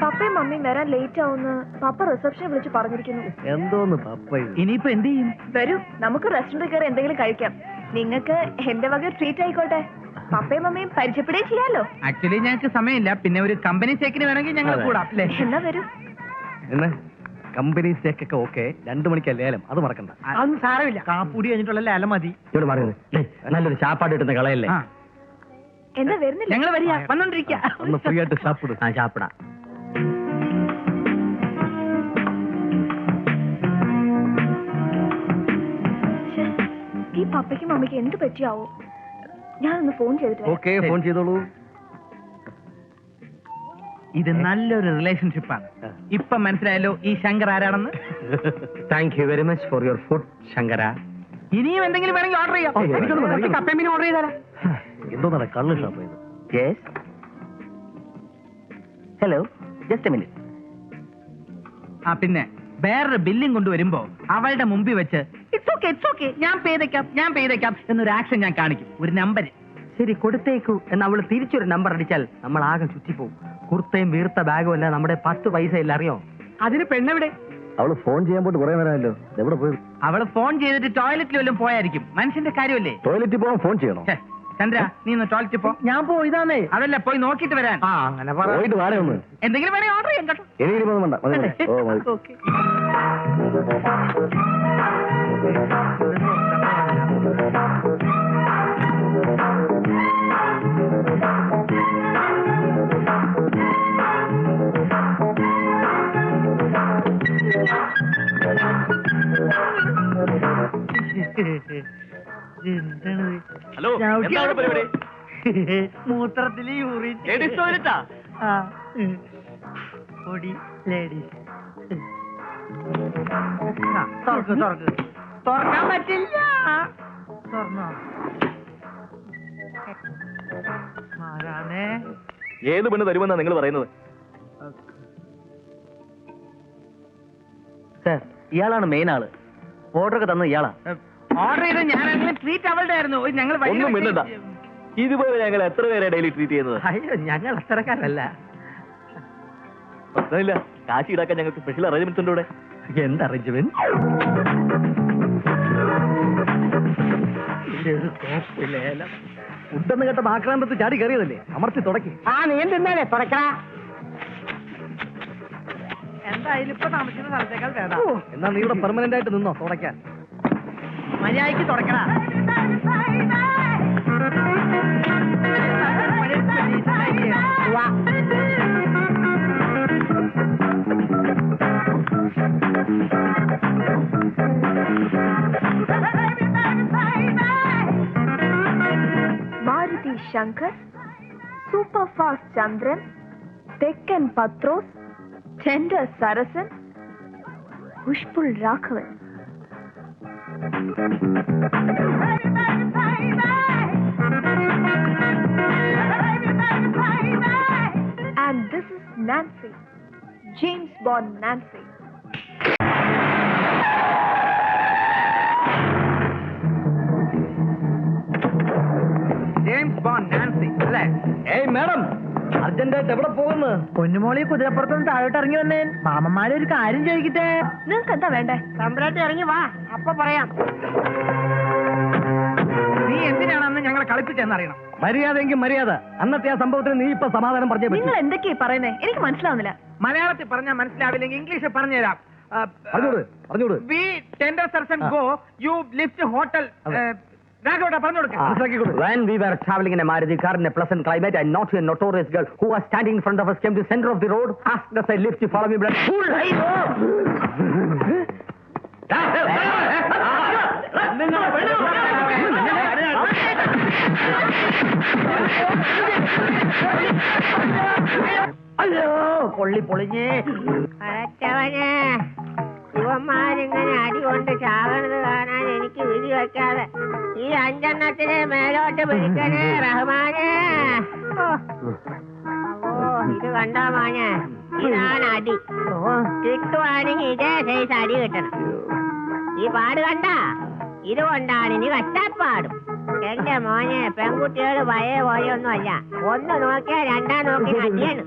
പപ്പയും മമ്മിയും വരാൻ ലേറ്റ് ആവുന്ന പപ്പ റിസപ്ഷനെ വിളിച്ച് പറഞ്ഞിരിക്കുന്നു. എന്തോന്ന് പപ്പ ഇത്? ഇനിയിപ്പോ എന്ത് ചെയ്യും? വരൂ, നമുക്ക് റെസ്റ്റോറന്റിൽ കയറി എന്തെങ്കിലും കഴിക്കാം. നിങ്ങൾക്ക് എന്റെ വക ട്രീറ്റ് ആയിക്കോട്ടെ. പപ്പയും മമ്മിയും പരിചയപ്പെടുകയും ചെയ്യാലോ. ആക്ച്വലി ഞങ്ങൾക്ക് സമയമില്ല, പിന്നെ ഒരു കമ്പനി ചെക്കിന് വേണമെങ്കിൽ ഞങ്ങൾ കൂടാം അല്ലേ? എന്നാ വരൂ. എന്നെ കമ്പനി സ്റ്റേക്കൊക്കെ ഓക്കെ, 2 മണിക്കാ ലേലം, അത് മറക്കണ്ട. അതൊന്നും സാരമില്ല, കാപ്പൂടി കഴിഞ്ഞിട്ടുള്ള ലേലം മതി. ഇവിടെ പറയുന്നത് നല്ലൊരു ചാപ്പാട് കിട്ടുന്ന കളയല്ലേ. എന്താ വരുന്നില്ല? ഞങ്ങൾ വരിക, വന്നോണ്ടിരിക്കുക. ഒന്ന് ഫ്രീ ആയിട്ട് ചാപ്പിടും. ചാപ്പിടാ. ഈ പപ്പയ്ക്കും മമ്മിക്കും എന്ത് പറ്റിയാവോ? ഞാനൊന്ന് ഫോൺ ചെയ്തിട്ട് വരാം. ഓക്കെ, ഫോൺ ചെയ്തോളൂ. ഇത് നല്ലൊരു റിലേഷൻഷിപ്പാണ്. ഇപ്പൊ മനസ്സിലായല്ലോ ഈ ശങ്കർ ആരാണെന്ന്. Thank you very much for your food Shankara. ഇനിയും എന്തെങ്കിലും വേണമെങ്കിൽ ഓർഡർ ചെയ്യാം. കപ്പയും മീനും ഓർഡർ ചെയ്താലോ? എന്തോന്നാണ് കള്ള് ഷാപ്പ് ചെയ്ത്? Hello, just A minute. ആ പിന്നെ വേറൊരു ബില്ലും കൊണ്ടുവരുമ്പോ അവളുടെ മുമ്പിൽ വെച്ച് ഇറ്റ്സ് ഓക്കെ ഞാൻ പെയ്തേക്കാം എന്നൊരു ആക്ഷൻ ഞാൻ കാണിക്കും. ഒരു നമ്പർ ശരി, കൊടുത്തേക്കു എന്ന് അവള് തിരിച്ചൊരു നമ്പർ അടിച്ചാൽ നമ്മൾ ആകെ ചുറ്റിപ്പോവും. കുർത്തയും വീർത്ത ബാഗും അല്ല നമ്മുടെ 10 പൈസ ഇല്ല, അറിയോ? അതിന് പെണ്ണെവിടെ? അവള് ഫോൺ ചെയ്യാൻ പോയിട്ട് കുറെ നേരമല്ലോ. എവിടെ പോയി? അവള് ഫോൺ ചെയ്തിട്ട് ടോയ്ലറ്റിൽ വല്ലതും പോയായിരിക്കും. മനുഷ്യന്റെ കാര്യമല്ലേ. ടോയ്ലറ്റിൽ പോകാൻ ഫോൺ ചെയ്യണോ? ചന്ദ്ര, നീ ഒന്ന് ടോയ്ലറ്റിൽ പോ. ഞാൻ പോയതാന്നേ. അതല്ല, പോയി നോക്കിട്ട് വരാൻ. ആ, അങ്ങനെ പോയിട്ട് വാടക ഒന്ന്. എന്തെങ്കിലും വേണേ ഓർഡർ ചെയ്യാം കേട്ടോ. എനിക്ക് വേണ്ട. ഓ മതി. ഓക്കെ. ഹലോ, എന്താണ് പരിപാടി? മൂത്രത്തില് യൂറിൻ. ലേഡീസ് ടോയ്ലറ്റാ? ലേഡീസ് തുറക്കാൻ പറ്റില്ല. തുറന്നോ? ആരാണേ? ഏത് പെണ്ണ് തരുമെന്നാ നിങ്ങൾ പറയുന്നത്? സാർ, ഇയാളാണ് മെയിൻ ആള്. ഓർഡർ ഒക്കെ തന്നത് ഇയാളാ. ഓർഡർ ചെയ്ത് ഞാനെങ്കിലും ട്രീറ്റ് അവളുടെ ആയിരുന്നു. ഞങ്ങൾ ഒന്നും മിണ്ടണ്ട. ഇതുപോലെ ഞങ്ങൾ എത്ര പേരെ ഡെയിലി ട്രീറ്റ് ചെയ്യുന്നത്? അയ്യോ, ഞങ്ങൾ അത്രക്കാരല്ല. പ്രശ്നമില്ല, കാശ് ഈടാക്കാൻ ഞങ്ങൾക്ക് സ്പെഷ്യൽ അറേഞ്ച്മെന്റ്സ് ഉണ്ട് ഇവിടെ. എന്ത് അറേഞ്ച്മെന്റ്? ഫുഡെന്ന് കേട്ട ആക്രാന്തത്ത് ചാടി കയറിയതല്ലേ? അമർത്തി തുടക്കി. നീ എന്തിന്നാലേ തുറക്കാ? എന്തായാലും ഇപ്പൊ താമസിക്കുന്ന സ്ഥലത്തേക്കാൾ വേണ്ട. എന്നാ നീ ഇവിടെ പെർമനന്റ് ആയിട്ട് നിന്നോ തുടയ്ക്കാൻ. മര്യാദയ്ക്ക് തുറക്കണ. മാരുതി ശങ്കർ, സൂപ്പർ ഫാസ്റ്റ് ചന്ദ്രൻ, തെക്കൻ Pathros, tender Sarasan, push pull Raghavan. And this is Nancy, James Bond Nancy. James Bond Nancy അല്ലേ? ഏയ് മാഡം, അർജന്റായിട്ട് എവിടെ പോകുന്നു? പൊന്നുമോളി കുതിരപ്പുറത്തൊന്ന് താഴോട്ട് ഇറങ്ങി വന്നേ. മാമന്മാരെ ഒരു കാര്യം ചോദിക്കട്ടെ. നിങ്ങൾക്ക് എന്താ വേണ്ടേ? തമ്പ്രാട്ടി ഇറങ്ങി വാ, അപ്പൊ പറയാം. നീ എന്തിനാണെന്ന് ഞങ്ങളെ കളിപ്പിച്ചെന്നറിയണം. മര്യാദയെങ്കിൽ മര്യാദ. അന്നത്തെ ആ സംഭവത്തിന് നീ ഇപ്പൊ സമാധാനം പറഞ്ഞേ പറ്റൂ. നിങ്ങൾ എന്തൊക്കെയാ പറയുന്നേ? എനിക്ക് മനസ്സിലാവുന്നില്ല. മലയാളത്തിൽ പറഞ്ഞാൽ മനസ്സിലാവില്ലെങ്കിൽ ഇംഗ്ലീഷിൽ പറഞ്ഞുതരാം. പറഞ്ഞോട്. We tender Sarasan go you lift hotel. രാഘവട്ടാ പറഞ്ഞു കൊടുക്കാം. When we were traveling in a Maruti car in a pleasant climate, a naughty and notorious girl who was standing in front of us came to the center of the road, asked us a lift to follow me, but അയ്യോ, പൊള്ളി പൊളിഞ്ഞേ. ഇവന്മാരിങ്ങനെ അടി കൊണ്ട് ചാകണത് കാണാൻ എനിക്ക് വിധി വെക്കാതെ ഈ 5 മേലോട്ട് പിടിക്കണേ റഹ്മാനെ. ഇത് കണ്ടോ മോനെ, ഇതാണ് അടി. കിട്ടുവാണെങ്കിൽ ഇതേ സൈസ് അടി കിട്ടണം. ഈ പാട് കണ്ട, ഇതുകൊണ്ടാണ് ഇനി കഷ്ടപ്പാടും. എന്റെ മോനെ, പെൺകുട്ടികൾ പഴയ പോലെയൊന്നും അല്ല. ഒന്ന് നോക്കിയാ രണ്ടാം നോക്കി അടിയാണ്.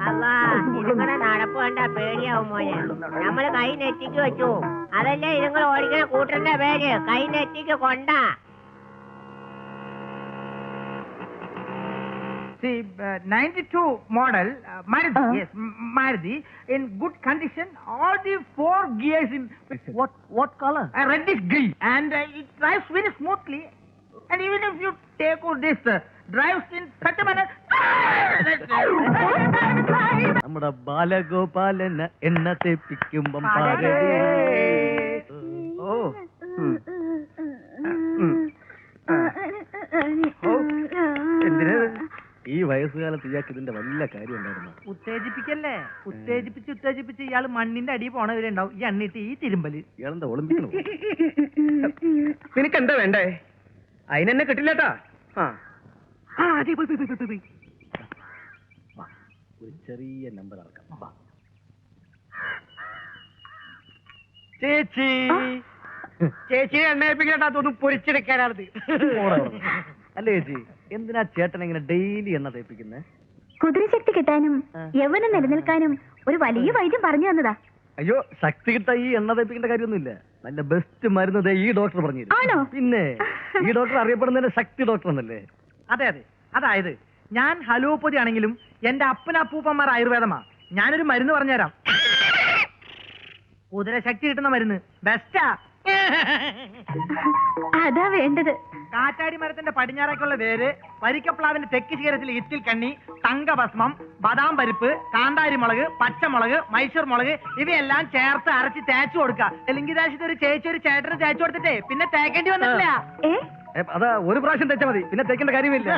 അല്ലാ, ഇതുങ്ങളെ നടപ്പ് കണ്ട പേടിയാവും മോനെ. നമ്മള് കൈ നെറ്റിക്ക് വെച്ചു. അതല്ലേ ഇതുങ്ങൾ ഓടിക്കണ കൂട്ടറിന്റെ പേര്, കൈ നെറ്റിക്ക് കൊണ്ട. See, 92 model Maruti, yes, Maruti in good condition. All the 4 gears in What color? reddish green, and it drives very smoothly. And even if you take this drives in such a manner. നമ്മുടെ ബാലഗോപാലന എണ്ണ തെപ്പിക്കുമ്പം ഓ വയസ്സുകാലത്ത് ഇയാൾക്ക് ഇതിന്റെ വല്ല കാര്യം ഉണ്ടായിരുന്നു. ഉത്തേജിപ്പിക്കല്ലേ? ഉത്തേജിപ്പിച്ച് ഇയാള് മണ്ണിന്റെ അടിയിൽ പോണവരുണ്ടാവും. ഈ എണ്ണിട്ട് ഈ തിരുമ്പല്. ഇയാളെന്താ ഒളിമ്പിക്കണോ? നിനക്ക് എന്താ വേണ്ടേ? അതിനെന്നെ കിട്ടില്ലട്ടാ. ഒരു ചെറിയ നമ്പർ ഇറക്കാം. ചേച്ചി ചേച്ചിയെ എണ്ണയിപ്പിക്കട്ടാ, അതൊന്നും പൊരിച്ചെടുക്കാനാണത്. അല്ലേ ചേച്ചി, എന്തിനാ ചേട്ടൻ ഇങ്ങനെ ഡെയിലി എണ്ണ തേപ്പിക്കുന്നേ? കുതിരശക്തി കിട്ടാനും യൗവനം നിലനിൽക്കാനും ഒരു വലിയ വൈദ്യം പറഞ്ഞു തന്നതാ. അയ്യോ, ശക്തി കിട്ടാ ഈ എണ്ണ തേപ്പിക്കേണ്ട കാര്യമൊന്നുമില്ല. നല്ല ബെസ്റ്റ് മരുന്ന് ഈ ഡോക്ടർ പറഞ്ഞു ആണോ? പിന്നെ ഈ ഡോക്ടർ അറിയപ്പെടുന്നതിന്റെ ശക്തി ഡോക്ടർ എന്നല്ലേ? അതെ അതെ, അതായത് ഞാൻ ഹലോപ്പതി ആണെങ്കിലും എന്റെ അപ്പനപ്പൂപ്പന്മാർ ആയുർവേദമാ. ഞാനൊരു മരുന്ന് പറഞ്ഞുതരാം. കുതിരശക്തി കിട്ടുന്ന മരുന്ന് ബെസ്റ്റാ. അതാ വേണ്ടത്. കാറ്റാടി മരത്തിന്റെ പടിഞ്ഞാറേക്കുള്ള വേര്, വരിക്കപ്ലാവിന്റെ തെക്ക് ശിഖരത്തിൽ ഇത്തിൽ കണ്ണി, തങ്കഭസ്മം, ബദാം പരിപ്പ്, കാന്താരി മുളക്, പച്ചമുളക്, മൈസൂർ മുളക് ഇവയെല്ലാം ചേർത്ത് അരച്ച് തേച്ചു കൊടുക്കുക. തെലുങ്ക് ദേശത്ത് ഒരു ചേച്ചി ഒരു ചേട്ടന് തേച്ചു കൊടുത്തിട്ടേ പിന്നെ തേക്കേണ്ടി വന്നിട്ടില്ല. അതാ ഒരു പ്രാവശ്യം തേച്ചാ മതി, പിന്നെ തേക്കേണ്ട കാര്യമില്ല.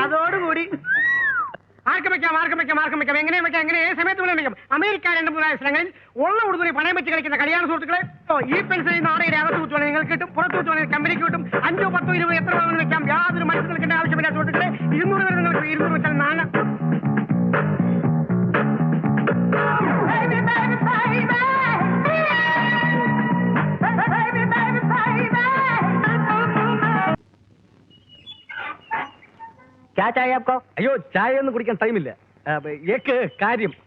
അതോടുകൂടി ആർക്കും വെക്കാം, എങ്ങനെ ഏത് സമയത്ത് വേണമെങ്കിലും. അമേരിക്ക 2-3 സ്ഥലങ്ങളിൽ ഉള്ള ഉടുതുണി പണയം വെച്ച് കളിക്കുന്ന കല്യാണ സുഹൃത്തുക്കളെ, ഈ പെൻസിൽ നാടയുടെ അകത്ത് വെച്ച് നിങ്ങൾക്ക് കിട്ടും, പുറത്ത് വെച്ച് കമ്പനിക്ക് കിട്ടും. 5, 10, 20 എത്ര വേണമെന്ന് വെക്കാം. യാതൊരു മനസ്സിൽ നിൽക്കേണ്ട ആവശ്യമില്ല സുഹൃത്തുക്കളെ. 200 വരെ നിങ്ങൾക്ക് 200 വെച്ചാൽ നാളെ. അയ്യോ, ചായ ഒന്നും കുടിക്കാൻ ടൈമില്ല.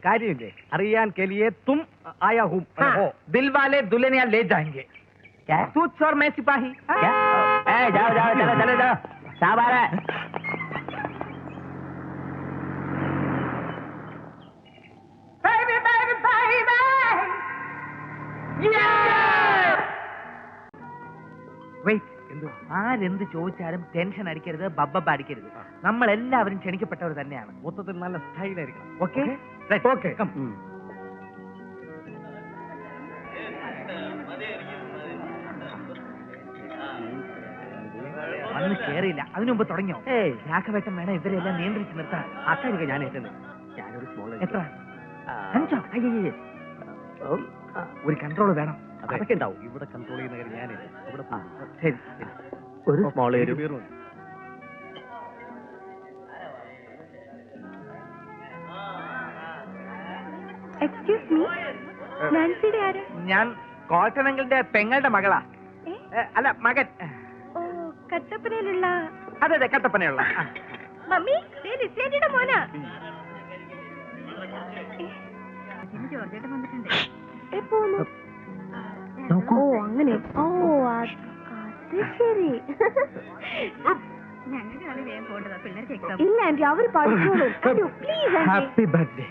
കാര്യമില്ലേ അറിയാൻ കെലിയെ തും ആയാ ഹൂം. ദിൽവാലെ ദുൽഹനിയ ലേ ജാएंगे. तूच और मैं सिपाही. जाओ चलो शाबाश. ആരെന്ത് ചോദിച്ചാലും ടെൻഷൻ അടിക്കരുത്, ബബ്ബ അടിക്കരുത്. നമ്മൾ എല്ലാവരും ക്ഷണിക്കപ്പെട്ടവർ തന്നെയാണ്. മൊത്തത്തിൽ നല്ല സ്റ്റൈലായിരിക്കണം. Okay okay. അന്ന് കേറിയില്ല, അതിനു മുമ്പ് തുടങ്ങിയോ? രാഘവേട്ടൻ വേണം ഇവരെല്ലാം നിയന്ത്രിച്ച് നിർത്താൻ. അക്കാര്യം ഞാൻ ഏറ്റത്. ഞാനൊരു സ്മോൾ എത്ര 5? അയ്യേ, ഒരു കൺട്രോൾ വേണം. അതൊക്കെ ഉണ്ടാവും. ഇവിടെ കൺട്രോൾ ചെയ്യുന്ന കാര്യം ഞാനേ. ഇവിടെ ശരി, ഒരു സ്മോൾ എക്സ്ക്യൂസ് മീ, നാൻസിയുടെ ആര്? ഞാൻ കോട്ടനങ്ങളുടെ പെങ്ങളുടെ മകളാ. അല്ല, മകൻ. ഓ, കട്ടപ്പനയിലുള്ള. അതെ, കട്ടപ്പനയുള്ള. മമ്മി, ലിസേനിയുടെ മോനാ. ജോർജേട്ടൻ വന്നിട്ടുണ്ട്. എപ്പോ വന്നു? ഓ, അങ്ങനെ. ഓ, അത് ശരി. ഞങ്ങൾക്ക് കളി വേഗം പോകേണ്ടതാ, പിള്ളേർക്ക് എക്സാം. ഇല്ല ആന്റി, അവർ പഠിച്ചോളൂ. Please. Happy birthday.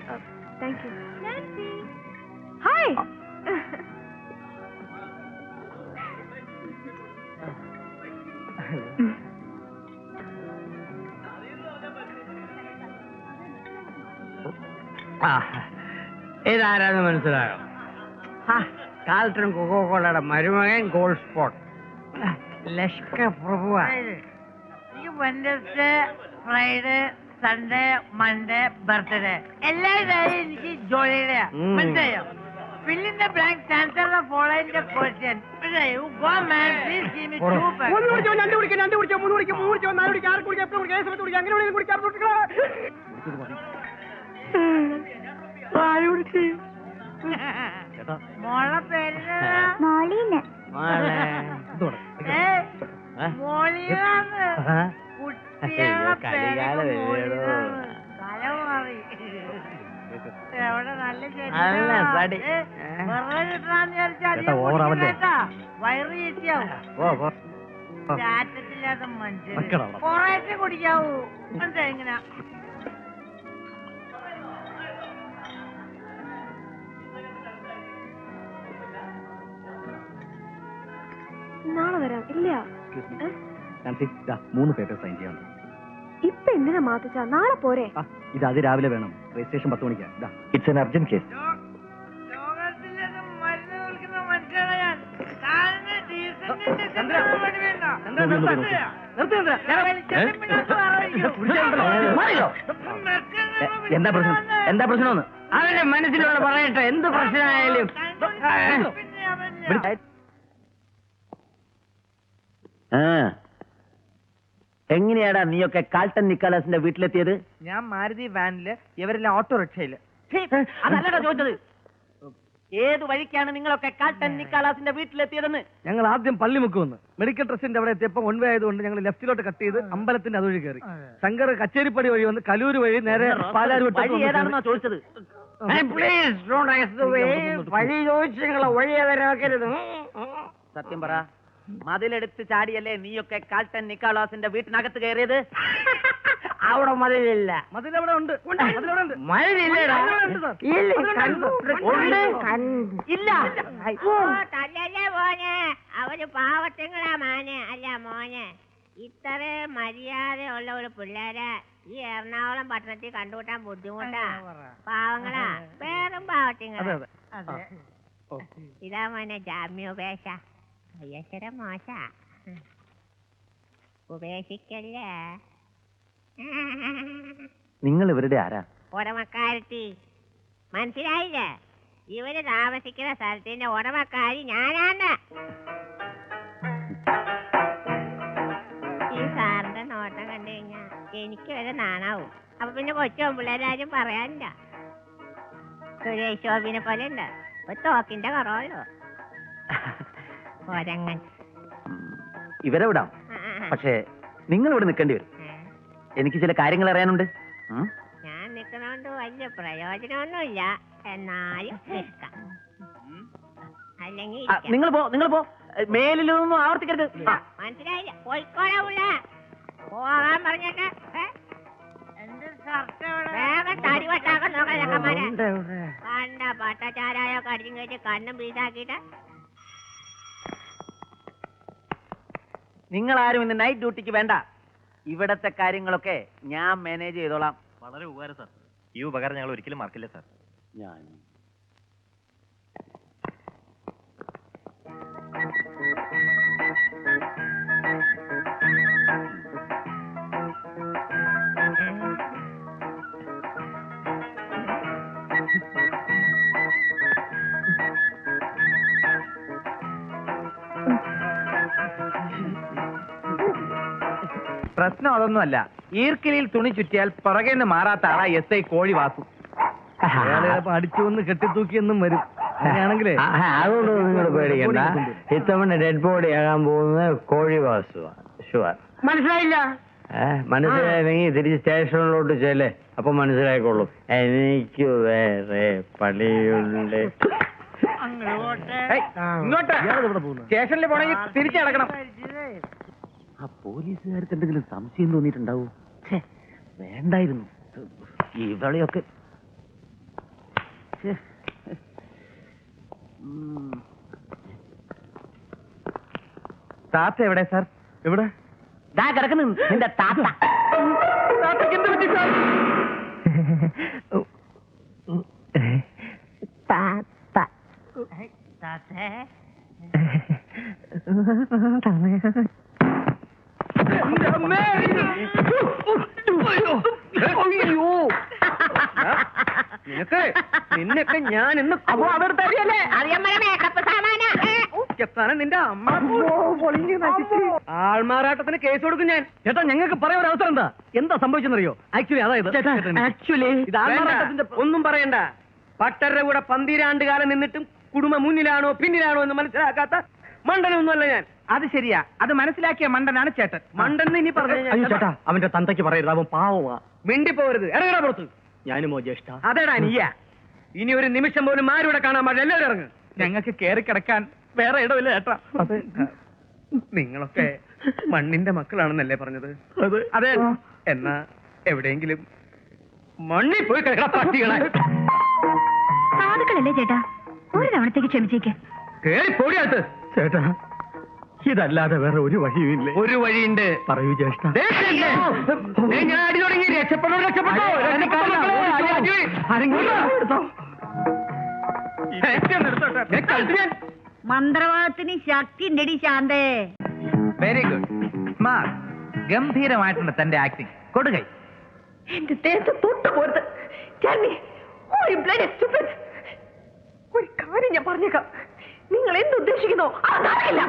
Thank you. Nancy, hi. ഇതാരാന്ന് മനസ്സിലായോ? കാലത്തിനും കൊക്കോക്കോളയുടെ മരുമകൻ ഗോൾഡ് സ്പോട്ട് ലഷ്കർ പ്രഭുവാ. Wednesday, Friday, Sunday, Monday, birthday എല്ലാ ദിവസവും എനിക്ക് ജോലിയുടെയാ. മനസ്സിലായോ? fill in the blank, answer the following the question. You go man, please give me 2 packs. 1 കുടിച്ചോ, 2 കുടിക്കും, 2 കുടിച്ചോ, 3 കുടിക്കും, 3 കുടിച്ചോ, 4 കുടിക്കും, 6 കുടിക്കും, 8 കുടിക്കും, 7 കുടിക്കും, അങ്ങനെ വേണമെങ്കിലും കുടിക്കാം. മോളെ പേര് മോളീന്ന്. മോളിയാണ്. കുട്ടികളെ പേര് മോളിയാണ്. കല മാറി. എവിടെ നല്ല വയറ് ചീറ്റിയാവും. ചാറ്റത്തില്ലാത്ത മനുഷ്യർ കുറേശ്ശെ കുടിക്കാവൂ. മനസ്സിലായി? ഇങ്ങനെ നാളെ വരാം. ഇല്ല, 3 പേപ്പർ സൈൻ ചെയ്യാനുണ്ട്. ഇപ്പൊ എന്തിനാ മാത്തിച്ച? നാളെ പോരെ? ഇത് അത് രാവിലെ വേണം. രജിസ്ട്രേഷൻ 10 മണിക്കാണ്. It's an urgent case. ലോകത്തിലൊക്കെ മരുന്ന് വിൽക്കുന്ന മനുഷ്യനാണ് ഞാൻ. എന്താ പ്രശ്നം? എന്താ പ്രശ്നമെന്ന് അവന്റെ മനസ്സിലുള്ള പറയട്ടെ. എന്ത് പ്രശ്നമായാലും എങ്ങനെയാടാ നീയൊക്കെ കാൾട്ടൻ നിക്കോളാസിന്റെ വീട്ടിലെത്തിയത്? ഞാൻ മാരുതി വാനില്, ഇവരെല്ലാം ഓട്ടോറിക്ഷയില്. അതല്ലടാ ചോദിച്ചത്. ഏത് വഴിക്കാണ് നിങ്ങളൊക്കെ കാൾട്ടൻ നിക്കോളാസിന്റെ വീട്ടിലെത്തിയതെന്ന്? ഞങ്ങൾ ആദ്യം പള്ളിമുക്ക് വന്ന് മെഡിക്കൽ ട്രസ്റ്റിന്റെ അവിടെ എത്തിയപ്പോൾ വൺ വേ ആയതുകൊണ്ട് ഞങ്ങൾ ലെഫ്റ്റിലോട്ട് കട്ട് ചെയ്ത് അമ്പലത്തിന്റെ അതുവഴി കയറി. ശങ്കർ കച്ചേരിപ്പടി വഴി വന്ന് കലൂര് വഴി നേരെ പാലാരി വഴി ഏതാണെന്നാ ചോദിച്ചത്? വഴി ചോദിച്ചു നിങ്ങളെ വഴി ഏതാക്കരുത്. സത്യം പറ, മതിലെടുത്ത് ചാടിയല്ലേ നീയൊക്കെ കാൾട്ടൻ നിക്കോളാസിന്റെ വീട്ടിനകത്ത് കയറിയത്? അവിടെ മതിലില്ല. മതിലവിടെ ഉണ്ട്. മതിലില്ലടാ. ഇല്ല. തല്ലല്ലേ മോനെ, അവര് പാവത്തുങ്ങളാ മോനെ. അല്ല മോനെ, ഇത്ര മര്യാദയുള്ള ഒരു പിള്ളേരെ ഈ എറണാകുളം പട്ടണത്തിൽ കണ്ടുകൂട്ടാൻ ബുദ്ധിമുട്ടാ. പാവങ്ങളാ, വേറും പാവത്തിങ്ങളാ. ഇതാ മോനെ ജാമ്യോപേക്ഷ. അയ്യശ്വര മോശ, ഉപേക്ഷിക്കല്ലേ. നിങ്ങൾ ഇവരുടെ ആരാ? ഉടമക്കാരത്തി മനസ്സിലായില്ലേ? ഇവര് താമസിക്കുന്ന സ്ഥലത്തിന്റെ ഉടമക്കാരി ഞാനാണ്. ഈ സാറിന്റെ നോട്ടം കണ്ടു കഴിഞ്ഞാ എനിക്ക് വരെ നാണാവും. അപ്പൊ പിന്നെ കൊച്ചു പിള്ളേരാരും പറയാനില്ല. സുരേഷ് ഗോപിനെ പോലെ ഉണ്ട്, ഒരു തോക്കിന്റെ കുറവല്ലോ. ഒരങ്ങൻ. ഇവരെ വിടാം, പക്ഷേ നിങ്ങൾ ഇവിടെ നിൽക്കേണ്ടി വരും. എനിക്ക് ചില കാര്യങ്ങൾ അറിയാനുണ്ട്. ഞാൻ നിൽക്കണോണ്ട് വലിയ പ്രയോജനമൊന്നുമില്ല, എന്നാലും നിൽക്കാം. അല്ലെങ്കിൽ നിങ്ങൾ പോ, മേലിലൊന്നും ആവർത്തിക്കരുത്. മനസ്സിലായില്ല? പോയിക്കോളാ ഉള്ള പോകാൻ പറഞ്ഞിട്ട് വേഗം തടി വട്ടാക്കാൻ നോക്കാൻ ചക്കന്മാരെ. കണ്ട പട്ടച്ചാരായോ കടിച്ചും കഴിച്ച് കണ്ണും പീസാക്കിയിട്ട്. നിങ്ങളാരും ഇന്ന് നൈറ്റ് ഡ്യൂട്ടിക്ക് വേണ്ട. ഇവിടത്തെ കാര്യങ്ങളൊക്കെ ഞാൻ മാനേജ് ചെയ്തോളാം. വളരെ ഉപകാരം സാർ. ഈ ഉപകാരം ഞങ്ങൾ ഒരിക്കലും മറക്കില്ല സാർ. ഞാൻ പ്രശ്നം അതൊന്നുമല്ല. ഈർക്കിലിൽ തുണി ചുറ്റിയാൽ പുറകേന്ന് മാറാത്ത ആളാ എസ് ഐ കോഴി വാസു. അടിച്ചു വന്ന് കെട്ടിത്തൂക്കിയെന്നും വരും. അങ്ങനെയാണെങ്കിലേ അതുകൊണ്ട് നിങ്ങൾ പേടിക്കണ്ട. ഇത്തവണ ഡെഡ് ബോഡി ആകാൻ പോകുന്നത് കോഴി വാസുവാ. ഷുവർ. മനസ്സിലായില്ല? മനസ്സിലായില്ലെങ്കിൽ തിരിച്ച് സ്റ്റേഷനിലോട്ട് ചെല്ലേ, അപ്പൊ മനസ്സിലായിക്കോളും. എനിക്ക് വേറെ പണിയുണ്ട്. ഇങ്ങോട്ട് സ്റ്റേഷനിൽ പോണെങ്കിൽ തിരിച്ചു കിടക്കണം. ആ പോലീസുകാർക്ക് എന്തെങ്കിലും സംശയം തോന്നിയിട്ടുണ്ടാവൂ? വേണ്ടായിരുന്നു ഇവളെയൊക്കെ. താത്ത എവിടെ സാർ? എവിടെ? ദാ കിടക്കുന്നു നിന്റെ താത്ത. താത്തക്ക് എന്ത് പറ്റി സാർ? നിന്നൊക്കെ ഞാൻ ഇന്ന് അറിയാമേ മേക്കപ്പ് സാമാനാ. നിന്റെ അമ്മ ആൾമാറാട്ടത്തിന് കേസ് കൊടുക്കും ഞാൻ. ചേട്ടാ, ഞങ്ങൾക്ക് പറയാൻ ഒരു അവസരം എന്താ സംഭവിച്ചെന്നറിയോ? ആക്ച്വലി ആക്ച്വലി ഒന്നും പറയണ്ട. പട്ടരുടെ കൂടെ 12 കാലം നിന്നിട്ടും കുടുംബം മുന്നിലാണോ പിന്നിലാണോ എന്ന് മനസ്സിലാക്കാത്ത മണ്ടനൊന്നുമല്ല ഞാൻ. അത് ശരിയാ, അത് മനസ്സിലാക്കിയ മണ്ടനാണ് ചേട്ടൻ. മണ്ടൻ ഇനി പറഞ്ഞു ചേട്ടാ, അവന്റെ തന്തയ്ക്ക് പറയരുത്, അവൻ പാവമാ. മിണ്ടിപ്പോരുത്, ഇറങ്ങണ പുറത്ത്. ഞാനുമോ ജ്യേഷ്ഠ? അതേടാ നീയാ. ഇനി ഒരു നിമിഷം പോലും ആരുടെ കാണാൻ പാടില്ല. എല്ലാവരും ഇറങ്ങ്. ഞങ്ങൾക്ക് കയറി കിടക്കാൻ വേറെ ഇടമില്ല ചേട്ടാ. നിങ്ങളൊക്കെ മണ്ണിന്റെ മക്കളാണെന്നല്ലേ പറഞ്ഞത്? അതെ. എന്നാ എവിടെയെങ്കിലും മണ്ണിൽ പോയി കിടക്കണ. സാധുക്കളല്ലേ ചേട്ടാ, ഒരു തവണത്തേക്ക് ക്ഷമിച്ചേക്ക്. കേറി പോടിയകത്ത്. ചേട്ടാ, ഇതല്ലാതെ വേറെ ഒരു വഴിയുമില്ല. ഒരു വഴിയുണ്ട്. പറയൂ ജ്യേഷ്ഠ. ഞാൻ അടി തുടങ്ങി. രക്ഷപ്പെട്ടോ രക്ഷപ്പെട്ടോ. മന്ത്രവാദത്തിന് ശക്തി ഉണ്ടടി ശാന്തേ. വെരി ഗുഡ്, സ്മാർട്ട്, ഗംഭീരമായിട്ടുണ്ട് തന്റെ ആക്ടിങ്. കൊടുകൈ. എന്റെ ദേഹത്ത് തൊട്ട് പോരുത്. ഒരു കാര്യം ഞാൻ പറഞ്ഞേക്കാം, നിങ്ങൾ എന്തുദ്ദേശിക്കുന്നോ അതറിയില്ല.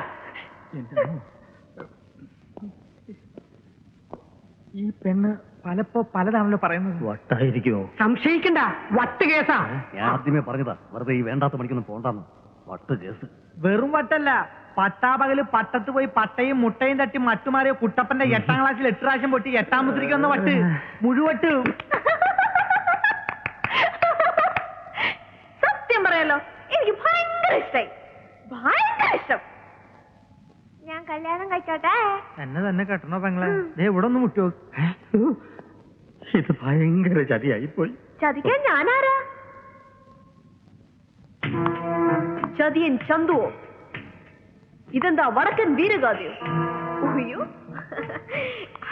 ഈ പെണ്ണ് പലതാണല്ലോ പറയുന്നത്. വട്ടായിരിക്കുമോ? സംശയിക്കണ്ട, വട്ട് കേസാ. ഞാൻ ആദ്യമേ പറഞ്ഞതാ, വെറുതെ ഈ വേണ്ടാത്ത പണിക്കൊന്നും പോണ്ടാന്ന്. വട്ട് കേസ്. വെറും വട്ടല്ല, പട്ടാപകല് പട്ടത്ത് പോയി പട്ടയും മുട്ടയും തട്ടി മട്ടുമാറിയ കുട്ടപ്പന്റെ 8ാം ക്ലാസ്സിൽ 8 പ്രാവശ്യം പൊട്ടി 8ാം മുദ്രയ്ക്ക് വന്ന വട്ട്, മുഴുവട്ട്. സത്യം പറയാലോ, എനിക്ക് ഭയങ്കര ഇഷ്ടായി, ഭയങ്കര ഇഷ്ടം. ഞാൻ കല്യാണം കഴിച്ചോട്ടെ? തന്നെ കെട്ടണോ പെങ്ങളെ? ഇവിടെ ഒന്ന് മുട്ടോ. ഇത് ഭയങ്കര ചതിയായി പോയി. ചതിക്കാൻ ഞാനാരാ? ചതിയൻ ചന്തുവോ? ഇതെന്താ വടക്കൻ വീരഗാഥയോ? ഉയ്യോ,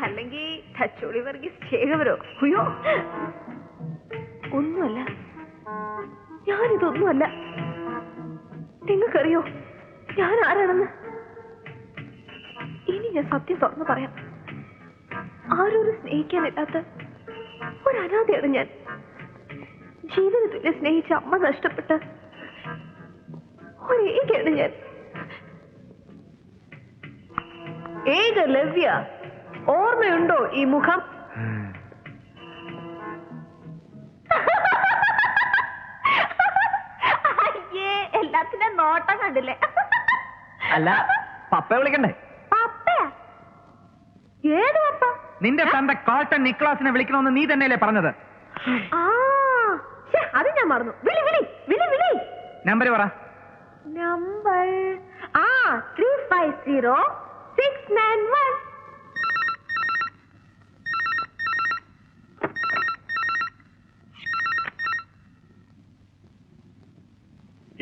അല്ലെങ്കിൽ തച്ചോളി വർഗീസ് ചേകവരോ? ഉയ്യോ, ഒന്നുമല്ല, ഞാനിതൊന്നുമല്ല. നിങ്ങൾക്കറിയോ ഞാൻ ആരാണെന്ന്? ഇനി ഞാൻ സത്യം തുറന്നു പറയാം. ആരോരും സ്നേഹിക്കാനില്ലാത്ത ഒരു അനാഥയാണ് ഞാൻ. ജീവിതത്തിൽ സ്നേഹിച്ച അമ്മ നഷ്ടപ്പെട്ട ഒരേകയാണ് ഞാൻ. ഏകലവ്യ, ഓർമ്മയുണ്ടോ ഈ മുഖം? അയ്യേ, എല്ലാത്തിനും നോട്ടം കണ്ടില്ലേ? അല്ല, പപ്പയെ വിളിക്കണ്ടേ? പപ്പയാ? ഏത് പപ്പ? നിന്റെ തന്റെ കാൾട്ടൺ നിക്ലാസിനെ വിളിക്കണമെന്ന് നീ തന്നെയല്ലേ പറഞ്ഞത്? ആ, അത് ഞാൻ മറന്നു. വിളി വിളി വിളി വിളി. നമ്പർ പറ. Number 350691.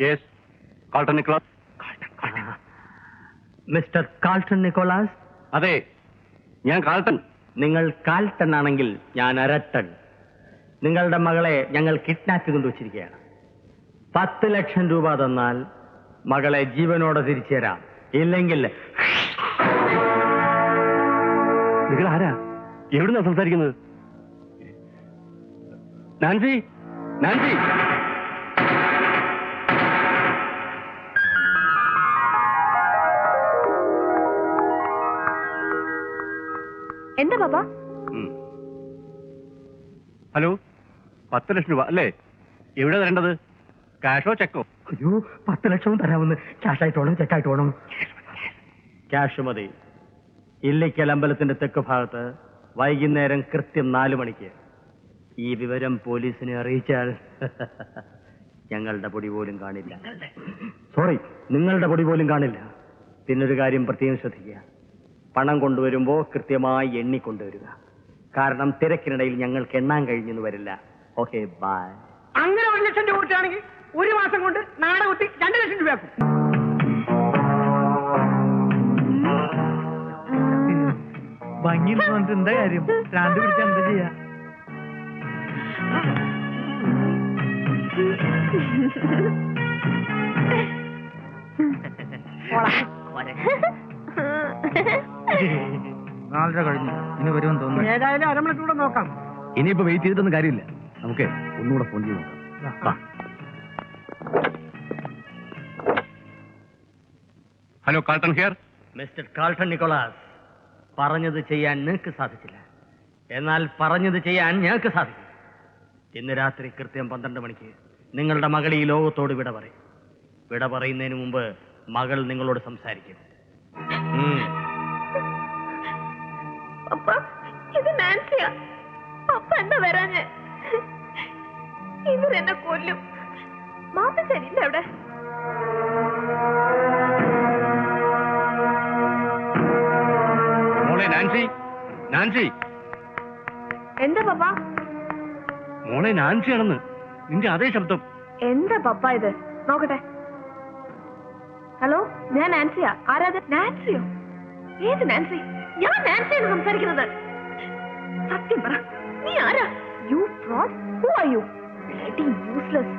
Yes, Carlton Niklas. Mister Carlton Nicholas? അതെ, ഞാൻ കാൾട്ടൺ. നിങ്ങൾ കാൾട്ടൺ ആണെങ്കിൽ ഞാൻ അരട്ടൺ. നിങ്ങളുടെ മകളെ ഞങ്ങൾ കിഡ്നാപ്പ് ചെയ്തുകൊണ്ട് വെച്ചിരിക്കുകയാണ്. 10 ലക്ഷം രൂപ തന്നാൽ മകളെ ജീവനോടെ തിരിച്ചു തരാം. ഇല്ലെങ്കിൽ നിങ്ങൾ ആരാ? എവിടുന്നാ സംസാരിക്കുന്നത്? Nancy, Nancy. എന്താ പാപ്പ? ഹലോ, 10 ലക്ഷം രൂപ അല്ലേ? എവിടെ തരേണ്ടത്? ക്യാഷോ ചെക്കോ? അയ്യോ, 10 ലക്ഷവും തരാമെന്ന്. ക്യാഷായിട്ടോണം ചെക്കായിട്ടോണം? ക്യാഷ് മതി. ഇല്ലിക്കൽ അമ്പലത്തിന്റെ തെക്ക് ഭാഗത്ത് വൈകുന്നേരം കൃത്യം 4 മണിക്ക്. ഈ വിവരം പോലീസിനെ അറിയിച്ചാൽ ഞങ്ങളുടെ പൊടി പോലും കാണില്ല. സോറി, നിങ്ങളുടെ പൊടി പോലും കാണില്ല. പിന്നൊരു കാര്യം പ്രത്യേകം ശ്രദ്ധിക്കുക, പണം കൊണ്ടുവരുമ്പോൾ കൃത്യമായി എണ്ണിക്കൊണ്ടുവരിക. കാരണം തിരക്കിനിടയിൽ ഞങ്ങൾക്ക് എണ്ണാൻ കഴിഞ്ഞെന്ന് വരില്ല. Okay, bye. അങ്ങനെ 1 ലക്ഷം രൂപ കൊടുക്കുകയാണെങ്കിൽ 1 മാസം കൊണ്ട് നാട കുത്തി 2 ലക്ഷം രൂപയാക്കും. ഭംഗി പറഞ്ഞിട്ട് എന്താ കാര്യം? ഭ്രാന്ത് പിടിച്ചാൽ എന്താ ചെയ്യാ? നാലര കഴിഞ്ഞു, ഇനി വരുമെന്ന് തോന്നുന്നു. ഏതായാലും 1/2 മണിക്കൂർ കൂടെ നോക്കാം. ഇനിയിപ്പോ വെയിറ്റ് ചെയ്തിട്ടൊന്നും കാര്യമില്ല. നമുക്ക് ഒന്നുകൂടെ ഫോൺ ചെയ്ത് നോക്കാം. Hello, Carlton here. Mister Carlton Nicholas, പറഞ്ഞത് ചെയ്യാൻ നിങ്ങൾക്ക് സാധിച്ചില്ല, എന്നാൽ പറഞ്ഞത് ചെയ്യാൻ ഞങ്ങൾക്ക് സാധിക്കും. ഇന്ന് രാത്രി കൃത്യം 12 മണിക്ക് നിങ്ങളുടെ മകൾ ഈ ലോകത്തോട് വിട പറയും. വിട പറയുന്നതിന് മുമ്പ് മകൾ നിങ്ങളോട് സംസാരിക്കും. പപ്പ, ഇത് നാൻസിയാ. പപ്പ എന്താ വരാഞ്ഞ്? ഇവരെന്നെ കൊല്ലും. മാത്തച്ചനില്ല അവിടെ. മോളെ നാൻസി, നാൻസി. എന്താ പപ്പ? മോളെ നാൻസി ആണെന്ന്. നിന്റെ അതേ ശബ്ദം. എന്താ പപ്പ ഇത്? നോക്കട്ടെ. ഹലോ, ഞാൻ നാൻസിയാ. ആരാത്? നാൻസിയോ? ഏത് നാൻസി? ഞാൻ നാൻസിയാണ് സംസാരിക്കുന്നത്. സത്യം പറ, നീ ആരാ? You fraud. Who are you? Bloody useless.